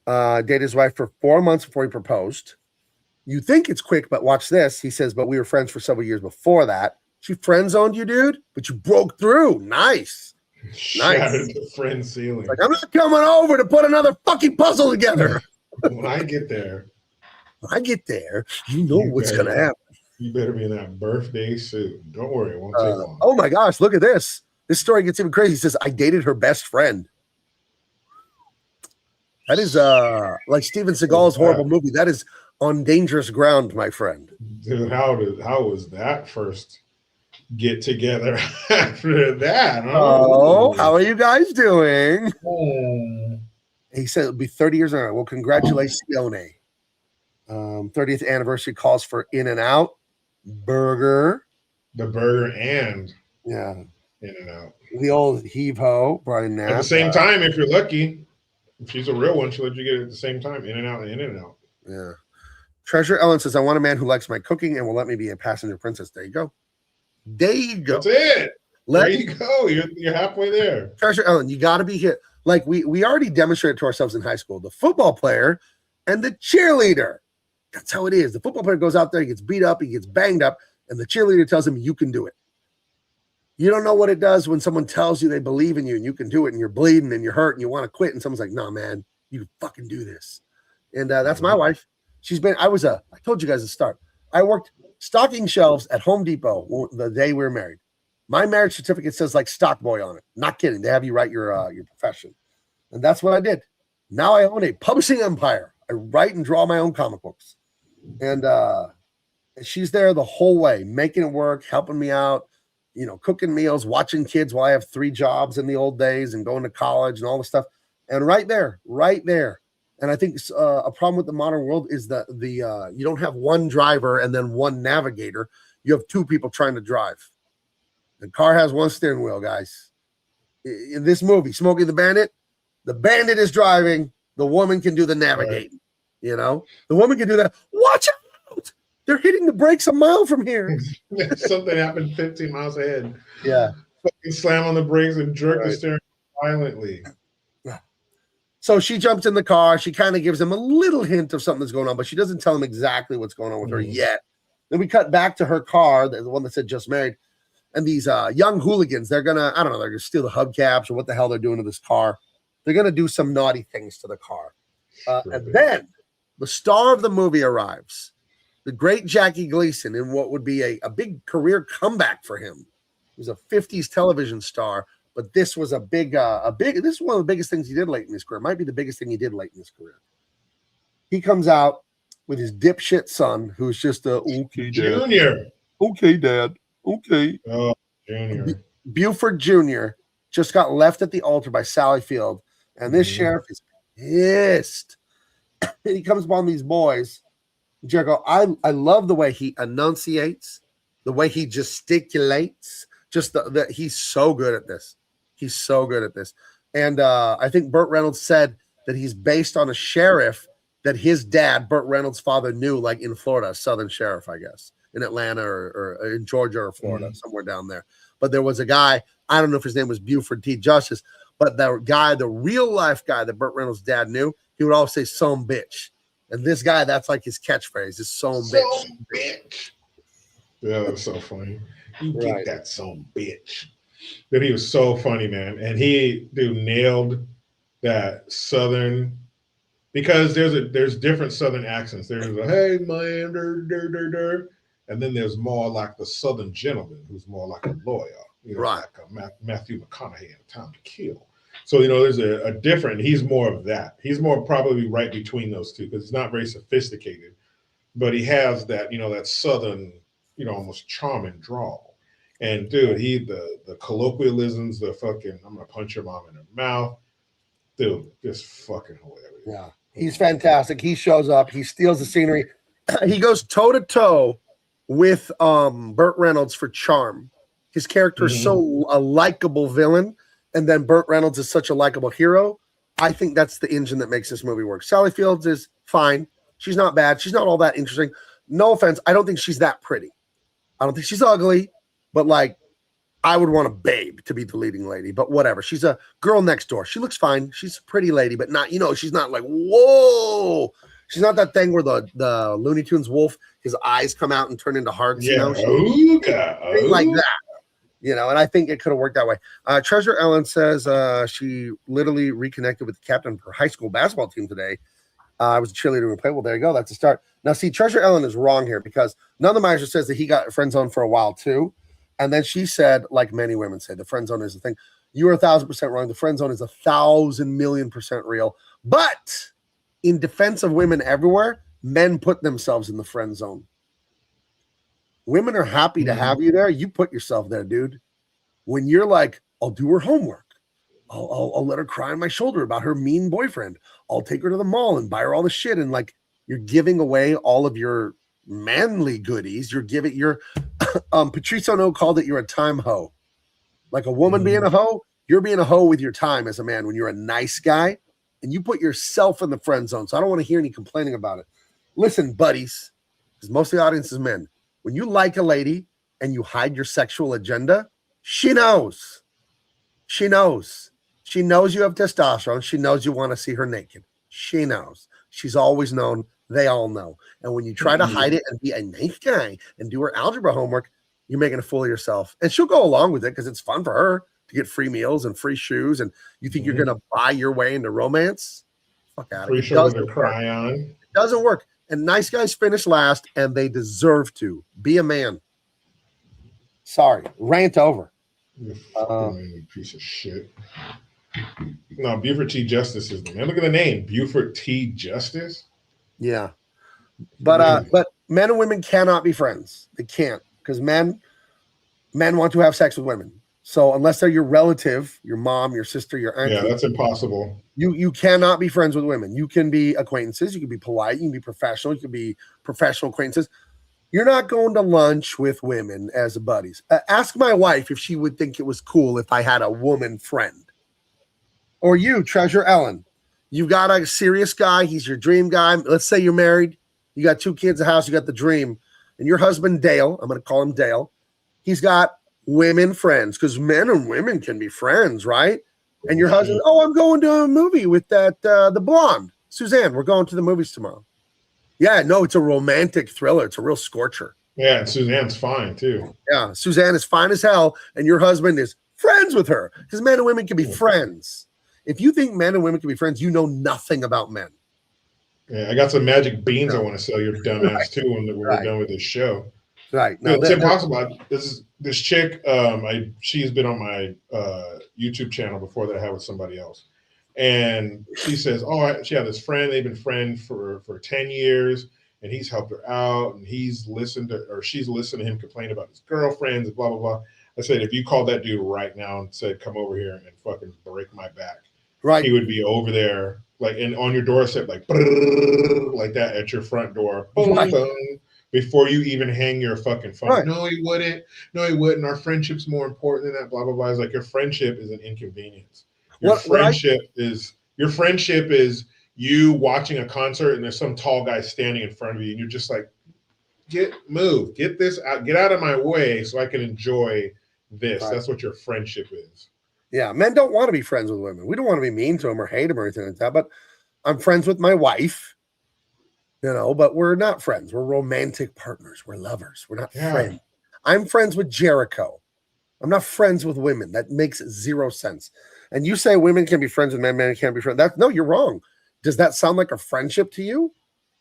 Speaker 1: dated his wife for 4 months before he proposed. You think it's quick, but watch this. He says, but we were friends for several years before that. She friend-zoned you, dude, but you broke through. Nice.
Speaker 2: Shattered the friend ceiling.
Speaker 1: Like, I'm not coming over to put another fucking puzzle together.
Speaker 2: When I get there,
Speaker 1: you know what's going to happen.
Speaker 2: You better be in that birthday suit. Don't worry, it won't take long.
Speaker 1: Oh my gosh, look at this. This story gets even crazy. He says, I dated her best friend. That is like Steven Seagal's horrible movie. That is on dangerous ground, my friend.
Speaker 2: Dude, how was that first get together after that?
Speaker 1: Oh, how are you guys doing? He said it'll be 30 years ago. Well, congratulations, 30th anniversary calls for In-N-Out burger.
Speaker 2: The burger and In-N-Out.
Speaker 1: The old heave-ho, Brian Knapp.
Speaker 2: At the same time, if you're lucky, if she's a real one, she'll let you get it at the same time. In-N-Out and In-N-Out.
Speaker 1: Yeah. Treasure Ellen says, I want a man who likes my cooking and will let me be a passenger princess. There you go.
Speaker 2: That's it. There you go. You're halfway there.
Speaker 1: Treasure Ellen, you got to be here. Like we already demonstrated to ourselves in high school, the football player and the cheerleader. That's how it is. The football player goes out there, he gets beat up, he gets banged up, and the cheerleader tells him, you can do it. You don't know what it does when someone tells you they believe in you and you can do it and you're bleeding and you're hurt and you want to quit and someone's like, no, man, you can fucking do this. And that's my wife. I told you guys at the start, I worked stocking shelves at Home Depot the day we were married. My marriage certificate says like stock boy on it. Not kidding. They have you write your profession. And that's what I did. Now I own a publishing empire. I write and draw my own comic books. And she's there the whole way, making it work, helping me out, cooking meals, watching kids while I have 3 jobs in the old days and going to college and all this stuff. And right there. And I think a problem with the modern world is that you don't have one driver and then one navigator. You have 2 people trying to drive. The car has 1 steering wheel, guys. In this movie, Smokey the Bandit is driving. The woman can do the navigating. Right. The woman can do that. Watch out! They're hitting the brakes a mile from here.
Speaker 2: Something happened 15 miles ahead.
Speaker 1: Yeah.
Speaker 2: Fucking slam on the brakes and jerk the steering violently.
Speaker 1: So she jumps in the car. She kind of gives him a little hint of something that's going on, but she doesn't tell him exactly what's going on with her yet. Then we cut back to her car, the one that said just married. And these young hooligans, they're gonna steal the hubcaps or what the hell they're doing to this car. They're gonna do some naughty things to the car. And then the star of the movie arrives, the great Jackie Gleason, in what would be a big career comeback for him. He was a 50s television star, but this was this is one of the biggest things he did late in his career. It might be the biggest thing he did late in his career. He comes out with his dipshit son, who's just a okay dad.
Speaker 2: Junior.
Speaker 1: Okay, dad. Okay.
Speaker 2: Oh, Junior.
Speaker 1: Buford Jr. just got left at the altar by Sally Field, and this sheriff is pissed. He comes upon these boys. Jericho, I love the way he enunciates, the way he gesticulates. Just he's so good at this. He's so good at this. And I think Burt Reynolds said that he's based on a sheriff that his dad, Burt Reynolds' father, knew, like in Florida, a Southern sheriff, I guess, in Atlanta or in Georgia or Florida, somewhere down there. But there was a guy, I don't know if his name was Buford T. Justice, but the real life guy that Burt Reynolds' dad knew, he would always say, "Some bitch." And this guy, that's like his catchphrase, is "some bitch."
Speaker 2: Yeah, that's so funny. You get that some bitch. But he was so funny, man. And he nailed that Southern, because there's different Southern accents. There's a hey man, and then there's more like the Southern gentleman who's more like a lawyer, like a Matthew McConaughey in Time to Kill. So there's a different. He's more of that. He's more probably right between those two because it's not very sophisticated, but he has that that Southern almost charming drawl. And dude, the colloquialisms, the fucking I'm gonna punch your mom in her mouth, dude, just fucking hilarious.
Speaker 1: Yeah, he's fantastic. He shows up, he steals the scenery, he goes toe to toe with Burt Reynolds for charm. His character is so a likable villain, and then Burt Reynolds is such a likable hero. I think that's the engine that makes this movie work. Sally Fields is fine. She's not bad. She's not all that interesting. No offense. I don't think she's that pretty. I don't think she's ugly, but like I would want a Babe to be the leading lady, but whatever. She's a girl next door. She looks fine. She's a pretty lady, but not, she's not like, whoa. She's not that thing where the Looney Tunes wolf, his eyes come out and turn into hearts.
Speaker 2: Yeah.
Speaker 1: Like that. And I think it could have worked that way. Treasure Ellen says she literally reconnected with the captain of her high school basketball team today. I was a cheerleader and played. Well, there you go. That's a start. Now, see, Treasure Ellen is wrong here because None the Miser says that he got friend zone for a while too. And then she said, like many women say, the friend zone is a thing. You are 1,000% wrong. The friend zone is 1,000,000,000% real. But in defense of women everywhere, men put themselves in the friend zone. Women are happy to have you there. You put yourself there, dude. When you're like, I'll do her homework. I'll let her cry on my shoulder about her mean boyfriend. I'll take her to the mall and buy her all the shit. And like, you're giving away all of your manly goodies. You're giving Patrice O'Neal called it, you're a time hoe. Like a woman being a hoe, you're being a hoe with your time as a man when you're a nice guy and you put yourself in the friend zone. So I don't want to hear any complaining about it. Listen, buddies, because most of the audience is men. When you like a lady and you hide your sexual agenda, she knows. She knows. She knows you have testosterone. She knows you want to see her naked. She knows. She's always known. They all know. And when you try to hide it and be a nice guy and do her algebra homework, you're making a fool of yourself. And she'll go along with it because it's fun for her to get free meals and free shoes. And you think you're going to buy your way into romance? Fuck out of it.
Speaker 2: Free shoes to cry on.
Speaker 1: It doesn't work. And nice guys finish last, and they deserve to. Be a man. Sorry. Rant over.
Speaker 2: You fucking piece of shit. No, Buford T. Justice is the man. Look at the name. Buford T. Justice?
Speaker 1: Yeah. But men and women cannot be friends. They can't. Because men want to have sex with women. So unless they're your relative, your mom, your sister, your aunt.
Speaker 2: Yeah, that's impossible.
Speaker 1: You cannot be friends with women. You can be acquaintances. You can be polite. You can be professional. You can be professional acquaintances. You're not going to lunch with women as buddies. Ask my wife if she would think it was cool if I had a woman friend. Or you, Treasure Ellen. You've got a serious guy. He's your dream guy. Let's say you're married. You got 2 kids, a house. You got the dream. And your husband, Dale, I'm going to call him Dale. He's got women friends because men and women can be friends, right? And your husband, I'm going to a movie with that the blonde, Suzanne. We're going to the movies tomorrow. Yeah, no, it's a romantic thriller. It's a real scorcher.
Speaker 2: Yeah, and Suzanne's fine too.
Speaker 1: Yeah, Suzanne is fine as hell, and your husband is friends with her because men and women can be friends. If you think men and women can be friends, you know nothing about men.
Speaker 2: Yeah, I got some magic beans I
Speaker 1: No.
Speaker 2: want to sell your dumbass too when we're done with this show.
Speaker 1: Right.
Speaker 2: No,
Speaker 1: No,
Speaker 2: it's impossible. This chick. She's been on my YouTube channel before that I had with somebody else, and she says, "Oh, she had this friend. They've been friends for 10 years, and he's helped her out, and he's listened to, or she's listened to him complain about his girlfriends, and blah blah blah." I said, if you called that dude right now and said, "Come over here and fucking break my back,"
Speaker 1: right,
Speaker 2: he would be over there, like, and on your doorstep, like that at your front door, boom,
Speaker 1: right,
Speaker 2: boom, before you even hang your fucking phone.
Speaker 1: right.
Speaker 2: No, he wouldn't. No, he wouldn't. Our friendship's more important than that. Blah blah blah. It's like your friendship is an inconvenience. Your friendship is you watching a concert and there's some tall guy standing in front of you, and you're just like, get this out, get out of my way so I can enjoy this. Right. That's what your friendship is.
Speaker 1: Yeah, men don't want to be friends with women. We don't want to be mean to them or hate them or anything like that. But I'm friends with my wife, but we're not friends. We're romantic partners. We're lovers. We're not friends. I'm friends with Jericho. I'm not friends with women. That makes zero sense. And you say women can be friends with men, men can't be friends. No, you're wrong. Does that sound like a friendship to you?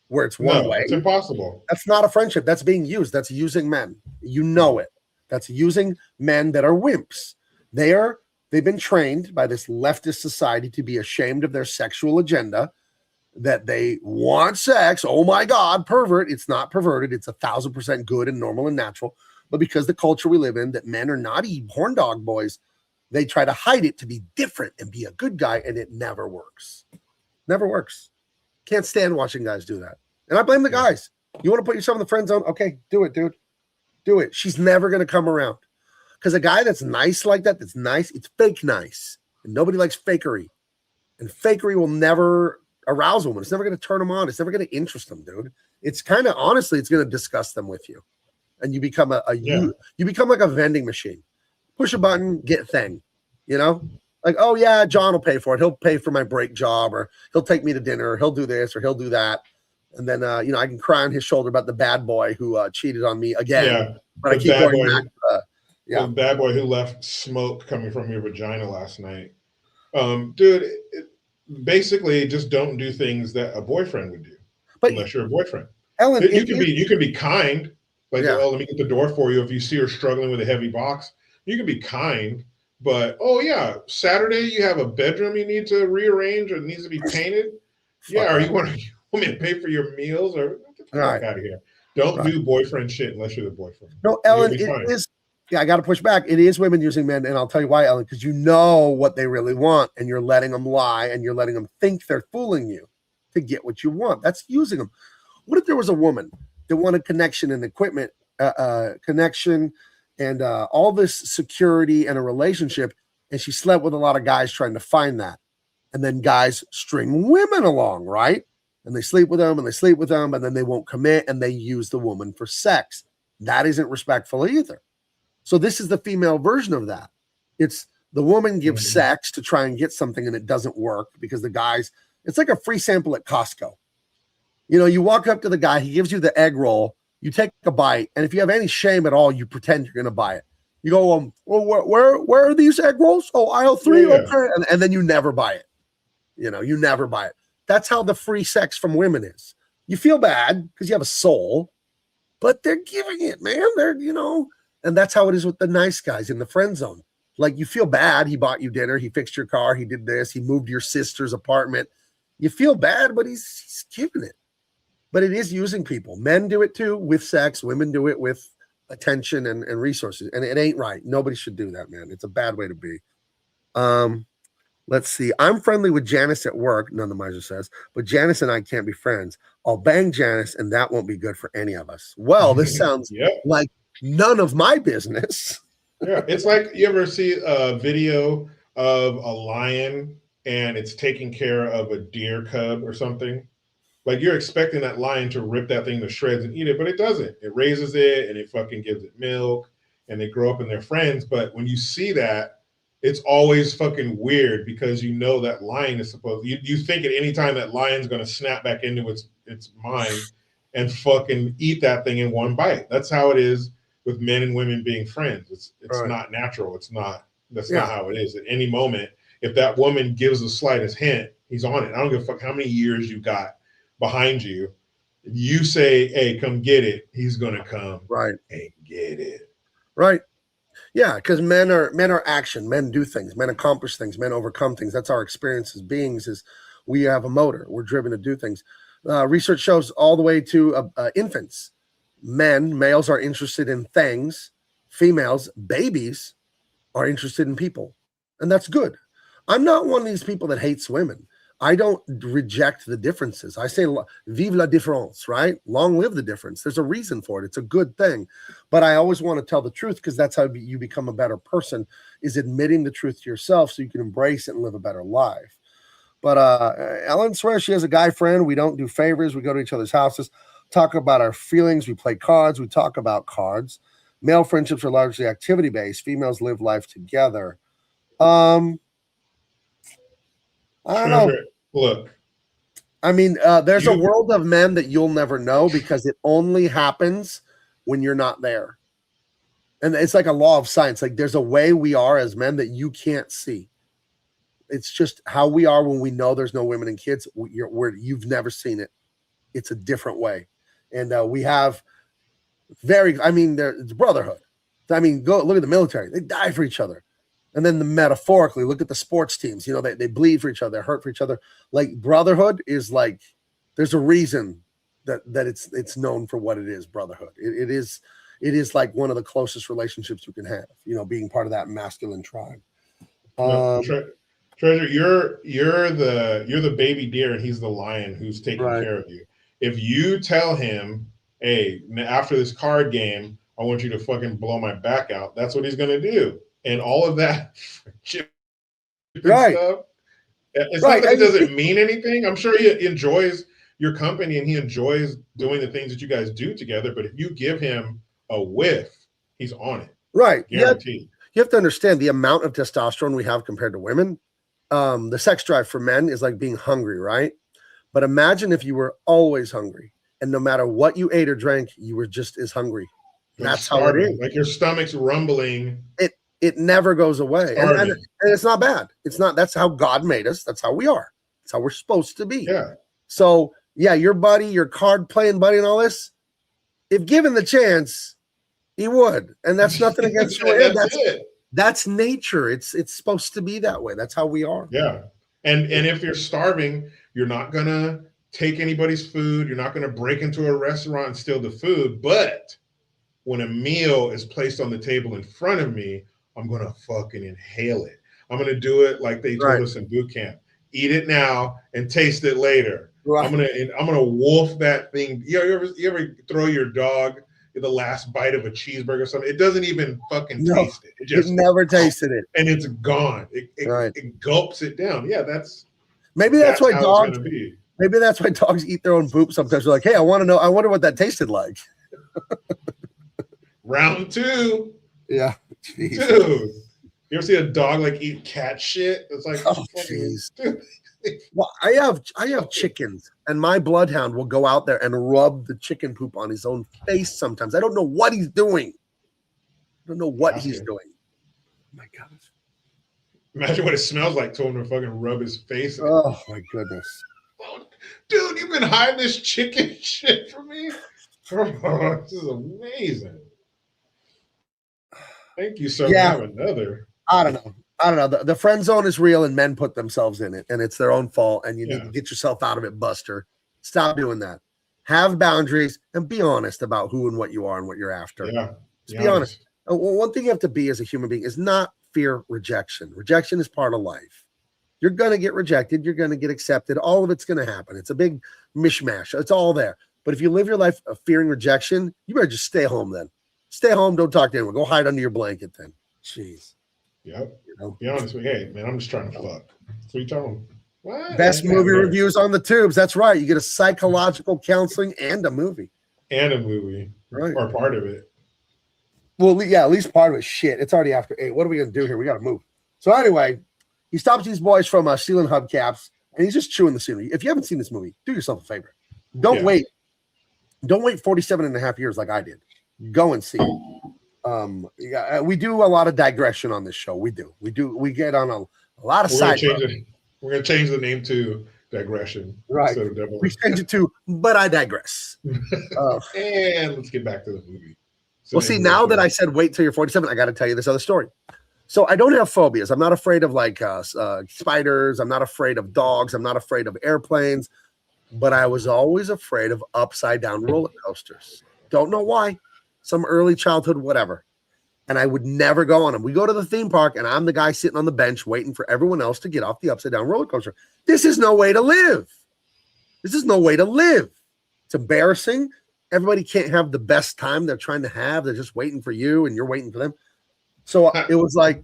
Speaker 1: Where it's one way?
Speaker 2: It's impossible.
Speaker 1: That's not a friendship. That's being used. That's using men. You know it. That's using men that are wimps. They've been trained by this leftist society to be ashamed of their sexual agenda, that they want sex. Oh my God, pervert. It's not perverted. It's 1,000% good and normal and natural. But because the culture we live in, that men are naughty horn dog boys, they try to hide it to be different and be a good guy, and it never works. Never works. Can't stand watching guys do that. And I blame the guys. You want to put yourself in the friend zone? Okay, do it, dude. Do it. She's never going to come around. Because a guy that's nice like that, that's nice, it's fake nice. And nobody likes fakery. And fakery will never arouse a woman. It's never going to turn them on. It's never going to interest them, dude. It's kind of, honestly, it's going to disgust them with you. And you become you become like a vending machine. Push a button, get thing. Like, oh yeah, John will pay for it. He'll pay for my break job, or he'll take me to dinner, or he'll do this, or he'll do that. And then, I can cry on his shoulder about the bad boy who cheated on me again.
Speaker 2: Yeah,
Speaker 1: but I keep going back.
Speaker 2: The bad boy who left smoke coming from your vagina last night. Dude, basically just don't do things that a boyfriend would do, unless you're a boyfriend.
Speaker 1: Ellen,
Speaker 2: you can be kind. Like, oh, let me get the door for you. If you see her struggling with a heavy box, you can be kind. But, oh, yeah, Saturday you have a bedroom you need to rearrange or it needs to be painted. Yeah, or you want me to pay for your meals? Or get the fuck out of here. Don't do boyfriend shit unless you're the boyfriend.
Speaker 1: No, Ellen, it is. Yeah, I got to push back. It is women using men, and I'll tell you why, Ellen, because you know what they really want, and you're letting them lie, and you're letting them think they're fooling you to get what you want. That's using them. What if there was a woman that wanted connection and equipment, connection, and all this security and a relationship, and she slept with a lot of guys trying to find that, and then guys string women along, right? And they sleep with them, and they sleep with them, and then they won't commit, and they use the woman for sex. That isn't respectful either. So this is the female version of that. It's the woman gives sex to try and get something, and it doesn't work because the guys, it's like a free sample at Costco. You walk up to the guy, he gives you the egg roll, you take a bite, and if you have any shame at all, you pretend you're going to buy it. You go, well, where are these egg rolls? Oh, aisle 3, okay. And then you never buy it. You never buy it. That's how the free sex from women is. You feel bad because you have a soul, but they're giving it, man. They're, and that's how it is with the nice guys in the friend zone. Like, you feel bad. He bought you dinner. He fixed your car. He did this. He moved your sister's apartment. You feel bad, but he's giving it. But it is using people. Men do it too with sex. Women do it with attention and resources. And it ain't right. Nobody should do that, man. It's a bad way to be. Let's see. I'm friendly with Janice at work, None the Miser says, but Janice and I can't be friends. I'll bang Janice, and that won't be good for any of us. Well, this sounds like none of my business.
Speaker 2: Yeah, it's like, you ever see a video of a lion and it's taking care of a deer cub or something? Like, you're expecting that lion to rip that thing to shreds and eat it, but it doesn't. It raises it and it fucking gives it milk and they grow up and they're friends. But when you see that, it's always fucking weird because that lion is supposed, you think at any time that lion's going to snap back into its mind and fucking eat that thing in one bite. That's how it is with men and women being friends. It's
Speaker 1: Right.
Speaker 2: not natural. That's not how it is. At any moment, if that woman gives the slightest hint, he's on it. I don't give a fuck how many years you got behind you. If you say, hey, come get it, he's gonna come
Speaker 1: right
Speaker 2: and get it.
Speaker 1: Right. Yeah, because men are action. Men do things. Men accomplish things. Men overcome things. That's our experience as beings. Is we have a motor. We're driven to do things. Research shows all the way to infants. Males are interested in things. Females, babies, are interested in people, and that's good. I'm not one of these people that hates women. I don't reject the differences. I say, vive la différence, right? Long live the difference. There's a reason for it. It's a good thing. But I always want to tell the truth because that's how you become a better person, is admitting the truth to yourself so you can embrace it and live a better life. But Ellen swears she has a guy friend. We don't do favors. We go to each other's houses, talk about our feelings. We play cards. We talk about cards. Male friendships are largely activity-based. Females live life together. I don't know.
Speaker 2: Look,
Speaker 1: I mean, there's a world of men that you'll never know because it only happens when you're not there. And it's like a law of science. Like there's a way we are as men that you can't see. It's just how we are when we know there's no women and kids. You've never seen it. It's a different way. And we have it's brotherhood. I mean, go look at the military. They die for each other. And then metaphorically, look at the sports teams. You know, they bleed for each other, they hurt for each other. Like brotherhood is like, there's a reason that it's known for what it is. Brotherhood. It is like one of the closest relationships you can have. You know, being part of that masculine tribe.
Speaker 2: Treasure, you're the baby deer, and he's the lion who's taking care of you. If you tell him, hey, after this card game, I want you to fucking blow my back out, that's what he's gonna do. And all of that stuff. It's not that it doesn't mean anything. I'm sure he enjoys your company and he enjoys doing the things that you guys do together. But if you give him a whiff, he's on it.
Speaker 1: Right.
Speaker 2: Guaranteed.
Speaker 1: You have to understand the amount of testosterone we have compared to women. The sex drive for men is like being hungry, right? But imagine if you were always hungry and no matter what you ate or drank, you were just as hungry. That's how it is.
Speaker 2: Like your stomach's rumbling.
Speaker 1: It never goes away. And it's not bad. It's not. That's how God made us. That's how we are. That's how we're supposed to be.
Speaker 2: Yeah.
Speaker 1: So, yeah, your buddy, your card playing buddy and all this, if given the chance, he would. And that's nothing against you. That's nature. It's supposed to be that way. That's how we are.
Speaker 2: Yeah. And if you're starving, you're not going to take anybody's food. You're not going to break into a restaurant and steal the food. But when a meal is placed on the table in front of me, I'm going to fucking inhale it. I'm going to do it like they told us in boot camp. Eat it now and taste it later. Right. I'm going to wolf that thing. You ever throw your dog the last bite of a cheeseburger or something? It doesn't even fucking taste it. It just
Speaker 1: never tasted it.
Speaker 2: And it's gone. It gulps it down. Yeah, that's
Speaker 1: why dogs maybe that's why dogs eat their own poop sometimes. They're like, hey, I wonder what that tasted like.
Speaker 2: Round 2.
Speaker 1: Yeah.
Speaker 2: Jeez. Dude, you ever see a dog like eat cat shit? It's like,
Speaker 1: oh, jeez. Well, I have chickens, and my bloodhound will go out there and rub the chicken poop on his own face sometimes. I don't know what he's doing. Oh my gosh.
Speaker 2: Imagine what it smells like to him to fucking rub his face.
Speaker 1: Oh my goodness.
Speaker 2: Oh, dude, you've been hiding this chicken shit from me? Oh, this is amazing. Thank you so much. Have another.
Speaker 1: I don't know. The friend zone is real and men put themselves in it and it's their own fault and you need to get yourself out of it, Buster. Stop doing that. Have boundaries and be honest about who and what you are and what you're after.
Speaker 2: Yeah.
Speaker 1: Just be honest. Well, one thing you have to be as a human being is not fear rejection. Rejection is part of life. You're going to get rejected. You're going to get accepted. All of it's going to happen. It's a big mishmash. It's all there. But if you live your life of fearing rejection, you better just stay home then. Stay home. Don't talk to anyone. Go hide under your blanket then. Jeez.
Speaker 2: Yep. Be honest with you. Hey, man, I'm just trying to fuck. So you tell them.
Speaker 1: Best movie reviews on the tubes. That's right. You get a psychological counseling and a movie.
Speaker 2: Right. Or part of it.
Speaker 1: Well, yeah, at least part of it. Shit. It's already after 8. What are we going to do here? We got to move. So anyway, he stops these boys from stealing hubcaps and he's just chewing the scenery. If you haven't seen this movie, do yourself a favor. Don't wait. Don't wait 47 and a half years like I did. Go and see it. Yeah, we do a lot of digression on this show. We get on a lot of side.
Speaker 2: We're gonna change the name to digression.
Speaker 1: Right. We change it to but I digress.
Speaker 2: And let's get back to the movie.
Speaker 1: Well, see, now that I said wait till you're 47, I got to tell you this other story. So I don't have phobias. I'm not afraid of like spiders. I'm not afraid of dogs. I'm not afraid of airplanes. But I was always afraid of upside down roller coasters. Don't know why. Some early childhood, whatever. And I would never go on them. We go to the theme park, and I'm the guy sitting on the bench waiting for everyone else to get off the upside down roller coaster. This is no way to live. This is no way to live. It's embarrassing. Everybody can't have the best time they're trying to have. They're just waiting for you, and you're waiting for them. So it was like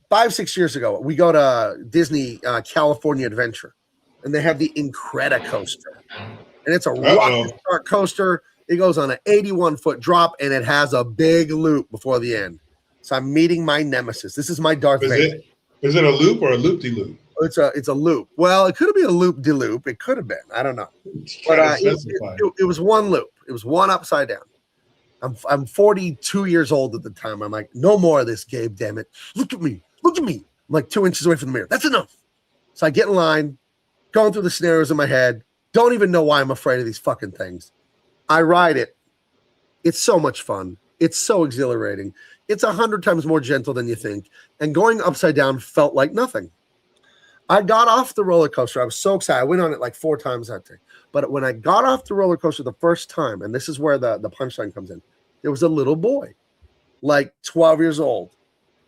Speaker 1: 5-6 years ago. We go to Disney California Adventure, and they have the Incredicoaster, and it's a rocket start coaster. It goes on an 81-foot drop, and it has a big loop before the end. So I'm meeting my nemesis. This is my Darth Vader.
Speaker 2: Is it a loop or a loop-de-loop?
Speaker 1: It's a loop. Well, it could have been a loop-de-loop. It could have been. I don't know. But it was one loop. It was one upside down. I'm 42 years old at the time. I'm like, no more of this, Gabe, damn it. Look at me. Look at me. I'm like 2 inches away from the mirror. That's enough. So I get in line, going through the scenarios in my head. Don't even know why I'm afraid of these fucking things. I ride it. It's so much fun. It's so exhilarating. It's 100 times more gentle than you think. And going upside down felt like nothing. I got off the roller coaster. I was so excited. I went on it like 4 times that day. But when I got off the roller coaster the first time, and this is where the punchline comes in, there was a little boy, like 12 years old.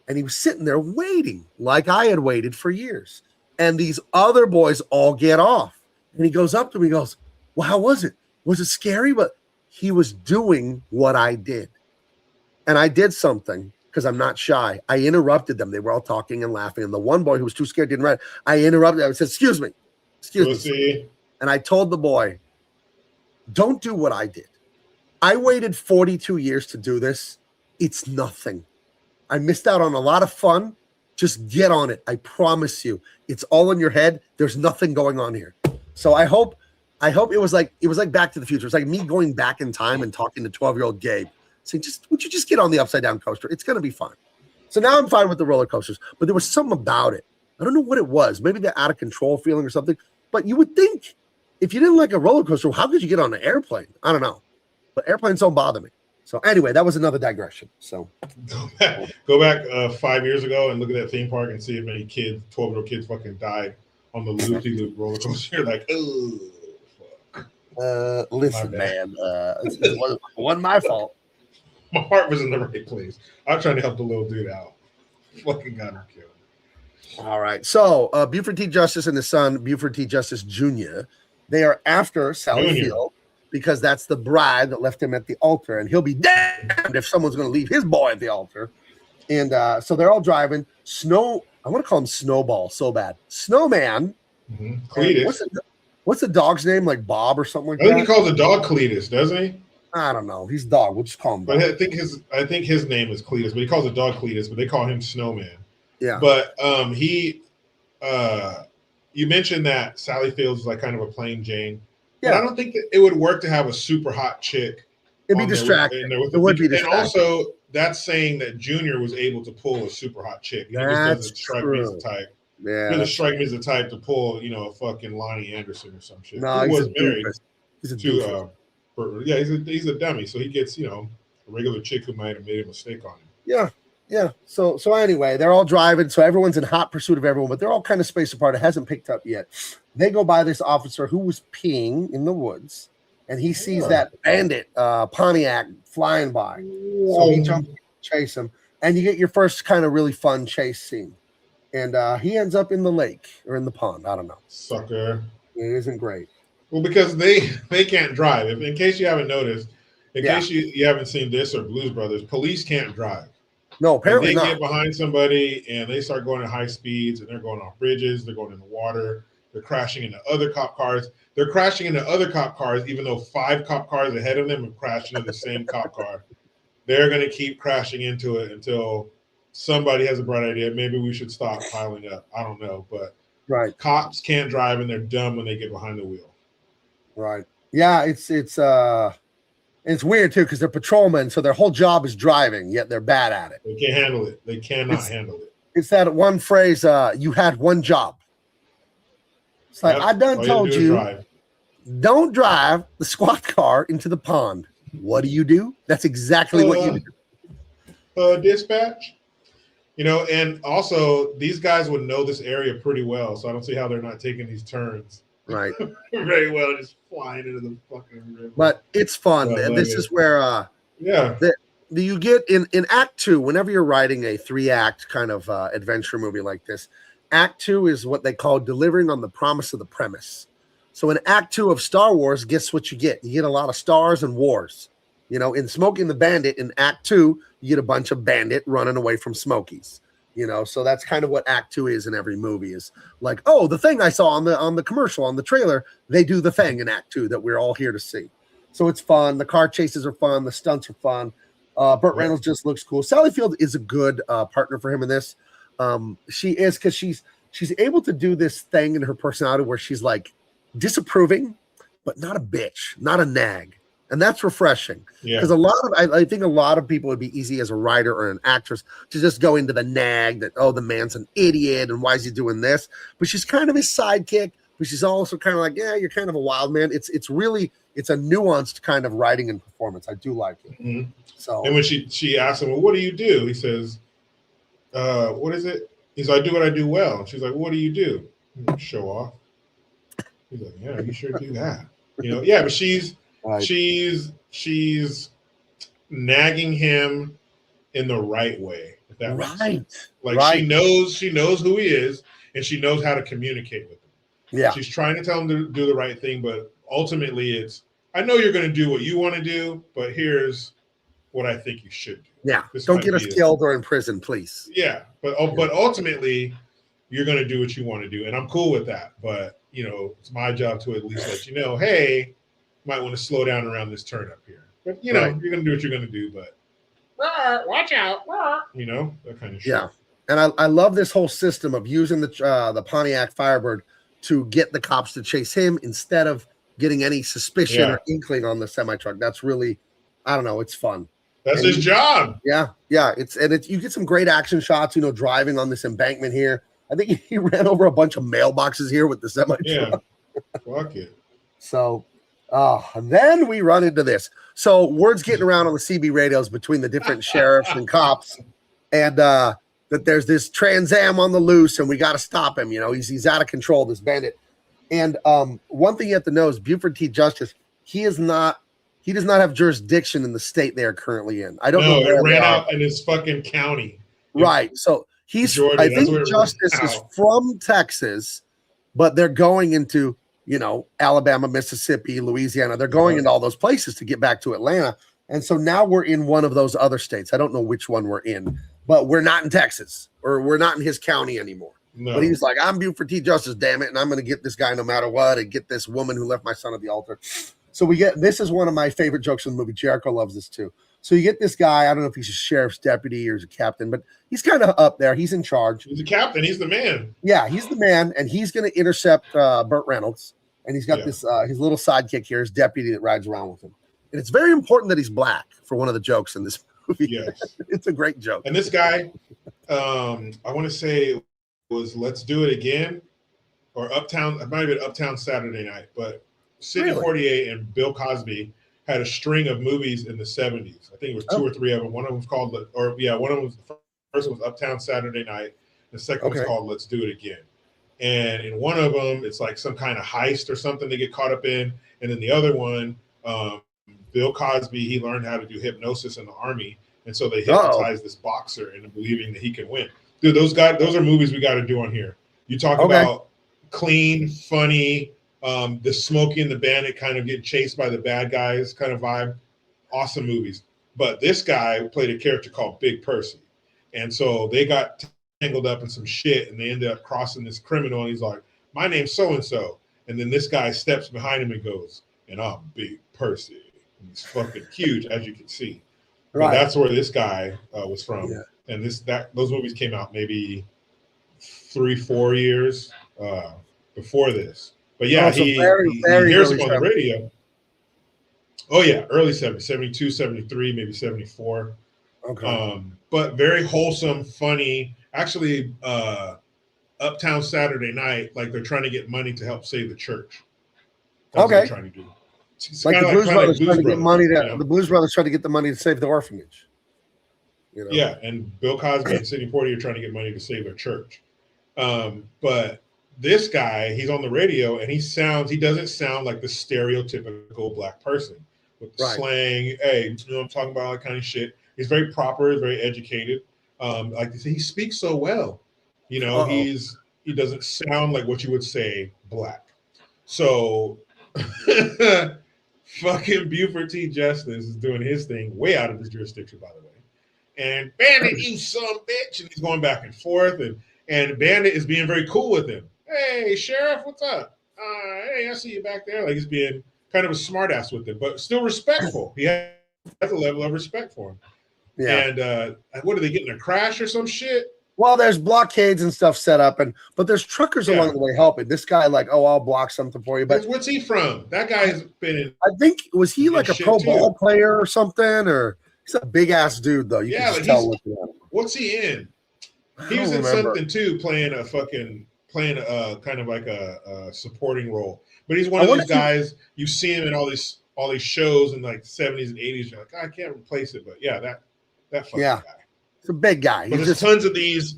Speaker 1: And he was sitting there waiting like I had waited for years. And these other boys all get off. And he goes up to me and goes, well, how was it? Was it scary? But he was doing what I did. And I did something because I'm not shy. I interrupted them. They were all talking and laughing. And the one boy who was too scared didn't ride. I interrupted. I said, excuse me. And I told the boy, don't do what I did. I waited 42 years to do this. It's nothing. I missed out on a lot of fun. Just get on it. I promise you. It's all in your head. There's nothing going on here. So I hope it was like Back to the Future. It's like me going back in time and talking to 12-year-old Gabe, saying, would you just get on the upside down coaster? It's going to be fun. So now I'm fine with the roller coasters, but there was something about it. I don't know what it was. Maybe the out of control feeling or something. But you would think if you didn't like a roller coaster, how could you get on an airplane? I don't know. But airplanes don't bother me. So anyway, that was another digression. So
Speaker 2: go back 5 years ago and look at that theme park and see if any 12-year-old kids fucking died on the loop-de-loop roller coaster. You're like, oh, fuck.
Speaker 1: Listen, man, it wasn't my fault.
Speaker 2: My heart was in the right place. I was trying to help the little dude out. Fucking got him killed.
Speaker 1: All right. So Buford T. Justice and his son, Buford T. Justice Jr., they are after Sally Field because that's the bride that left him at the altar. And he'll be damned if someone's going to leave his boy at the altar. And so they're all driving. I want to call him Snowball so bad. Snowman.
Speaker 2: Mm-hmm. Cletus.
Speaker 1: What's the dog's name? Like Bob or something like that?
Speaker 2: I think he calls the dog Cletus, doesn't he?
Speaker 1: I don't know. He's dog. We'll just call him dog.
Speaker 2: But I think his name is Cletus, but he calls the dog Cletus, but they call him Snowman.
Speaker 1: Yeah.
Speaker 2: But you mentioned that Sally Fields is like kind of a plain Jane. Yeah. But I don't think that it would work to have a super hot chick.
Speaker 1: It'd be distracting. It would be distracting.
Speaker 2: And also, that's saying that Junior was able to pull a super hot chick. He just doesn't strike me as the type. Yeah. He doesn't strike me as the type to pull, a fucking Lonnie Anderson or some shit.
Speaker 1: No,
Speaker 2: he was married
Speaker 1: to
Speaker 2: he's a dummy, so he gets, a regular chick who might have made a mistake on him.
Speaker 1: Yeah. Yeah. So anyway, they're all driving. So everyone's in hot pursuit of everyone, but they're all kind of spaced apart. It hasn't picked up yet. They go by this officer who was peeing in the woods, and he sees that bandit Pontiac flying by. So he jumps, chase him, and you get your first kind of really fun chase scene. And he ends up in the lake or in the pond. I don't know.
Speaker 2: Sucker.
Speaker 1: It isn't great.
Speaker 2: Well, because they can't drive. In case you haven't noticed, in case you haven't seen this or Blues Brothers, police can't drive.
Speaker 1: No, apparently not.
Speaker 2: They get behind somebody and they start going at high speeds and they're going off bridges. They're going in the water. They're crashing into other cop cars. They're crashing into other cop cars, even though 5 cop cars ahead of them have crashed into the same cop car. They're going to keep crashing into it until somebody has a bright idea. Maybe we should stop piling up. I don't know, but cops can't drive and they're dumb when they get behind the wheel.
Speaker 1: Right. Yeah, it's And it's weird too because they're patrolmen, so their whole job is driving, yet they're bad at it.
Speaker 2: They can't handle it. They cannot handle it.
Speaker 1: It's that one phrase, you had one job. It's like, I done told you, don't drive the squad car into the pond. What do? That's exactly what you
Speaker 2: do. Dispatch. You know, and also these guys would know this area pretty well, so I don't see how they're not taking these turns.
Speaker 1: Right.
Speaker 2: Very well, just flying into the fucking river.
Speaker 1: But it's fun. This is where you get in Act 2, whenever you're writing a 3-act kind of adventure movie like this, Act 2 is what they call delivering on the promise of the premise. So in Act 2 of Star Wars, guess what you get? You get a lot of stars and wars. You know, in Smokey and the Bandit, in Act 2, you get a bunch of bandit running away from Smokies. You know, so that's kind of what Act 2 is in every movie, is like, oh, the thing I saw on the commercial, on the trailer, they do the thing in Act 2 that we're all here to see. So it's fun. The car chases are fun. The stunts are fun. Burt Reynolds just looks cool. Sally Field is a good partner for him in this. She is, because she's able to do this thing in her personality where she's like disapproving, but not a bitch, not a nag. And that's refreshing, because I think a lot of people would be easy as a writer or an actress to just go into the nag that, oh, the man's an idiot and why is he doing this? But she's kind of his sidekick, but she's also kind of like, yeah, you're kind of a wild man. It's a nuanced kind of writing and performance. I do like it. Mm-hmm. So, and
Speaker 2: when she asks him, well, what do you do? He says, what is it? He's like, I do what I do well. She's like, what do you do? Show off. He's like, yeah, you sure do that. You know, yeah, but she's nagging him in the right way. If that makes sense. Like she knows who he is, and she knows how to communicate with him. Yeah, she's trying to tell him to do the right thing, but ultimately, it's, I know you're going to do what you want to do, but here's what I think you should do.
Speaker 1: Yeah, don't get us killed or in prison, please.
Speaker 2: Yeah, but ultimately, you're going to do what you want to do, and I'm cool with that. But you know, it's my job to at least let you know, hey, might want to slow down around this turn up here. But you know, you're going to do what you're going to do, but watch out. You know, that kind of shit.
Speaker 1: Yeah. And I love this whole system of using the Pontiac Firebird to get the cops to chase him instead of getting any suspicion or inkling on the semi-truck. That's really, I don't know, it's fun.
Speaker 2: That's his job.
Speaker 1: Yeah. You get some great action shots, you know, driving on this embankment here. I think he ran over a bunch of mailboxes here with the semi-truck.
Speaker 2: Yeah. Fuck it.
Speaker 1: So and then we run into this. So word's getting around on the CB radios between the different sheriffs and cops, and that there's this Trans Am on the loose, and we got to stop him. You know, he's out of control, this bandit. And one thing you have to know is Buford T. Justice, he does not have jurisdiction in the state they are currently in. I don't know.
Speaker 2: It ran out in his fucking county.
Speaker 1: Right. So I think Justice is from Texas, but they're going into, you know, Alabama, Mississippi, Louisiana. They're going into all those places to get back to Atlanta. And so now we're in one of those other states. I don't know which one we're in, but we're not in Texas, or we're not in his county anymore. No. But he's like, I'm Buford T. Justice, damn it, and I'm going to get this guy no matter what, and get this woman who left my son at the altar. So this is one of my favorite jokes in the movie. Jericho loves this too. So you get this guy, I don't know if he's a sheriff's deputy or he's a captain, but he's kind of up there. He's in charge.
Speaker 2: He's a captain. He's the man.
Speaker 1: Yeah, he's the man, and he's going to intercept Burt Reynolds. And he's got this his little sidekick here, his deputy that rides around with him. And it's very important that he's black for one of the jokes in this movie. Yes. It's a great joke.
Speaker 2: And this guy, I want to say it was Let's Do It Again, or Uptown. It might have been Uptown Saturday Night, but Sidney 48 and Bill Cosby had a string of movies in the 70s. I think it was 2 or 3 of them. One of them was called, one of them was, the first one was Uptown Saturday Night. The second one was called Let's Do It Again. And in one of them, it's like some kind of heist or something they get caught up in. And then the other one, Bill Cosby, he learned how to do hypnosis in the Army. And so they hypnotized this boxer into believing that he can win. Dude, those are movies we got to do on here. You talk about clean, funny, the Smokey and the Bandit kind of get chased by the bad guys kind of vibe. Awesome movies. But this guy played a character called Big Percy. And so they got tangled up in some shit, and they ended up crossing this criminal, and he's like, my name's so-and-so. And then this guy steps behind him and goes, and I'm Big Percy. And he's fucking huge, as you can see. Right. But that's where this guy was from. Yeah. And those movies came out maybe 3-4 years before this. But yeah, he hears him on the radio. Oh yeah, early 70s, 72, 73, maybe 74.
Speaker 1: Okay.
Speaker 2: But very wholesome, funny. Actually, Uptown Saturday Night, like they're trying to get money to help save the church. That's what they're
Speaker 1: Okay.
Speaker 2: trying to do. It's
Speaker 1: Like
Speaker 2: kind
Speaker 1: the
Speaker 2: of like
Speaker 1: Blues Brothers trying to get money
Speaker 2: you
Speaker 1: to
Speaker 2: know?
Speaker 1: the Blues Brothers trying to get the money to save the orphanage. You know?
Speaker 2: Yeah, and Bill Cosby and Sidney Poitier are trying to get money to save their church. But this guy, he's on the radio and he doesn't sound like the stereotypical black person with the slang. Hey, you know, I'm talking about all that kind of shit. He's very proper, very educated. Like he speaks so well. You know, he doesn't sound like what you would say black. So fucking Buford T. Justice is doing his thing way out of his jurisdiction, by the way. And Bandit, you son of a bitch, and he's going back and forth, and Bandit is being very cool with him. Hey, Sheriff, what's up? Hey, I see you back there. Like he's being kind of a smartass with him, but still respectful. He has a level of respect for him. Yeah. And what are they getting, a crash or some shit?
Speaker 1: Well, there's blockades and stuff set up, but there's truckers along the way helping. This guy, like, oh, I'll block something for you. But
Speaker 2: what's he from? That guy's been in.
Speaker 1: I think was he like a pro ball player or something, or he's a big ass dude though. You can just tell.
Speaker 2: What's he in? He was in something too, playing kind of like a supporting role. But he's one of those guys you see him in all these shows in like the 70s and 80s. You're like, I can't replace it, but yeah, that fucking guy.
Speaker 1: It's a big guy.
Speaker 2: But there's tons of these.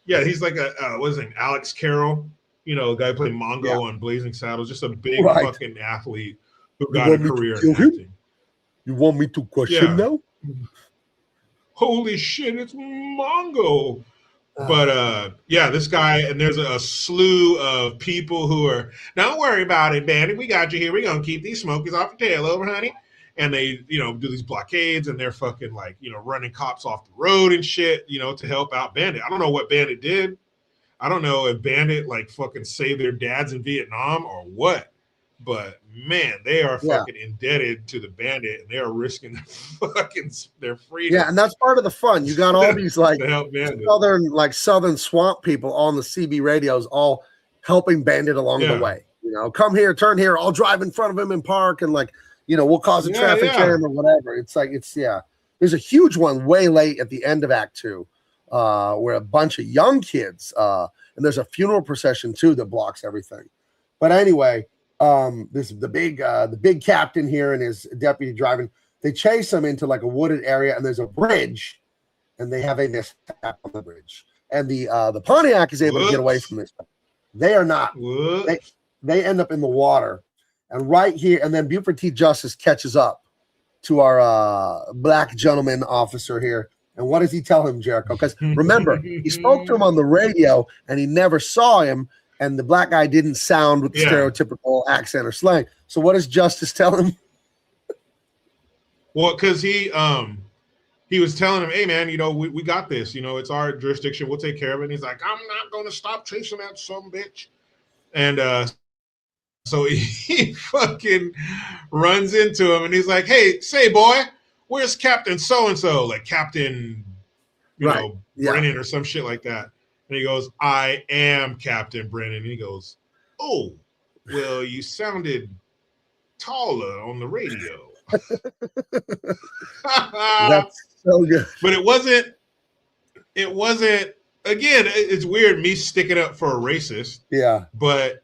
Speaker 2: Yeah, he's like what is his name? Alex Carroll. You know, a guy playing Mongo on Blazing Saddles. Just a big fucking athlete who got a career in acting.
Speaker 1: You want me to question now?
Speaker 2: Holy shit, it's Mongo. But this guy, and there's a slew of people who are, don't worry about it, Bandit. We got you here. We're gonna keep these smokies off your tail over, honey. And they, you know, do these blockades, and they're fucking like, you know, running cops off the road and shit, you know, to help out Bandit. I don't know what Bandit did. I don't know if Bandit like fucking saved their dads in Vietnam or what. But man, they are fucking indebted to the Bandit, and they are risking their freedom.
Speaker 1: Yeah, and that's part of the fun. You got all these like southern swamp people on the CB radios, all helping Bandit along the way. You know, come here, turn here. I'll drive in front of him and park, and like, you know, we'll cause a traffic jam or whatever. It's like There's a huge one way late at the end of Act 2, where a bunch of young kids, and there's a funeral procession too that blocks everything. But anyway. This is the big captain here and his deputy driving. They chase him into like a wooded area, and there's a bridge, and they have a mishap on the bridge. And the Pontiac is able to get away from this. They are not. They end up in the water, and right here, and then Buford T. Justice catches up to our black gentleman officer here. And what does he tell him, Jericho? Because remember, he spoke to him on the radio, and he never saw him. And the black guy didn't sound with the stereotypical accent or slang. So what does Justice tell him?
Speaker 2: Well, because he was telling him, hey, man, you know, we got this. You know, it's our jurisdiction. We'll take care of it. And he's like, I'm not going to stop chasing that some bitch. And so he fucking runs into him. And he's like, hey, say, boy, where's Captain so-and-so? Like Captain, you know, Brennan or some shit like that. And he goes, I am Captain Brennan. And he goes, oh, well, you sounded taller on the radio.
Speaker 1: That's so good.
Speaker 2: But it wasn't, again, it's weird me sticking up for a racist.
Speaker 1: Yeah.
Speaker 2: But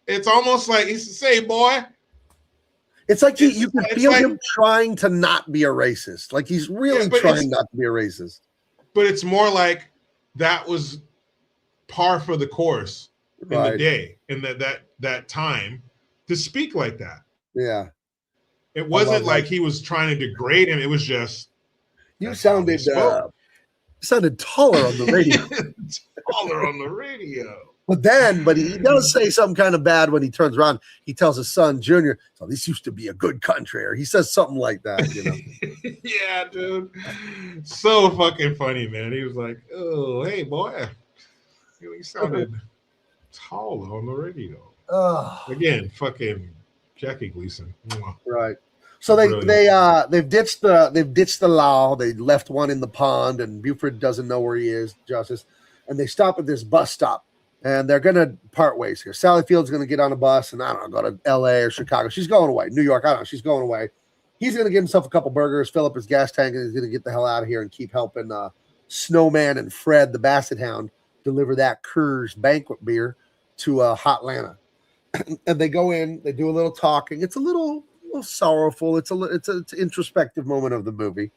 Speaker 2: it's almost like he's to say, boy.
Speaker 1: It's like you can feel him trying to not be a racist. Like he's really trying not to be a racist.
Speaker 2: But it's more like that was par for the course in the day, in that time, to speak like that.
Speaker 1: Yeah.
Speaker 2: It wasn't like he was trying to degrade him. It was just
Speaker 1: you sounded taller on the radio.
Speaker 2: Taller on the radio.
Speaker 1: But he does say something kind of bad when he turns around. He tells his son, Junior, so this used to be a good country, or he says something like that, you know.
Speaker 2: Yeah, dude. So fucking funny, man. He was like, oh, hey, boy. He sounded taller on the radio. Again, fucking Jackie Gleason.
Speaker 1: Right. So they've ditched the law. They left one in the pond, and Buford doesn't know where he is, Justice. And they stop at this bus stop. and they're going to part ways here. Sally Field's going to get on a bus and, I don't know, go to L.A. or Chicago. She's going away. New York, I don't know. She's going away. He's going to give himself a couple burgers, fill up his gas tank, and he's going to get the hell out of here and keep helping Snowman and Fred, the Basset Hound, deliver that Coors banquet beer to Hotlanta. And they go in, they do a little talking. It's a little sorrowful. It's an introspective moment of the movie.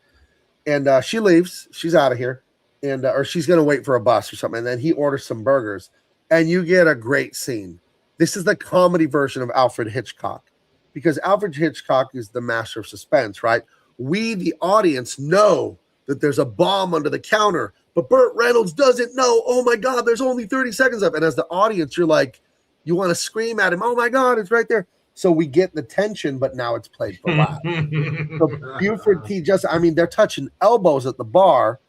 Speaker 1: And she leaves. She's out of here. And or she's going to wait for a bus or something. And then he orders some burgers. And you get a great scene. This is the comedy version of Alfred Hitchcock. Because Alfred Hitchcock is the master of suspense, right? We, the audience, know that there's a bomb under the counter. But Burt Reynolds doesn't know. Oh, my God, there's only 30 seconds left. And as the audience, you're like, you want to scream at him. Oh, my God, it's right there. So we get the tension, but now it's played for laughs. So Buford T. Justice, I mean, they're touching elbows at the bar.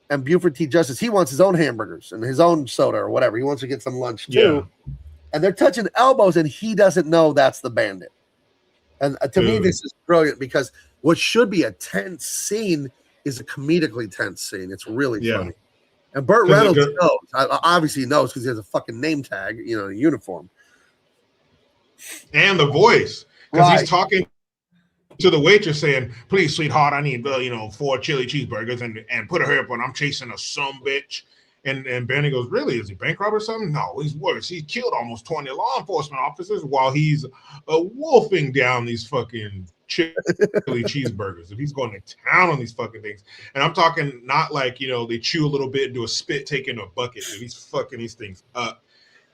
Speaker 1: And Buford T. Justice, he wants his own hamburgers and his own soda or whatever. He wants to get some lunch too. Yeah. And they're touching elbows, and he doesn't know that's the bandit. And to me, this is brilliant because what should be a tense scene is a comedically tense scene. It's really funny. And Burt Reynolds knows. Obviously, he knows because he has a fucking name tag, you know, a uniform.
Speaker 2: And the voice. Because he's talking to the waitress saying, please, sweetheart, I need 4 chili cheeseburgers and put her up when I'm chasing a some bitch. And Bandit goes, really? Is he bankrupt or something? No, he's worse. He killed almost 20 law enforcement officers while he's wolfing down these fucking chili cheeseburgers. If he's going to town on these fucking things. And I'm talking not like, they chew a little bit and do a spit take into a bucket. He's fucking these things up.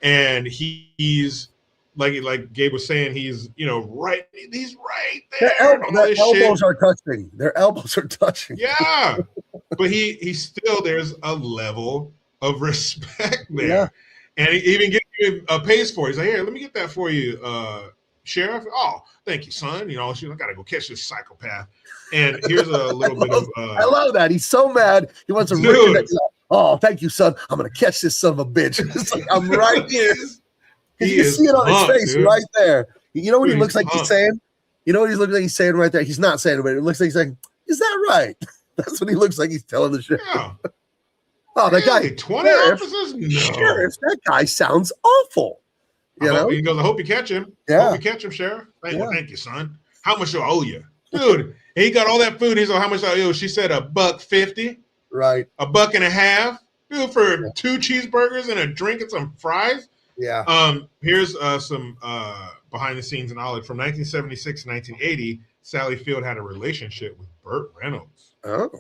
Speaker 2: And he's like Gabe was saying, he's right there.
Speaker 1: Their elbows are touching. Their elbows are touching.
Speaker 2: Yeah. But he still, there's a level of respect there. Yeah. And he even gives you a pays for it. He's like, here, let me get that for you, Sheriff. Oh, thank you, son. I gotta go catch this psychopath. And here's a little bit of
Speaker 1: I love that. He's so mad. He wants to rip it. Oh, thank you, son. I'm gonna catch this son of a bitch. It's like, I'm right here. You can see it on his face, dude. Right there. You know what he looks like he's saying? You know what he looks like he's saying right there? He's not saying it, but it looks like he's saying, is that right? That's what he looks like he's telling the sheriff. Yeah. Oh, that guy.
Speaker 2: 20 officers? No.
Speaker 1: Sheriff, that guy sounds awful.
Speaker 2: He goes, I hope you catch him. Yeah. Hope you catch him, Sheriff. Well, thank you, son. How much do I owe you? Dude, he got all that food. He's like, how much do I owe you? She said $1.50.
Speaker 1: Right.
Speaker 2: $1.50. Dude, for 2 cheeseburgers and a drink and some fries.
Speaker 1: Yeah.
Speaker 2: Here's some behind the scenes knowledge from 1976 to 1980. Sally Field had a relationship with Burt Reynolds.
Speaker 1: Oh.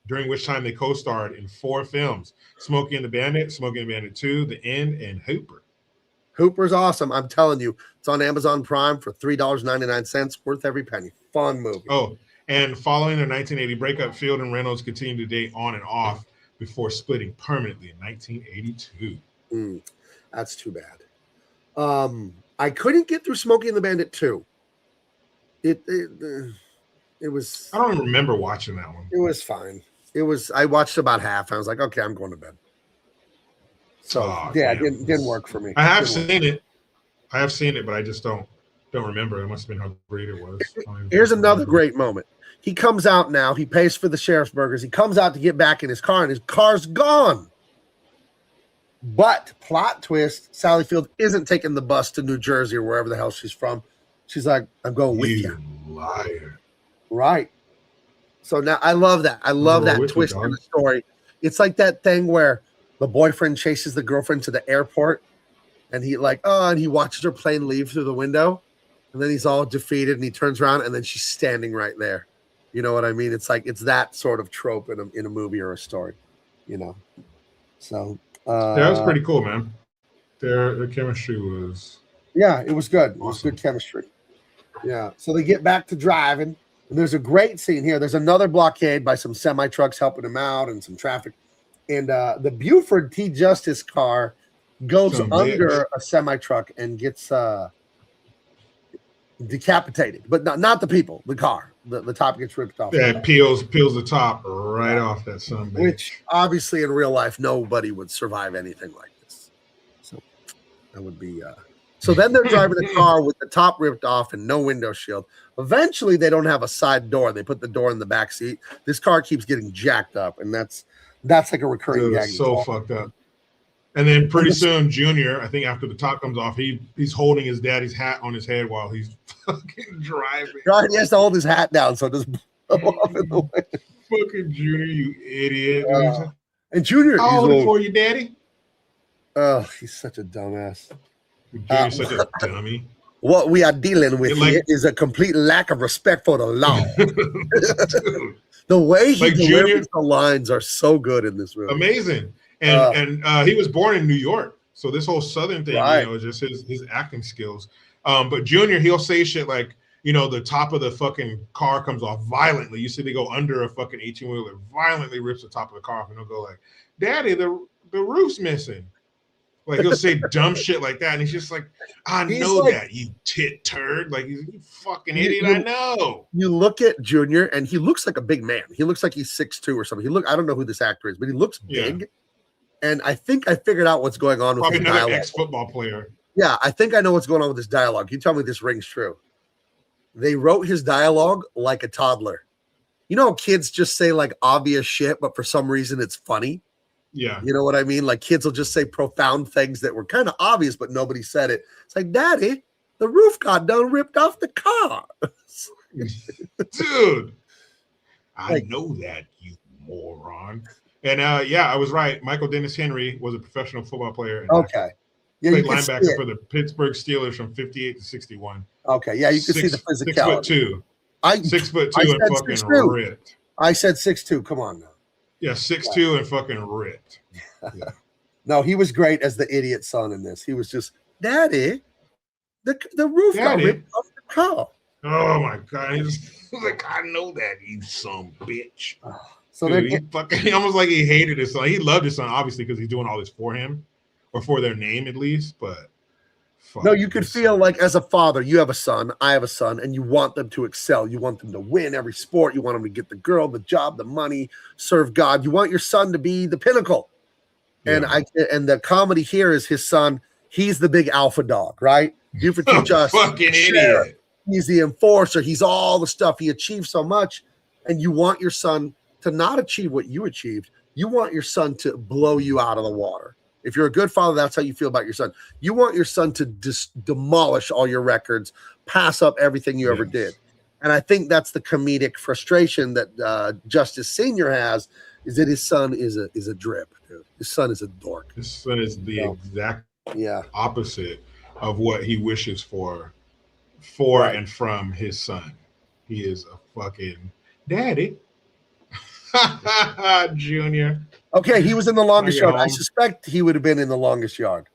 Speaker 2: During which time they co-starred in 4 films: Smokey and the Bandit, Smokey and the Bandit 2, The End, and Hooper.
Speaker 1: Hooper's awesome. I'm telling you, it's on Amazon Prime for $3.99, worth every penny. Fun movie.
Speaker 2: Oh, and following their 1980 breakup, Field and Reynolds continued to date on and off before splitting permanently in 1982.
Speaker 1: That's too bad. I couldn't get through Smokey and the Bandit 2. It was.
Speaker 2: I don't remember watching that one.
Speaker 1: It was fine. I watched about half. And I was like, okay, I'm going to bed. So it didn't work for me.
Speaker 2: I have seen it, but I just don't remember. It must have been how great it was.
Speaker 1: Here's another great moment. He comes out now. He pays for the sheriff's burgers. He comes out to get back in his car, and his car's gone. But plot twist: Sally Field isn't taking the bus to New Jersey or wherever the hell she's from. She's like, I'm going with you.
Speaker 2: Liar.
Speaker 1: Right. So now I love that. I love that twist in the story. It's like that thing where the boyfriend chases the girlfriend to the airport and he watches her plane leave through the window and then he's all defeated and he turns around and then she's standing right there. You know what I mean? It's like, it's that sort of trope in a movie or a story, So
Speaker 2: that was pretty cool, man. Their chemistry was
Speaker 1: it was good. Awesome. It was good chemistry. Yeah. So they get back to driving. And there's a great scene here. There's another blockade by some semi trucks helping him out and some traffic. And the Buford T. Justice car goes under a semi truck and gets decapitated, but not the people, the car. The top gets ripped off.
Speaker 2: Yeah, peels the top right off that son.
Speaker 1: Which obviously in real life nobody would survive anything like this. So that would be. So then they're driving the car with the top ripped off and no window shield. Eventually, they don't have a side door. They put the door in the back seat. This car keeps getting jacked up, and that's like a recurring gag.
Speaker 2: So fucked up. And then pretty soon, Junior, I think after the top comes off, he's holding his daddy's hat on his head while he's fucking driving.
Speaker 1: Right, he has to hold his hat down so it doesn't blow off in the wind.
Speaker 2: Fucking Junior, you idiot.
Speaker 1: And Junior,
Speaker 2: how old for you, daddy?
Speaker 1: Oh, he's such a dumbass.
Speaker 2: Junior's such a dummy.
Speaker 1: What we are dealing with
Speaker 2: like,
Speaker 1: here is a complete lack of respect for the law. The way he delivers the lines are so good in this movie.
Speaker 2: Amazing. And he was born in New York. So this whole Southern thing,
Speaker 1: right.
Speaker 2: you know, is just his acting skills. But Junior, he'll say shit like, you know, the top of the fucking car comes off violently. You see they go under a fucking 18-wheeler, violently rips the top of the car off, and he'll go like, Daddy, the roof's missing. Like he'll say dumb shit like that, and he's just like, I know like, that, you tit turd. Like, you fucking idiot, I know.
Speaker 1: You look at Junior, and he looks like a big man. He looks like he's 6'2" or something. I don't know who this actor is, but he looks big. And I think I figured out what's going on with his dialogue.
Speaker 2: Ex-football player.
Speaker 1: Yeah, I think I know what's going on with this dialogue. You tell me this rings true. They wrote his dialogue like a toddler. You know, kids just say like obvious shit, but for some reason it's funny.
Speaker 2: Yeah.
Speaker 1: You know what I mean? Like kids will just say profound things that were kind of obvious, but nobody said it. It's like, Daddy, the roof got done ripped off the car.
Speaker 2: Dude, I know that, you moron. And yeah, I was right. Michael Dennis Henry was a professional football player.
Speaker 1: Okay. Yeah,
Speaker 2: played linebacker for the Pittsburgh Steelers from 58 to 61.
Speaker 1: Okay. Yeah, you can see the physicality.
Speaker 2: 6'2". 6'2" and fucking
Speaker 1: 6'2".
Speaker 2: ripped.
Speaker 1: I said 6'2". Come on now.
Speaker 2: Yeah, 6'2" and fucking ripped. Yeah.
Speaker 1: No, he was great as the idiot son in this. He was just, Daddy, the roof got ripped off the car.
Speaker 2: Oh my God. He was like, I know that, you son bitch.
Speaker 1: So
Speaker 2: dude, he almost like he hated his son. He loved his son, obviously, because he's doing all this for him, or for their name at least. But
Speaker 1: no, you could feel like as a father, you have a son, I have a son, and you want them to excel. You want them to win every sport. You want them to get the girl, the job, the money, serve God. You want your son to be the pinnacle. Yeah. And the comedy here is his son. He's the big alpha dog, right? Buford just
Speaker 2: fucking idiot.
Speaker 1: He's the enforcer. He's all the stuff. He achieved so much, and you want your son to not achieve what you achieved. You want your son to blow you out of the water. If you're a good father, that's how you feel about your son. You want your son to demolish all your records, pass up everything you ever did. And I think that's the comedic frustration that Justice Sr. has, is that his son is a drip, dude. His son is a dork.
Speaker 2: His son is the exact opposite of what he wishes for and from his son. He is a fucking daddy. Junior.
Speaker 1: Okay, he was in The Longest Yard. I suspect he would have been in The Longest Yard,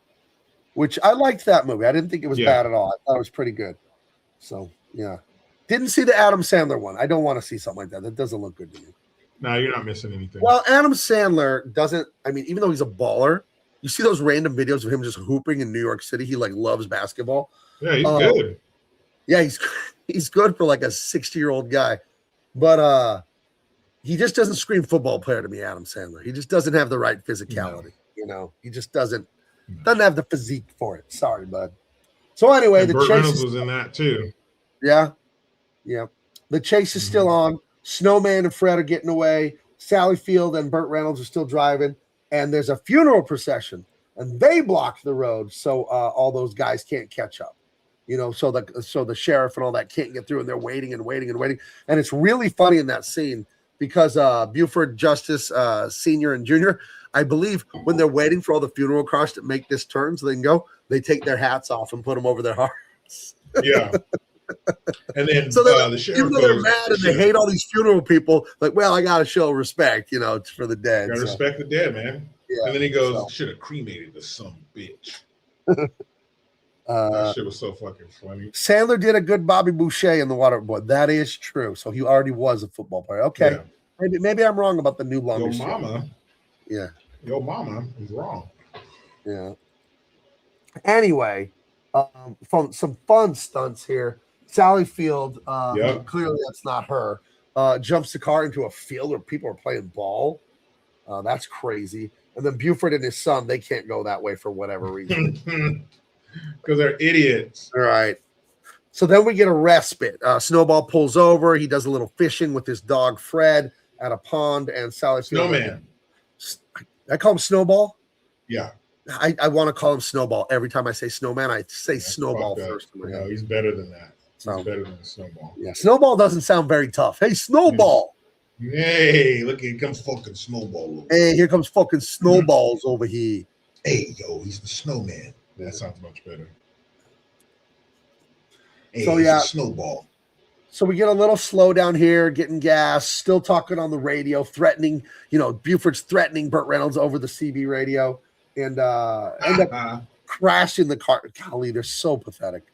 Speaker 1: which I liked that movie. I didn't think it was bad at all. I thought it was pretty good. So, yeah. Didn't see the Adam Sandler one. I don't want to see something like that. That doesn't look good to me.
Speaker 2: No, you're not missing anything.
Speaker 1: Well, Adam Sandler doesn't, I mean, even though he's a baller, you see those random videos of him just hooping in New York City. He like loves basketball.
Speaker 2: Yeah, he's good.
Speaker 1: Yeah, he's good for like a 60-year-old guy. But he just doesn't scream football player to me, Adam Sandler. He just doesn't have the right physicality. No. You know, he just doesn't have the physique for it. Sorry, bud. So anyway, the chase
Speaker 2: Reynolds was in that too.
Speaker 1: Yeah. Yeah. The chase is still on. Snowman and Fred are getting away. Sally Field and Burt Reynolds are still driving. And there's a funeral procession. And they block the road so all those guys can't catch up. You know, so the sheriff and all that can't get through, and they're waiting and waiting and waiting. And it's really funny in that scene because Buford, Justice, Senior, and Junior, I believe when they're waiting for all the funeral cars to make this turn so they can go, they take their hats off and put them over their hearts.
Speaker 2: Yeah. And then
Speaker 1: so
Speaker 2: the sheriff
Speaker 1: even though they're mad and they hate all these funeral people, like, well, I got to show respect, you know, for the dead.
Speaker 2: Got to respect the dead, man. Yeah, and then he goes, should have cremated the son bitch. That shit was so fucking funny.
Speaker 1: Sandler did a good Bobby Boucher in The Waterboy. That is true. So he already was a football player. Okay. Yeah. Maybe I'm wrong about the new Longest
Speaker 2: Yard. Mama.
Speaker 1: Yeah.
Speaker 2: Your mama is wrong.
Speaker 1: Yeah. Anyway, some fun stunts here. Sally Field, clearly that's not her, jumps the car into a field where people are playing ball. That's crazy. And then Buford and his son, they can't go that way for whatever reason.
Speaker 2: Because they're idiots.
Speaker 1: All right. So then we get a respite. Snowball pulls over. He does a little fishing with his dog, Fred, at a pond. And Sally Field.
Speaker 2: Snowman.
Speaker 1: I call him Snowball?
Speaker 2: Yeah.
Speaker 1: I want to call him Snowball. Every time I say Snowman, I say Snowball first.
Speaker 2: No, he's better than that. He's better than Snowball.
Speaker 1: Yeah, Snowball doesn't sound very tough. Hey, Snowball.
Speaker 2: Hey, look, here comes fucking Snowball.
Speaker 1: Hey, here comes fucking Snowballs over here.
Speaker 2: Hey, yo, he's the snowman. That sounds much better. Hey,
Speaker 1: so yeah,
Speaker 2: Snowball.
Speaker 1: So we get a little slow down here, getting gas, still talking on the radio, threatening, Buford's threatening Burt Reynolds over the CB radio, and end up crashing the car. Golly, they're so pathetic.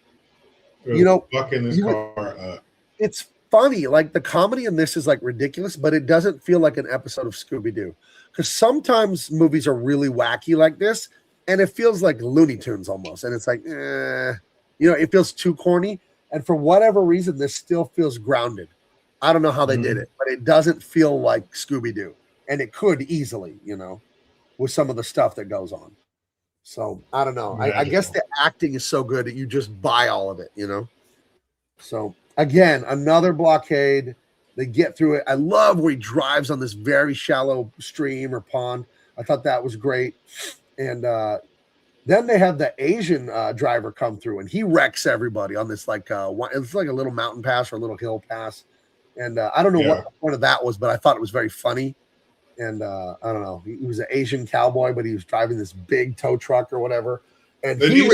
Speaker 2: Fucking this car up.
Speaker 1: It's funny, like the comedy in this is like ridiculous, but it doesn't feel like an episode of Scooby-Doo. Because sometimes movies are really wacky like this, and it feels like Looney Tunes almost. And it's like, it feels too corny. And for whatever reason, this still feels grounded. I don't know how they did it, but it doesn't feel like Scooby-Doo. And it could easily, with some of the stuff that goes on. So I don't know. I guess the acting is so good that you just buy all of it, So again, another blockade. They get through it. I love where he drives on this very shallow stream or pond. I thought that was great. And then they have the Asian driver come through, and he wrecks everybody on this it's like a little mountain pass or a little hill pass. And I don't know what the point of that was, but I thought it was very funny. And I don't know. He was an Asian cowboy, but he was driving this big tow truck or whatever. And he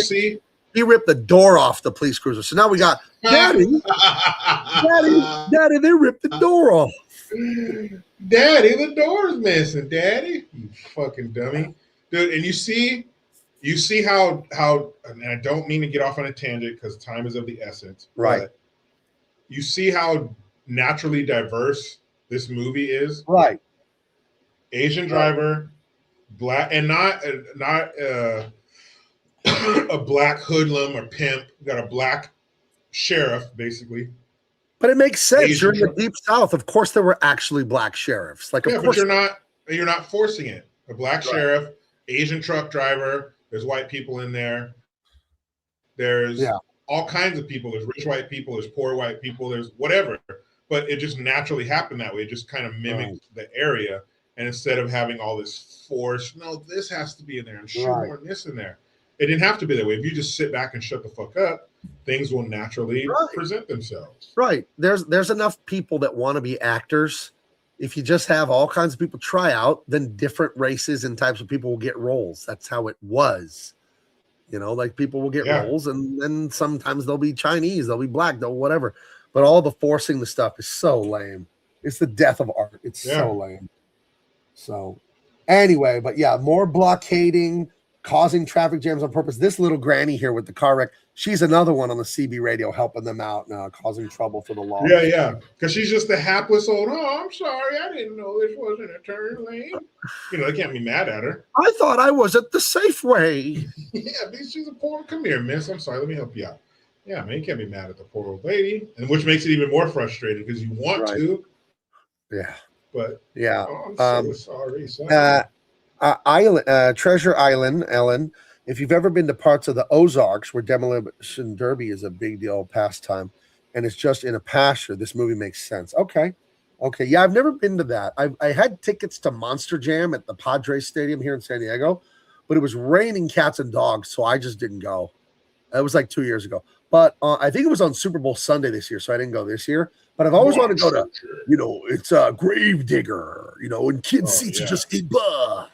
Speaker 1: ripped the door off the police cruiser. So now we got Daddy, they ripped the door off.
Speaker 2: Daddy, the door's missing. Daddy, you fucking dummy, dude. And you see how, and I don't mean to get off on a tangent because time is of the essence,
Speaker 1: right?
Speaker 2: You see how naturally diverse this movie is,
Speaker 1: right?
Speaker 2: Asian driver, black, and not a black hoodlum or pimp. You got a black sheriff, basically.
Speaker 1: But it makes sense. You're in the deep South. Of course, there were actually black sheriffs. Like, of course,
Speaker 2: but you're not forcing it. A black sheriff, Asian truck driver. There's white people in there. There's all kinds of people. There's rich white people. There's poor white people. There's whatever. But it just naturally happened that way. It just kind of mimicked the area. And instead of having all this force, no, this has to be in there and shoehorn this in there. It didn't have to be that way. If you just sit back and shut the fuck up, things will naturally present themselves.
Speaker 1: Right. There's enough people that want to be actors. If you just have all kinds of people try out, then different races and types of people will get roles. That's how it was. Like people will get roles, and then sometimes they'll be Chinese, they'll be black, they'll whatever. But all the forcing the stuff is so lame. It's the death of art. It's so lame. So anyway, but more blockading, causing traffic jams on purpose. This little granny here with the car wreck, she's another one on the CB radio helping them out, causing trouble for the law.
Speaker 2: Yeah. Because she's just a hapless old, I'm sorry, I didn't know this wasn't a turn lane. They can't be mad at her.
Speaker 1: I thought I was at the Safeway.
Speaker 2: She's a poor, come here, miss. I'm sorry, let me help you out. Yeah, man, you can't be mad at the poor old lady. And which makes it even more frustrating because you want to.
Speaker 1: Yeah.
Speaker 2: But
Speaker 1: I'm
Speaker 2: so sorry.
Speaker 1: Treasure Island, Ellen. If you've ever been to parts of the Ozarks where demolition derby is a big deal pastime, and it's just in a pasture, this movie makes sense. Okay. Yeah, I've never been to that. I had tickets to Monster Jam at the Padres Stadium here in San Diego, but it was raining cats and dogs, so I just didn't go. It was like 2 years ago. But I think it was on Super Bowl Sunday this year, so I didn't go this year. But I've always wanted to go to, it's a Grave Digger, and kid seats are just $8.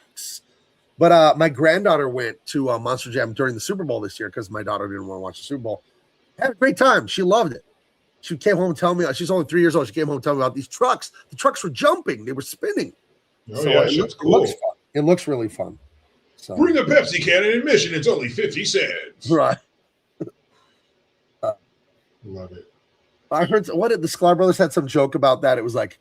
Speaker 1: But my granddaughter went to Monster Jam during the Super Bowl this year because my daughter didn't want to watch the Super Bowl. Had a great time. She loved it. She came home and told me, she's only 3 years old. She came home and told me about these trucks. The trucks were jumping. They were spinning.
Speaker 2: It looks
Speaker 1: fun. It looks really fun. So
Speaker 2: bring a Pepsi can and admission. It's only 50 cents.
Speaker 1: Right.
Speaker 2: Love it.
Speaker 1: I heard the Sklar brothers had some joke about that. It was like,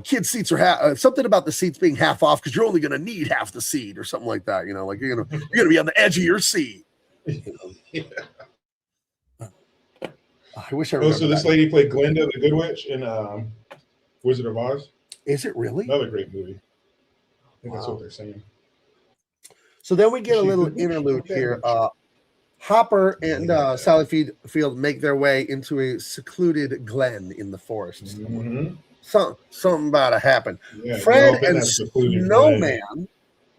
Speaker 1: kids' seats are something about the seats being half off because you're only going to need half the seat or something like that. Like you're gonna be on the edge of your seat.
Speaker 2: Yeah.
Speaker 1: I wish I remember.
Speaker 2: So this lady played Glinda, the Good Witch, in Wizard of Oz.
Speaker 1: Is it really?
Speaker 2: Another great movie. I think that's what they're saying.
Speaker 1: So then we get a little interlude here. Hopper and Sally Field make their way into a secluded glen in the forest. Something about to happen. Fred and Snowman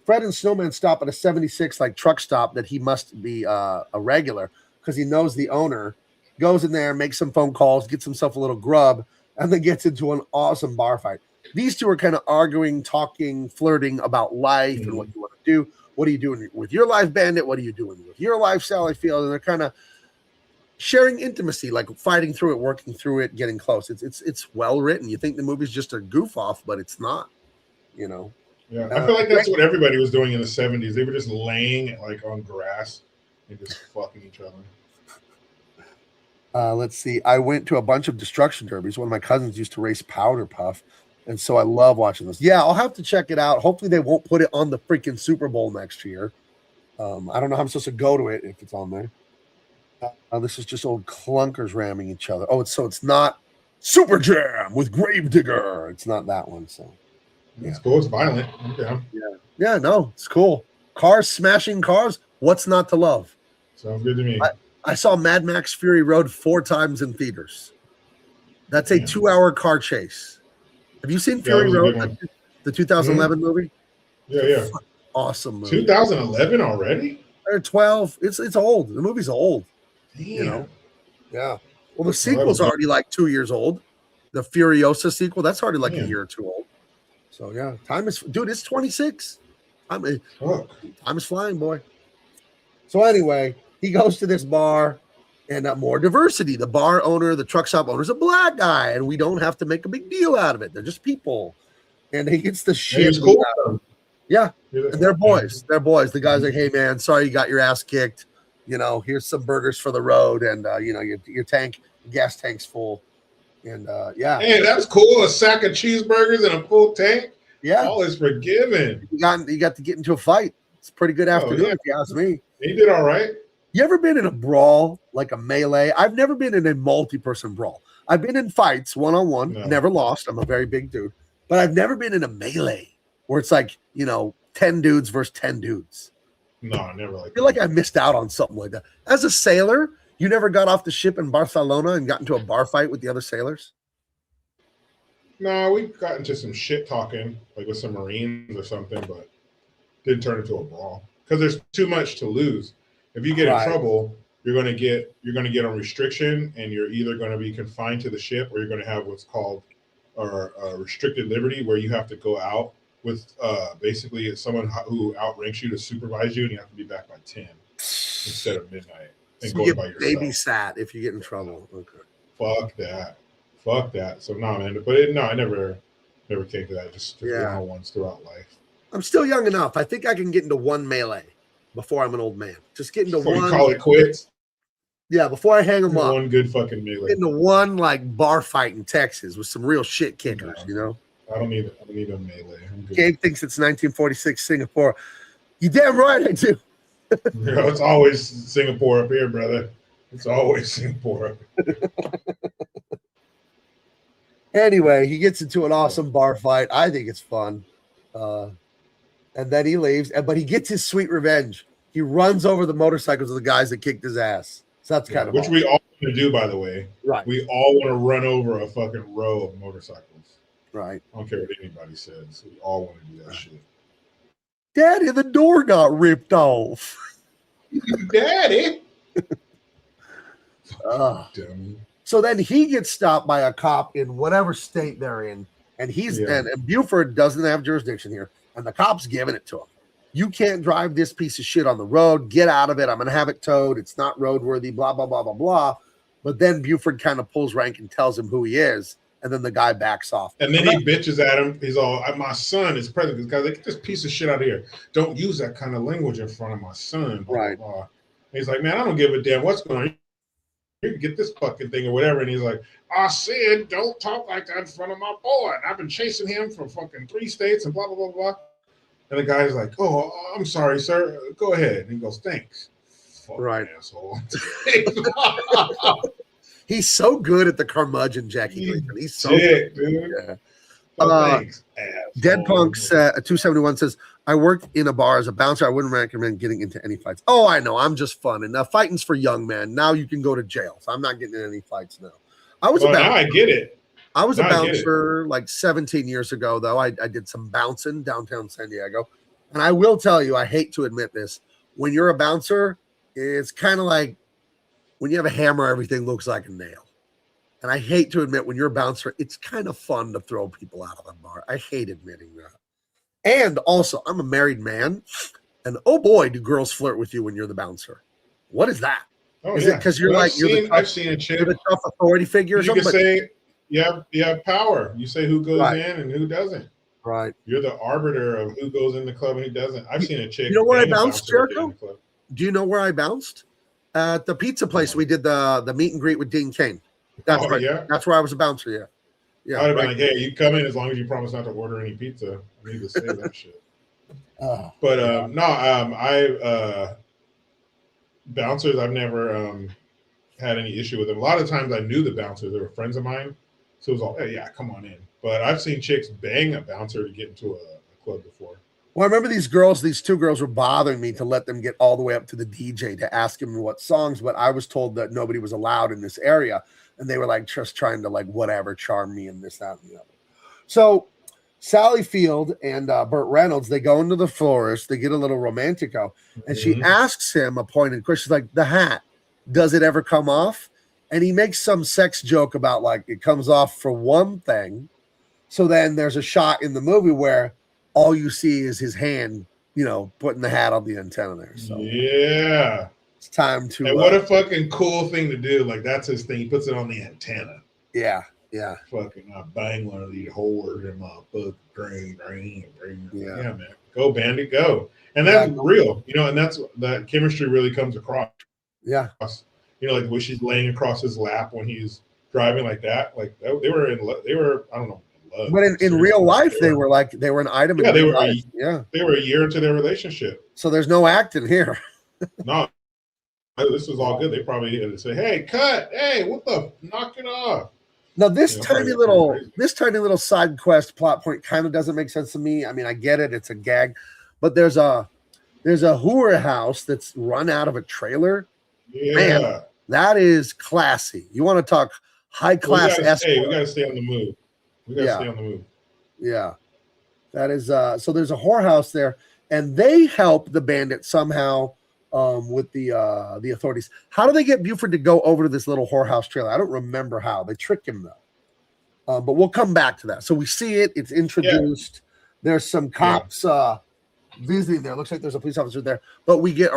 Speaker 1: Fred and Snowman stop at a 76 like truck stop that he must be a regular because he knows the owner. Goes in there, makes some phone calls, gets himself a little grub, and then gets into an awesome bar fight. These two are kind of arguing, talking, flirting about life and what you want to do. What are you doing with your life, Bandit? What are you doing with your lifestyle? I feel, and they're kind of sharing intimacy, like fighting through it, working through it, getting close. It's well written. You think the movie's just a goof off, but it's not. You know.
Speaker 2: Yeah, I feel like that's what everybody was doing in the 70s. They were just laying like on grass and just fucking each other.
Speaker 1: Let's see. I went to a bunch of destruction derbies. One of my cousins used to race Powder Puff, and so I love watching this. Yeah, I'll have to check it out. Hopefully, they won't put it on the freaking Super Bowl next year. I don't know how I'm supposed to go to it if it's on there. This is just old clunkers ramming each other. Oh, it's not Super Jam with Gravedigger. It's not that one. So
Speaker 2: it's cool. It's violent.
Speaker 1: Yeah. No, it's cool. Cars smashing cars. What's not to love?
Speaker 2: Sounds good to me.
Speaker 1: I saw Mad Max Fury Road 4 times in theaters. That's a 2-hour car chase. Have you seen Fury Road, the 2011 movie?
Speaker 2: Yeah.
Speaker 1: Awesome movie.
Speaker 2: 2011 already?
Speaker 1: Or 12. It's old. The movie's old.
Speaker 2: Damn.
Speaker 1: You know? Yeah. Well, the sequel's already like 2 years old. The Furiosa sequel, that's already like a year or two old. So yeah, time is, dude, it's 26. Time is flying, boy. So anyway, he goes to this bar and more diversity. The bar owner, the truck shop owner is a black guy, and we don't have to make a big deal out of it. They're just people. And he gets the shit.
Speaker 2: Cool.
Speaker 1: Yeah. And they're boys. They're boys. The guy's like, hey man, sorry you got your ass kicked. You know, here's some burgers for the road, and you know, your gas tank's full. And yeah.
Speaker 2: Hey, that's cool. A sack of cheeseburgers and a full tank.
Speaker 1: Yeah.
Speaker 2: All is forgiven.
Speaker 1: You got to get into a fight. It's a pretty good afternoon, if you ask me.
Speaker 2: He did all right.
Speaker 1: You ever been in a brawl, like a melee? I've never been in a multi-person brawl. I've been in fights one-on-one, never lost. I'm a very big dude. But I've never been in a melee where it's like, you know, 10 dudes versus 10 dudes.
Speaker 2: No, never like
Speaker 1: I feel like I missed out on something like that. As a sailor, you never got off the ship in Barcelona and got into a bar fight with the other sailors?
Speaker 2: No, we got into some shit talking, like with some Marines or something, but didn't turn into a brawl because there's too much to lose. If you get in trouble, you're going to get on restriction, and you're either going to be confined to the ship, or you're going to have what's called a restricted liberty, where you have to go out with basically someone who outranks you to supervise you, and you have to be back by 10 instead of midnight. And
Speaker 1: So
Speaker 2: go
Speaker 1: you
Speaker 2: by
Speaker 1: get
Speaker 2: yourself.
Speaker 1: babysat if you get in trouble. Okay.
Speaker 2: Fuck that. So no, man. But I never came to that. Just one-on-ones throughout life.
Speaker 1: I'm still young enough. I think I can get into one melee before I'm an old man. Just get into
Speaker 2: Before
Speaker 1: one.
Speaker 2: you call it quits.
Speaker 1: Yeah, before I hang them up.
Speaker 2: One good fucking melee.
Speaker 1: Get into one like bar fight in Texas with some real shit kickers, you know?
Speaker 2: I don't need a melee. I'm good.
Speaker 1: Gabe thinks it's 1946 Singapore. You damn right I do.
Speaker 2: It's always Singapore up here, brother. It's always Singapore up here.
Speaker 1: Anyway, he gets into an awesome bar fight. I think it's fun. And then he leaves, but he gets his sweet revenge. He runs over the motorcycles of the guys that kicked his ass. So that's kind of
Speaker 2: which we all want to do, by the way.
Speaker 1: Right.
Speaker 2: We all want to run over a fucking row of motorcycles.
Speaker 1: Right.
Speaker 2: I don't care what anybody says. We all want to do that shit.
Speaker 1: Daddy, the door got ripped off.
Speaker 2: Daddy.
Speaker 1: Dummy. So then he gets stopped by a cop in whatever state they're in, and and Buford doesn't have jurisdiction here, and the cop's giving it to him. You can't drive this piece of shit on the road. Get out of it. I'm going to have it towed. It's not roadworthy, blah, blah, blah, blah, blah. But then Buford kind of pulls rank and tells him who he is, and then the guy backs off.
Speaker 2: And then he bitches at him. He's all, my son is present. This guy's like, get this piece of shit out of here. Don't use that kind of language in front of my son. Blah,
Speaker 1: right.
Speaker 2: Blah, blah. He's like, man, I don't give a damn what's going on. You can get this fucking thing or whatever. And he's like, I said, don't talk like that in front of my boy. And I've been chasing him from fucking 3 states and blah, blah, blah, blah. And the guy's like, oh, I'm sorry, sir. Go ahead. And he goes, thanks. Fucking asshole.
Speaker 1: He's so good at the curmudgeon, Jackie Gleason. He's so
Speaker 2: good.
Speaker 1: Dude.
Speaker 2: Yeah. Thanks,
Speaker 1: Dead Punks 271 says, I worked in a bar as a bouncer. I wouldn't recommend getting into any fights. Oh, I know. I'm just fun. And fighting's for young men. Now you can go to jail. So I'm not getting in any fights now. I was a bouncer.
Speaker 2: Now I get it.
Speaker 1: I was a bouncer like 17 years ago, though. I did some bouncing downtown San Diego. And I will tell you, I hate to admit this, when you're a bouncer, it's kind of like when you have a hammer, everything looks like a nail. And I hate to admit, when you're a bouncer, it's kind of fun to throw people out of the bar. I hate admitting that. And also, I'm a married man, and oh boy, do girls flirt with you when you're the bouncer. What is that?
Speaker 2: Oh,
Speaker 1: is it because you're
Speaker 2: well,
Speaker 1: like
Speaker 2: I've seen a chick.
Speaker 1: You're the tough authority figure or
Speaker 2: you
Speaker 1: something?
Speaker 2: You can say you have power. You say who goes in and who doesn't.
Speaker 1: Right.
Speaker 2: You're the arbiter of who goes in the club and who doesn't. I've seen a chick.
Speaker 1: You know where I bounced, Jericho? Do you know where I bounced? At the pizza place. We did the meet and greet with Dean Cain. That's right. Yeah. That's where I was a bouncer. Yeah.
Speaker 2: Yeah. I'd have been like, hey, you come in as long as you promise not to order any pizza. I need to say that shit. But bouncers, I've never had any issue with them. A lot of times I knew the bouncers. They were friends of mine. So it was all, hey, yeah, come on in. But I've seen chicks bang a bouncer to get into a club before.
Speaker 1: Well, I remember these two girls were bothering me to let them get all the way up to the DJ to ask him what songs, but I was told that nobody was allowed in this area. And they were like just trying to like whatever charm me and this, that, and the other. So Sally Field and Burt Reynolds, they go into the florist, they get a little romantico, and she asks him a pointed question. She's like, the hat, does it ever come off? And he makes some sex joke about like it comes off for one thing. So then there's a shot in the movie where all you see is his hand, putting the hat on the antenna there. So
Speaker 2: yeah,
Speaker 1: it's time to.
Speaker 2: And what a fucking cool thing to do! Like that's his thing. He puts it on the antenna.
Speaker 1: Yeah.
Speaker 2: Fucking, I bang one of these whores in my book. Yeah, man. Go Bandit, go. And that's real, and that's that chemistry really comes across.
Speaker 1: Yeah.
Speaker 2: Like the way she's laying across his lap when he's driving like that. Like they were I don't know.
Speaker 1: But in real life, they were an item.
Speaker 2: Yeah,
Speaker 1: they were
Speaker 2: a year into their relationship.
Speaker 1: So there's no acting here.
Speaker 2: No, this was all good. They probably had to say, "Hey, cut! Hey, what the? Knock it off!"
Speaker 1: Now this tiny little side quest plot point kind of doesn't make sense to me. I mean, I get it; it's a gag, but there's a whore house that's run out of a trailer.
Speaker 2: Yeah,
Speaker 1: man, that is classy. You want to talk high class?
Speaker 2: We got to stay on the move. We got to stay on the move.
Speaker 1: Yeah, that is. So there's a whorehouse there, and they help the bandit somehow with the authorities. How do they get Buford to go over to this little whorehouse trailer? I don't remember how. They trick him though. But we'll come back to that. So we see it. It's introduced. Yeah. There's some cops visiting there. Looks like there's a police officer there. But we get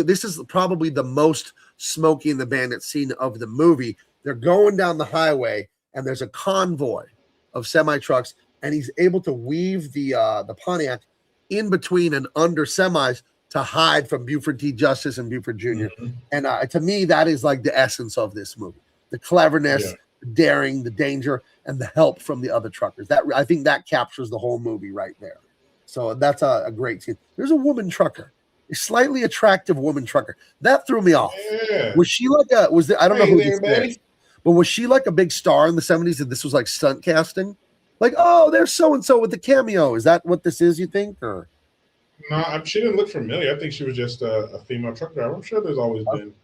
Speaker 1: this is probably the most Smokey and the Bandit scene of the movie. They're going down the highway, and there's a convoy of semi-trucks, and he's able to weave the Pontiac in between and under semis to hide from Buford T. Justice and Buford Jr. And to me, that is like the essence of this movie. The cleverness, the daring, the danger, and the help from the other truckers. I think that captures the whole movie right there. So that's a great scene. There's a woman trucker, a slightly attractive woman trucker. That threw me off. Yeah. Was she like I don't know who this is. But was she like a big star in the 70s and this was like stunt casting? Like, oh, there's so-and-so with the cameo. Is that what this is, you think? Or
Speaker 2: no, she didn't look familiar. I think she was just a female truck driver. I'm sure there's always been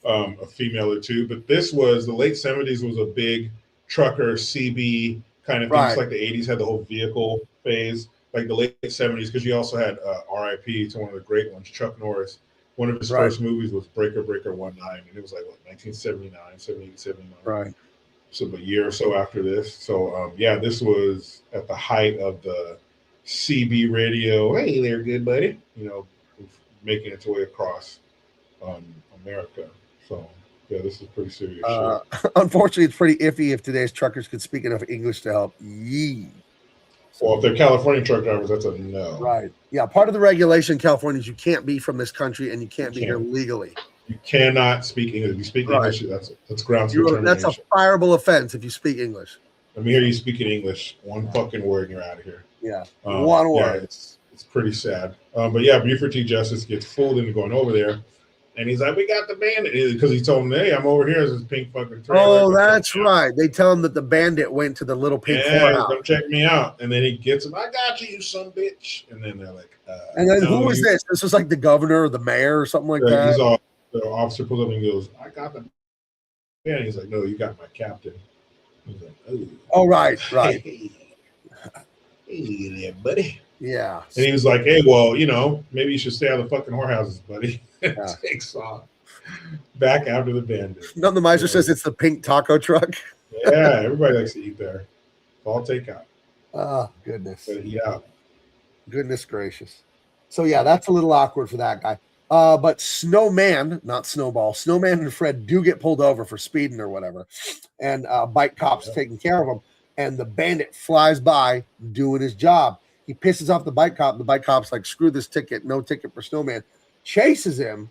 Speaker 2: a female or two. But this was, the late 70s was a big trucker, CB kind of thing. It's like the 80s had the whole vehicle phase. Like the late 70s, because you also had RIP to one of the great ones, Chuck Norris. One of his first movies was Breaker 19, and it was like 1979, 78, 79.
Speaker 1: Right.
Speaker 2: So a year or so after this. So this was at the height of the CB radio. Hey there, good buddy. Making its way across America. So this is pretty serious shit.
Speaker 1: Unfortunately, it's pretty iffy if today's truckers could speak enough English to help. Yee.
Speaker 2: Well, if they're California truck drivers, that's a no.
Speaker 1: Right. Yeah. Part of the regulation in California is you can't be from this country and you can't be here legally.
Speaker 2: You cannot speak English. If you speak English, that's grounds for termination.
Speaker 1: That's a fireable offense if you speak English.
Speaker 2: Let me hear you speaking English. One fucking word and you're out of here.
Speaker 1: Yeah. One word.
Speaker 2: It's pretty sad. But yeah, Buford T. Justice gets fooled into going over there. And he's like, we got the bandit. Because he told him, hey, I'm over here as this pink fucking trailer.
Speaker 1: Oh, that's right. They tell him that the bandit went to the little pink courthouse.
Speaker 2: Come check me out. And then he gets him, I got you, you son of a bitch. And then they're like,
Speaker 1: and then who was this? This was like the governor or the mayor or something like that.
Speaker 2: The officer pulls up and goes, I got the bandit. He's like, no, you got my captain. He's like,
Speaker 1: oh, right.
Speaker 2: Hey there, buddy.
Speaker 1: Yeah.
Speaker 2: And he was like, hey, well, you know, maybe you should stay out of the fucking whorehouses, buddy.
Speaker 1: Yeah.
Speaker 2: Takes off. Back after the Bandit.
Speaker 1: None the miser says it's the pink taco truck.
Speaker 2: Yeah, everybody likes to eat there. All takeout.
Speaker 1: Oh, goodness.
Speaker 2: But eat out.
Speaker 1: Goodness gracious. So, yeah, that's a little awkward for that guy. But Snowman, not Snowball, Snowman and Fred do get pulled over for speeding or whatever. And bike cops taking care of them. And the Bandit flies by doing his job. He pisses off the bike cop. The bike cop's like, screw this ticket, no ticket for Snowman. Chases him.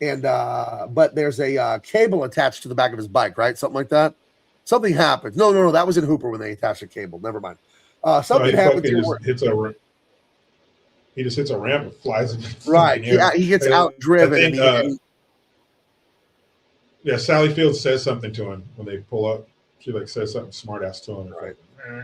Speaker 1: And but there's a cable attached to the back of his bike, right? Something like that. Something happens. No. That was in Hooper when they attached a cable. Never mind. Something happens.
Speaker 2: He just hits a ramp and flies.
Speaker 1: Right. He gets outdriven.
Speaker 2: Yeah, Sally Field says something to him when they pull up. She like says something smart ass to him.
Speaker 1: Right.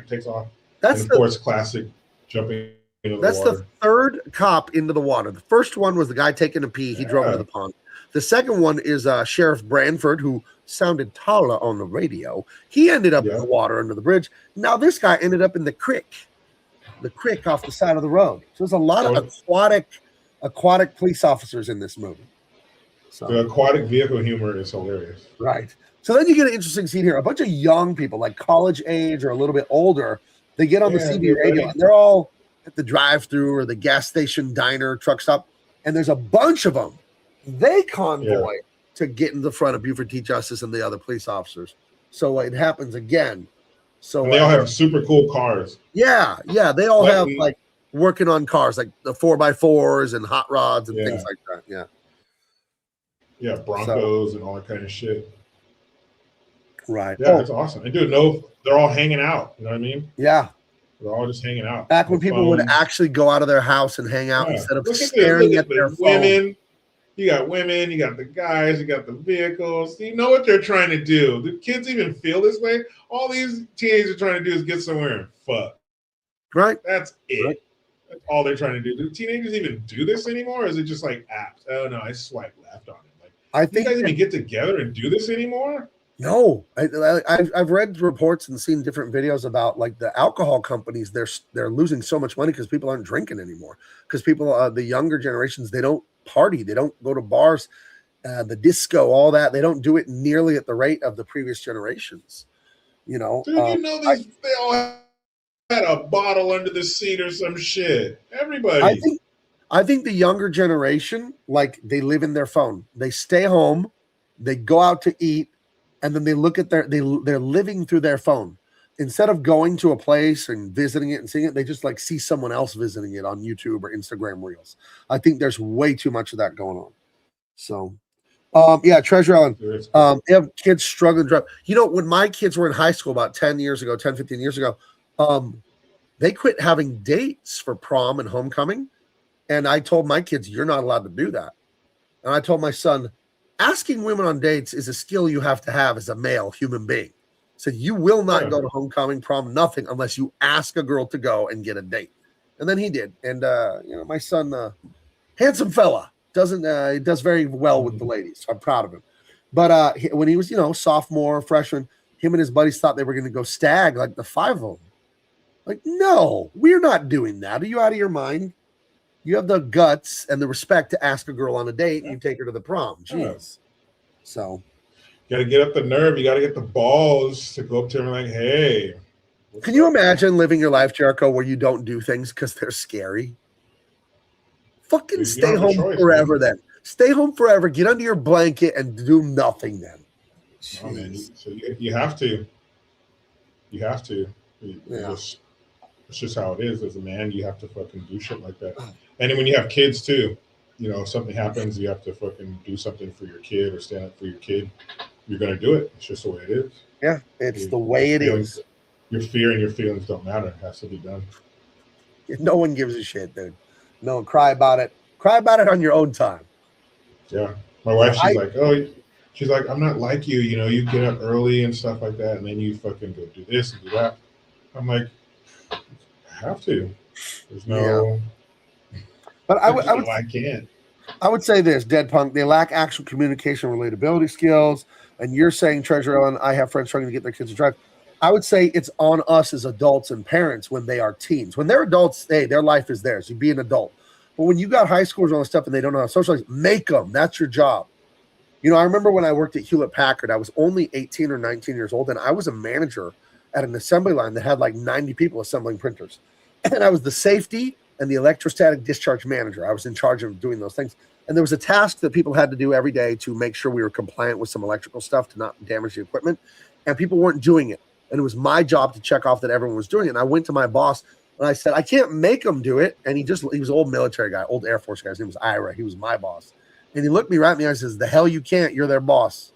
Speaker 2: Takes off.
Speaker 1: That's
Speaker 2: and of course classic jumping into the water. That's
Speaker 1: the third cop into the water. The first one was the guy taking a pee. He drove into the pond. The second one is Sheriff Branford, who sounded taller on the radio. He ended up in the water under the bridge. Now this guy ended up in the creek off the side of the road. So there's a lot of aquatic police officers in this movie. So
Speaker 2: the aquatic vehicle humor is hilarious.
Speaker 1: Right. So then you get an interesting scene here. A bunch of young people, like college age or a little bit older, they get on the CB radio, and they're all at the drive-thru or the gas station, diner, truck stop, and there's a bunch of them. They convoy to get in the front of Buford T. Justice and the other police officers. So it happens again. So
Speaker 2: and they all have super cool cars.
Speaker 1: Yeah. They all have like working on cars, like the 4x4s and hot rods and things like that. Yeah.
Speaker 2: Yeah, Broncos and all that kind of shit.
Speaker 1: Right.
Speaker 2: Yeah, that's awesome. And dude, they're all hanging out. You know what I mean?
Speaker 1: Yeah.
Speaker 2: They're all just hanging out.
Speaker 1: Back when people would actually go out of their house and hang out instead of staring at their
Speaker 2: women. You got women, you got the guys, you got the vehicles. You know what they're trying to do. The kids even feel this way. All these teenagers are trying to do is get somewhere and fuck.
Speaker 1: Right.
Speaker 2: That's it. Right. That's all they're trying to do. Do teenagers even do this anymore? Or is it just like apps? Oh no, I swipe left on it. Like,
Speaker 1: I think
Speaker 2: you guys even get together and do this anymore?
Speaker 1: No, I've read reports and seen different videos about like the alcohol companies. They're losing so much money because people aren't drinking anymore. Because people, the younger generations, they don't party, they don't go to bars, the disco, all that. They don't do it nearly at the rate of the previous generations. You know,
Speaker 2: dude, they all had a bottle under the seat or some shit. Everybody.
Speaker 1: I think the younger generation, like they live in their phone. They stay home, they go out to eat. And then they look at they're living through their phone. Instead of going to a place and visiting it and seeing it, they just like see someone else visiting it on YouTube or Instagram Reels. I think there's way too much of that going on. So, Treasure Island. They have kids struggling to drive. You know, when my kids were in high school about 15 years ago, they quit having dates for prom and homecoming. And I told my kids, you're not allowed to do that. And I told my son, asking women on dates is a skill you have to have as a male human being. So you will not go to homecoming, prom, nothing unless you ask a girl to go and get a date. And then he did. And my son, handsome fella, he does very well with the ladies. So I'm proud of him. But when he was, sophomore, freshman, him and his buddies thought they were going to go stag, like the five of them. Like, no, we're not doing that. Are you out of your mind? You have the guts and the respect to ask a girl on a date and you take her to the prom. Jeez. So
Speaker 2: you got to get up the nerve. You got to get the balls to go up to her and like, hey.
Speaker 1: Can you imagine living your life, Jericho, where you don't do things because they're scary? Fucking stay home forever then. Stay home forever. Get under your blanket and do nothing then.
Speaker 2: Oh, man. So you have to. You have to. It's just how it is. As a man, you have to fucking do shit like that. And then when you have kids too, if something happens, you have to fucking do something for your kid or stand up for your kid. You're going to do it. It's just the way it is.
Speaker 1: Yeah, it's the way it is.
Speaker 2: Your fear and your feelings don't matter. It has to be done.
Speaker 1: No one gives a shit, dude. No, cry about it. Cry about it on your own time.
Speaker 2: Yeah. My wife, she's like, I'm not like you. You get up early and stuff like that, and then you fucking go do this and do that. I'm like, I have to. There's no...
Speaker 1: Yeah. But
Speaker 2: I can't.
Speaker 1: I would say this, Dead Punk, they lack actual communication relatability skills. And you're saying, Treasure Island, I have friends struggling to get their kids to drive. I would say it's on us as adults and parents when they are teens. When they're adults, hey, their life is theirs. You be an adult. But when you got high schoolers and all this stuff and they don't know how to socialize, make them. That's your job. You know, I remember when I worked at Hewlett Packard, I was only 18 or 19 years old, and I was a manager at an assembly line that had like 90 people assembling printers. And I was the safety and the electrostatic discharge manager. I was in charge of doing those things. And there was a task that people had to do every day to make sure we were compliant with some electrical stuff to not damage the equipment. And people weren't doing it. And it was my job to check off that everyone was doing it. And I went to my boss and I said, I can't make them do it. And he was an old military guy, old Air Force guy. His name was Ira. He was my boss. And he looked me right in the eye and says, the hell you can't. You're their boss.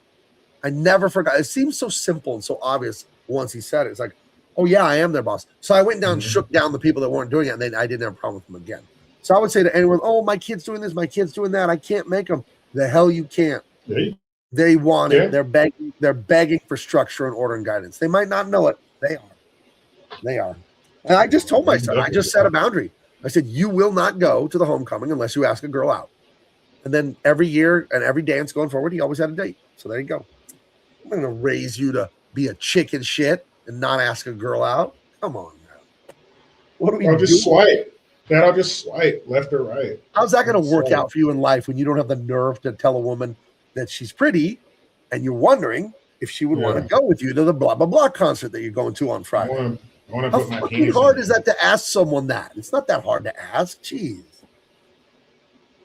Speaker 1: I never forgot. It seems so simple and so obvious once he said it. It's like, oh, yeah, I am their boss. So I went down and shook down the people that weren't doing it. And then I didn't have a problem with them again. So I would say to anyone, oh, my kid's doing this, my kid's doing that. I can't make them. The hell you can't. They want it. They're begging for structure and order and guidance. They might not know it. They are. And I just told my son, I just set a boundary. I said, you will not go to the homecoming unless you ask a girl out. And then every year and every dance going forward, he always had a date. So there you go. I'm going to raise you to be a chicken shit and not ask a girl out. Come on, man. What do we do?
Speaker 2: I'll just swipe. Then I'll just swipe left or right.
Speaker 1: How's that going to work out for you in life when you don't have the nerve to tell a woman that she's pretty and you're wondering if she would want to go with you to the blah, blah, blah concert that you're going to on Friday?
Speaker 2: How
Speaker 1: fucking hard is that to ask someone that? It's not that hard to ask. Jeez.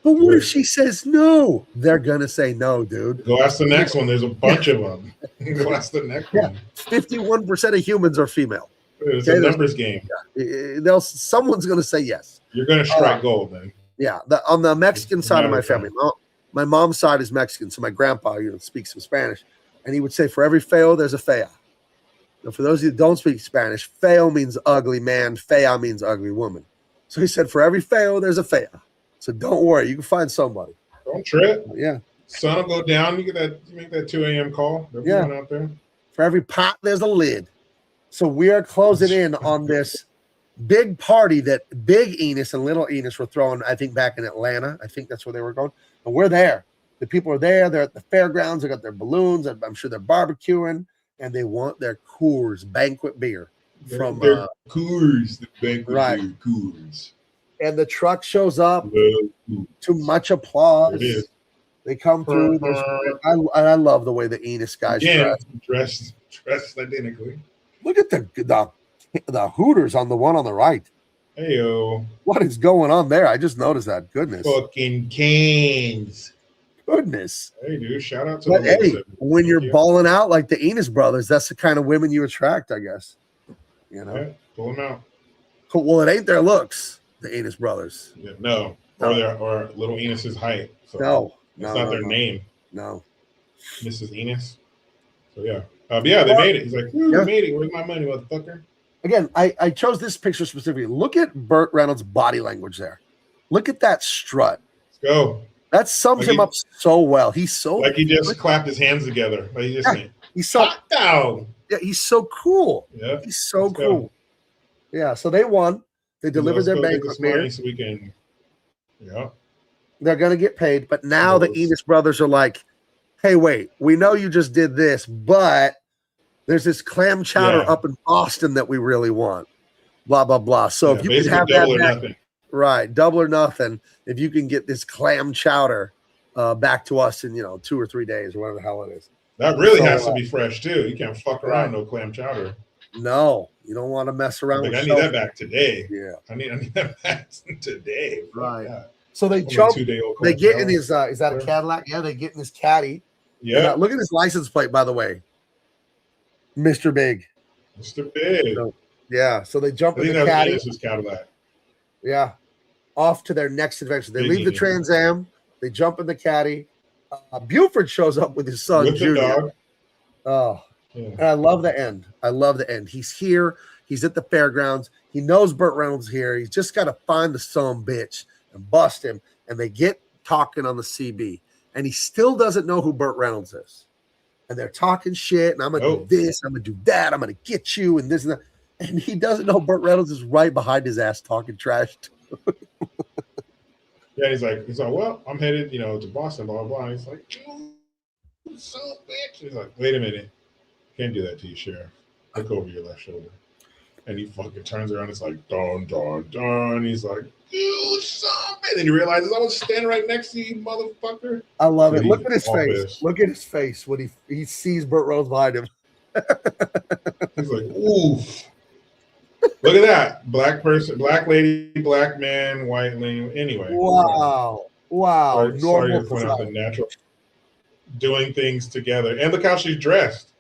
Speaker 1: But what if she says no? They're going to say no, dude.
Speaker 2: Go ask the next one. There's a bunch of them. Go ask the next one.
Speaker 1: 51% of humans are female.
Speaker 2: It's a numbers game.
Speaker 1: Yeah. Someone's going to say yes.
Speaker 2: You're going to strike gold then.
Speaker 1: Yeah. On the Mexican side of my family, my mom's side is Mexican. So my grandpa speaks some Spanish. And he would say, for every feo, there's a fea. Now, for those of you that don't speak Spanish, feo means ugly man. Fea means ugly woman. So he said, for every feo, there's a fea. So don't worry, you can find somebody.
Speaker 2: Don't trip.
Speaker 1: Yeah.
Speaker 2: Sun will go down. You make that 2 a.m. call. They're out there.
Speaker 1: For every pot, there's a lid. So we are closing in on this big party that Big Enos and Little Enos were throwing, I think, back in Atlanta. I think that's where they were going. And we're there. The people are there. They're at the fairgrounds. They got their balloons. I'm sure they're barbecuing. And they want their Coors banquet beer from
Speaker 2: their Coors, the banquet beer Coors.
Speaker 1: And the truck shows up to much applause. They come through. I love the way the Enos guys
Speaker 2: dressed identically.
Speaker 1: Look at the Hooters on the one on the right.
Speaker 2: Heyo.
Speaker 1: What is going on there? I just noticed that. Goodness.
Speaker 2: Fucking canes.
Speaker 1: Goodness.
Speaker 2: Hey, dude. Shout out to
Speaker 1: But hey, when you're balling out like the Enos brothers, that's the kind of women you attract, I guess. You know?
Speaker 2: Yeah, pull them out.
Speaker 1: Cool. Well, it ain't their looks, the Enos brothers.
Speaker 2: Yeah, no. Or Little Enos's height. So
Speaker 1: no.
Speaker 2: It's not their name.
Speaker 1: No.
Speaker 2: Mrs. Enos. So yeah. But yeah, they made it. He's like, they made it. Where's my money, motherfucker?
Speaker 1: Again, I chose this picture specifically. Look at Burt Reynolds' body language there. Look at that strut.
Speaker 2: Let's go.
Speaker 1: That sums him up so well. He's so
Speaker 2: he just clapped his hands together. Like
Speaker 1: he's so
Speaker 2: hot down.
Speaker 1: Yeah, he's so cool.
Speaker 2: Yeah,
Speaker 1: he's so cool. Go. Yeah, so they won. They delivered their banquet beer.
Speaker 2: So we can,
Speaker 1: they're gonna get paid. But now the Enos brothers are like, hey, wait, we know you just did this, but there's this clam chowder up in Boston that we really want. Blah blah blah. So if you can have that right, double or nothing. If you can get this clam chowder back to us in 2 or 3 days or whatever the hell it is.
Speaker 2: That really has to be fresh too. You can't fuck around no clam chowder.
Speaker 1: No, you don't want to mess around with
Speaker 2: I need that back today.
Speaker 1: Yeah.
Speaker 2: I need that back today.
Speaker 1: Right. So they jump. They get in his is that a Cadillac? Yeah, they get in his caddy.
Speaker 2: Yeah.
Speaker 1: Look at his license plate, by the way. Mr. Big.
Speaker 2: Mr. Big.
Speaker 1: So, yeah. So they jump in the caddy.
Speaker 2: This was Cadillac.
Speaker 1: Yeah. Off to their next adventure. They leave the Trans Am. They jump in the caddy. Buford shows up with his son,
Speaker 2: with
Speaker 1: Junior.
Speaker 2: The dog.
Speaker 1: Oh, and I love the end. I love the end. He's here. He's at the fairgrounds. He knows Burt Reynolds here. He's just got to find the son bitch and bust him. And they get talking on the CB. And he still doesn't know who Burt Reynolds is. And they're talking shit. And I'm going to do this. I'm going to do that. I'm going to get you and this and that. And he doesn't know Burt Reynolds is right behind his ass talking trash.
Speaker 2: Yeah, he's like, well, I'm headed, to Boston, blah, blah, blah. He's like, you son of a bitch. He's like, wait a minute. Can't do that to you, Sheriff. Look over your left shoulder. And he fucking turns around. It's like, dun, dun, dun. He's like, you son of a-" And then he realizes I was standing right next to you, motherfucker.
Speaker 1: I love
Speaker 2: And
Speaker 1: it. Look at his
Speaker 2: he's all
Speaker 1: face.
Speaker 2: pissed.
Speaker 1: Look at his face when he sees Burt Reynolds behind him.
Speaker 2: He's like, oof. Look at that. Black person, black lady, black man, white lady. Anyway.
Speaker 1: Wow. Wow.
Speaker 2: Sorry
Speaker 1: Normal
Speaker 2: to point out the
Speaker 1: society.
Speaker 2: natural doing things together. And look how she's dressed.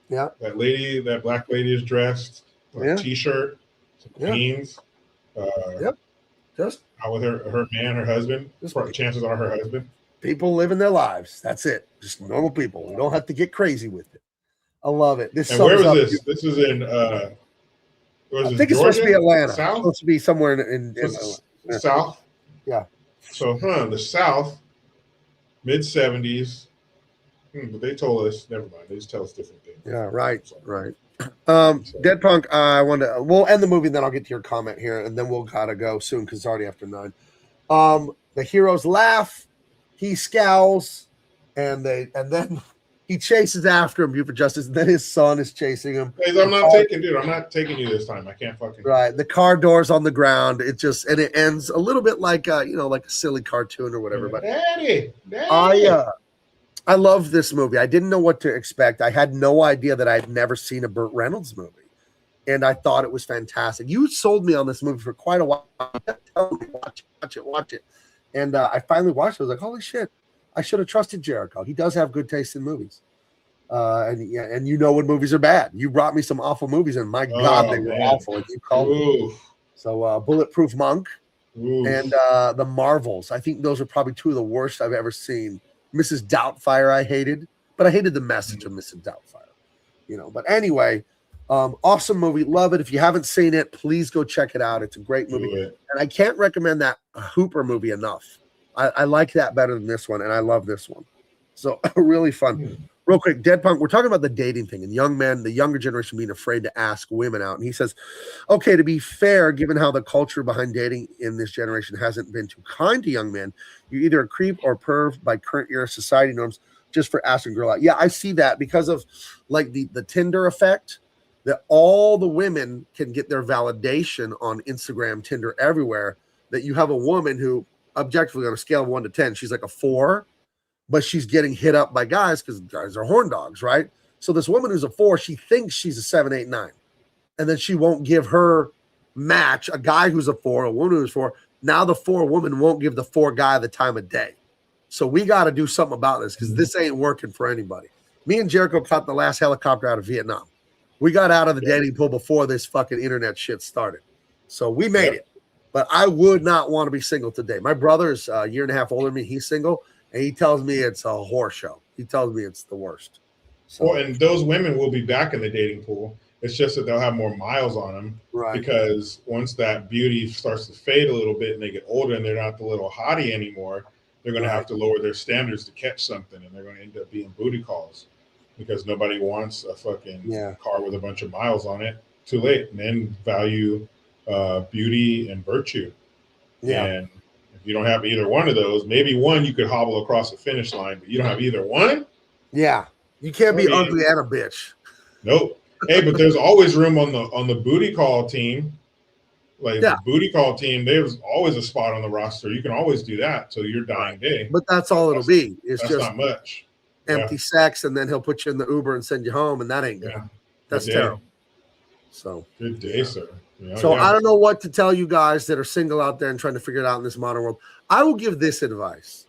Speaker 1: Yeah.
Speaker 2: That lady, that black lady is dressed. Like
Speaker 1: Yeah.
Speaker 2: T-shirt, some jeans.
Speaker 1: Yep. Just
Speaker 2: out with her man, her husband. Chances are her husband.
Speaker 1: People living their lives. That's it. Just normal people. We don't have to get crazy with it. I love it. This
Speaker 2: and where was this? This is in
Speaker 1: I think it's supposed to be Atlanta.
Speaker 2: South?
Speaker 1: It's supposed to be somewhere in
Speaker 2: the South.
Speaker 1: Yeah.
Speaker 2: So, the South, mid-70s. But they told us, never mind. They just tell us different things.
Speaker 1: Yeah, right, right. Dead Punk, we'll end the movie, then I'll get to your comment here, and then we'll gotta go soon because it's already after 9. The heroes laugh, he scowls, and then he chases after him, Buford Justice, and then his son is chasing him.
Speaker 2: I'm not taking you this time. I can't fucking.
Speaker 1: Right, the car door's on the ground. It ends a little bit like like a silly cartoon or whatever. But
Speaker 2: Daddy.
Speaker 1: I love this movie. I didn't know what to expect. I had no idea that I'd never seen a Burt Reynolds movie, and I thought it was fantastic. You sold me on this movie for quite a while. Telling me, watch it. And I finally watched it. I was like, holy shit! I should have trusted Jericho. He does have good taste in movies. And you know when movies are bad. You brought me some awful movies, and my God, they were awful. And you called me. So Bulletproof Monk and The Marvels. I think those are probably two of the worst I've ever seen. Mrs. Doubtfire I hated, but I hated the message of Mrs. Doubtfire. But anyway, awesome movie. Love it. If you haven't seen it, please go check it out. It's a great movie. And I can't recommend that Hooper movie enough. I like that better than this one, and I love this one. So really fun. Real quick, Dead Punk, we're talking about the dating thing and young men, the younger generation being afraid to ask women out. And he says, okay, to be fair, given how the culture behind dating in this generation hasn't been too kind to young men, you're either a creep or perv by current era society norms just for asking a girl out. Yeah, I see that because of like the Tinder effect, that all the women can get their validation on Instagram, Tinder, everywhere, that you have a woman who objectively on a scale of 1 to 10, she's like a 4, but she's getting hit up by guys because guys are horn dogs, right? So this woman who's a 4, she thinks she's a 7, 8, 9. And then she won't give her match a guy who's a 4, a woman who's 4. Now the 4 woman won't give the 4 guy the time of day. So we got to do something about this because this ain't working for anybody. Me and Jericho caught the last helicopter out of Vietnam. We got out of the dating pool before this fucking internet shit started. So we made it. But I would not want to be single today. My brother is a year and a half older than me. He's single. And he tells me it's a horror show. He tells me it's the worst. So,
Speaker 2: well, and those women will be back in the dating pool. It's just that they'll have more miles on them.
Speaker 1: Right.
Speaker 2: Because once that beauty starts to fade a little bit and they get older and they're not the little hottie anymore, they're going to have to lower their standards to catch something. And they're going to end up being booty calls because nobody wants a fucking car with a bunch of miles on it. Too late. Men value beauty and virtue.
Speaker 1: Yeah.
Speaker 2: And you don't have either one of those. Maybe one you could hobble across the finish line, but you don't have either one.
Speaker 1: Yeah, you can't be ugly and a bitch.
Speaker 2: Nope. Hey, but there's always room on the booty call team. Like the booty call team, there's always a spot on the roster. You can always do that till your dying day.
Speaker 1: But that's all it'll be. It's just
Speaker 2: not much.
Speaker 1: Empty sex, and then he'll put you in the Uber and send you home, and that ain't good. That's terrible. So
Speaker 2: good day, sir.
Speaker 1: I don't know what to tell you guys that are single out there and trying to figure it out in this modern world. I will give this advice.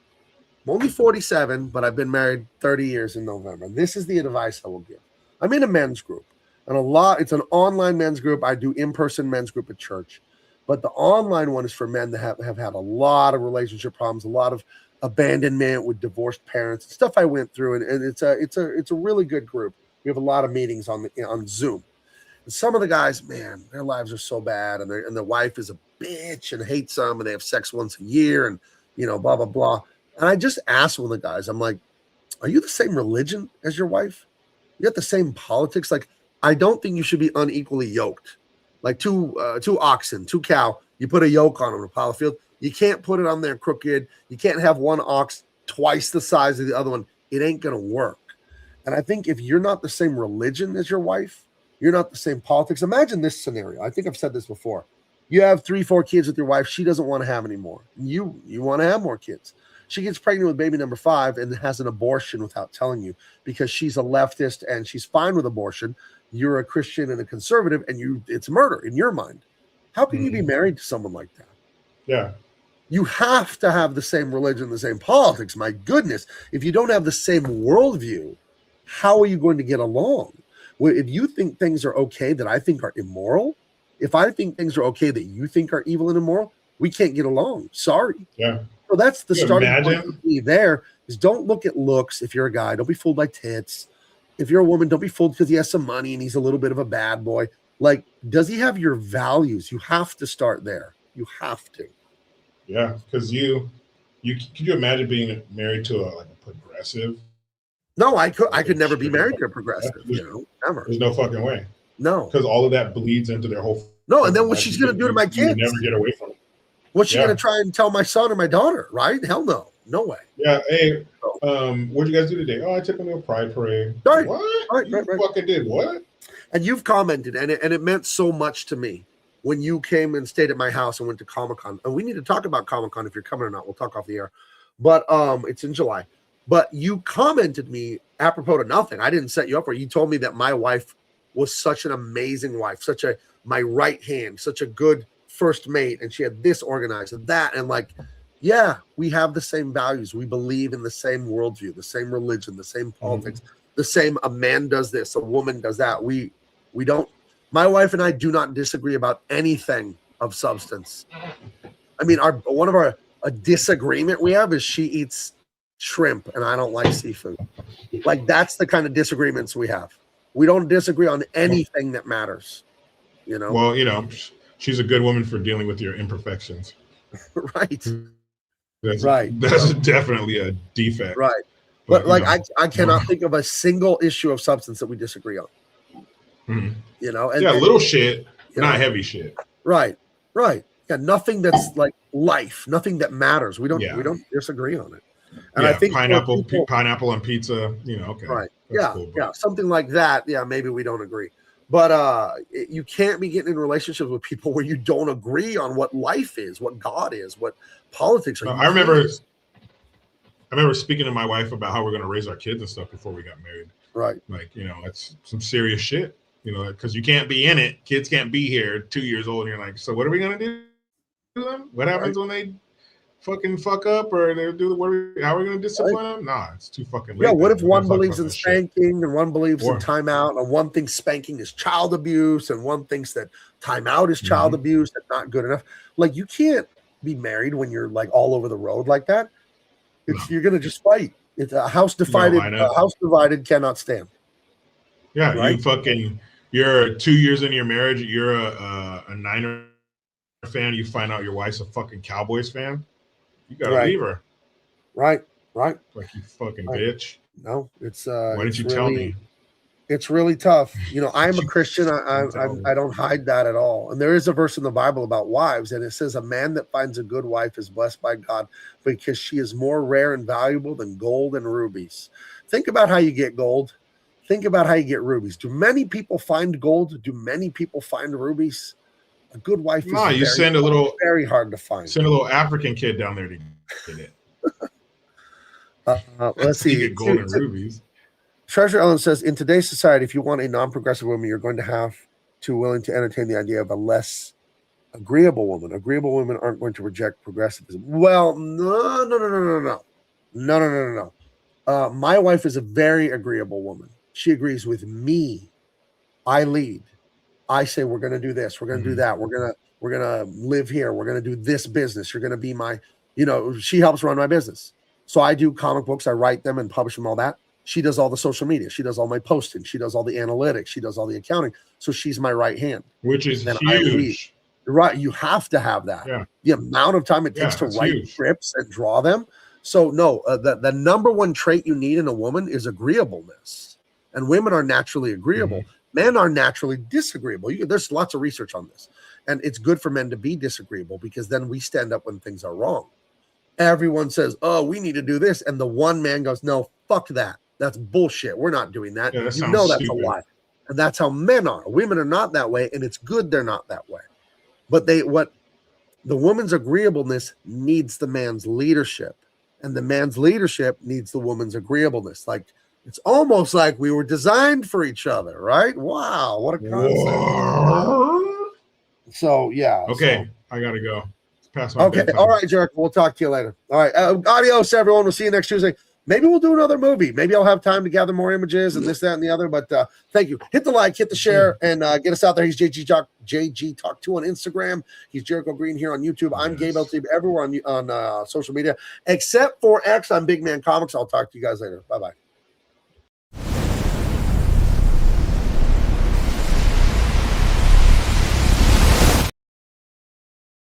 Speaker 1: I'm only 47, but I've been married 30 years in November. This is the advice I will give. I'm in a men's group, and it's an online men's group. I do in-person men's group at church, but the online one is for men that have had a lot of relationship problems, a lot of abandonment with divorced parents, stuff I went through, and it's a really good group. We have a lot of meetings on Zoom. And some of the guys, man, their lives are so bad, and their wife is a bitch and hates them, and they have sex once a year, and blah blah blah. And I just asked one of the guys, I'm like, "Are you the same religion as your wife? You got the same politics? Like, I don't think you should be unequally yoked. Like two oxen, 2 cow. You put a yoke on them in a pile of field. You can't put it on there crooked. You can't have one ox twice the size of the other one. It ain't gonna work. And I think if you're not the same religion as your wife, You're not the same politics. Imagine this scenario. I think I've said this before. You have 3-4 kids with your wife. She doesn't want to have any more. You want to have more kids. She gets pregnant with baby number 5 and has an abortion without telling you because she's a leftist and she's fine with abortion. You're a Christian and a conservative, and it's murder in your mind. How can you be married to someone like that?
Speaker 2: Yeah.
Speaker 1: You have to have the same religion, the same politics. My goodness. If you don't have the same worldview, how are you going to get along? Well, if you think things are okay that I think are immoral, if I think things are okay that you think are evil and immoral, we can't get along. Sorry.
Speaker 2: Yeah.
Speaker 1: So that's the starting point for me there is don't look at looks. If you're a guy, don't be fooled by tits. If you're a woman, don't be fooled because he has some money and he's a little bit of a bad boy. Like, does he have your values? You have to start there. You have to.
Speaker 2: Yeah, because could you imagine being married to a progressive?
Speaker 1: No, I could never be married to a progressive. Never.
Speaker 2: There's no fucking way.
Speaker 1: No,
Speaker 2: because all of that bleeds into their whole.
Speaker 1: No, and then what she's gonna do to my kids?
Speaker 2: Never get away from it.
Speaker 1: What's she gonna try and tell my son or my daughter? Right? Hell no, no way.
Speaker 2: Yeah. Hey, what'd you guys do today? Oh, I took them to a pride parade.
Speaker 1: Right.
Speaker 2: What?
Speaker 1: Right.
Speaker 2: You fucking did what?
Speaker 1: And you've commented, and it meant so much to me when you came and stayed at my house and went to Comic-Con. And we need to talk about Comic-Con if you're coming or not. We'll talk off the air. But it's in July. But you commented me apropos to nothing. I didn't set you up for it. You told me that my wife was such an amazing wife, my right hand, such a good first mate, and she had this organized and that. And like, yeah, we have the same values. We believe in the same worldview, the same religion, the same politics, the same. A man does this, a woman does that. We don't. My wife and I do not disagree about anything of substance. I mean, one of our disagreement we have is she eats shrimp and I don't like seafood. Like, that's the kind of disagreements we have. We don't disagree on anything that matters,
Speaker 2: Well, she's a good woman for dealing with your imperfections.
Speaker 1: Right.
Speaker 2: That's definitely a defect.
Speaker 1: Right. But like, I cannot think of a single issue of substance that we disagree on. And
Speaker 2: little shit, not heavy shit.
Speaker 1: Right. Yeah, nothing that's like life, nothing that matters. We don't disagree on it. And I think
Speaker 2: pineapple on pizza, okay.
Speaker 1: Right.
Speaker 2: That's cool,
Speaker 1: yeah, something like that. Yeah, maybe we don't agree. But you can't be getting in relationships with people where you don't agree on what life is, what God is, what politics are.
Speaker 2: I remember speaking to my wife about how we're going to raise our kids and stuff before we got married.
Speaker 1: Right.
Speaker 2: Like, that's some serious shit, because you can't be in it. Kids can't be here 2 years old. And you're like, so what are we going to do to them? What happens when they fucking fuck up or they do how are we going to discipline them? Nah, it's too fucking late.
Speaker 1: Yeah, what if one believes in spanking and one believes in timeout, and one thinks spanking is child abuse and one thinks that timeout is child abuse? That's not good enough. Like, you can't be married when you're like all over the road like that. You're going to just fight. It's a house divided. A house divided cannot stand.
Speaker 2: Yeah, right? You're 2 years into your marriage. You're a Niner fan. You find out your wife's a fucking Cowboys fan. You gotta leave her. Right. Like, you fucking bitch.
Speaker 1: No, it's
Speaker 2: why didn't you tell me?
Speaker 1: It's really tough. I'm a Christian. I don't hide that at all. And there is a verse in the Bible about wives, and it says, a man that finds a good wife is blessed by God because she is more rare and valuable than gold and rubies. Think about how you get gold. Think about how you get rubies. Do many people find gold? Do many people find rubies? A good wife is very hard to find.
Speaker 2: Send a little African kid down there to get it.
Speaker 1: Let's see.
Speaker 2: Get gold and rubies.
Speaker 1: Treasure Ellen says, in today's society, if you want a non-progressive woman, you're going to have to willing to entertain the idea of a less agreeable woman. Agreeable women aren't going to reject progressivism. Well, no. My wife is a very agreeable woman. She agrees with me. I lead. I say, we're going to do this. We're going to do that. We're going to live here. We're going to do this business. You're going to be my, she helps run my business. So I do comic books. I write them and publish them, all that. She does all the social media. She does all my posting. She does all the analytics. She does all the accounting. So she's my right hand.
Speaker 2: Which is huge.
Speaker 1: Right. You have to have that.
Speaker 2: Yeah.
Speaker 1: The amount of time it takes to write scripts and draw them. So no, the number one trait you need in a woman is agreeableness. And women are naturally agreeable. Men are naturally disagreeable. There's lots of research on this. And it's good for men to be disagreeable because then we stand up when things are wrong. Everyone says, oh, we need to do this. And the one man goes, no, fuck that. That's bullshit. We're not doing that.
Speaker 2: Yeah, that
Speaker 1: that's
Speaker 2: stupid.
Speaker 1: A lie. And that's how men are. Women are not that way, and it's good they're not that way. But the woman's agreeableness needs the man's leadership, and the man's leadership needs the woman's agreeableness. Like, it's almost like we were designed for each other, right? Wow, what a concept.
Speaker 2: Whoa.
Speaker 1: So, yeah.
Speaker 2: Okay, I got to go. It's past my
Speaker 1: Okay,
Speaker 2: bedtime.
Speaker 1: all right, Jericho. We'll talk to you later. All right, adios, everyone. We'll see you next Tuesday. Maybe we'll do another movie. Maybe I'll have time to gather more images and this, that, and the other. But thank you. Hit the like, hit the share, and get us out there. He's JG Talk 2 on Instagram. He's Jericho Green here on YouTube. I'm Gabe LT everywhere on social media, except for X. I'm Big Man Comics. I'll talk to you guys later. Bye-bye.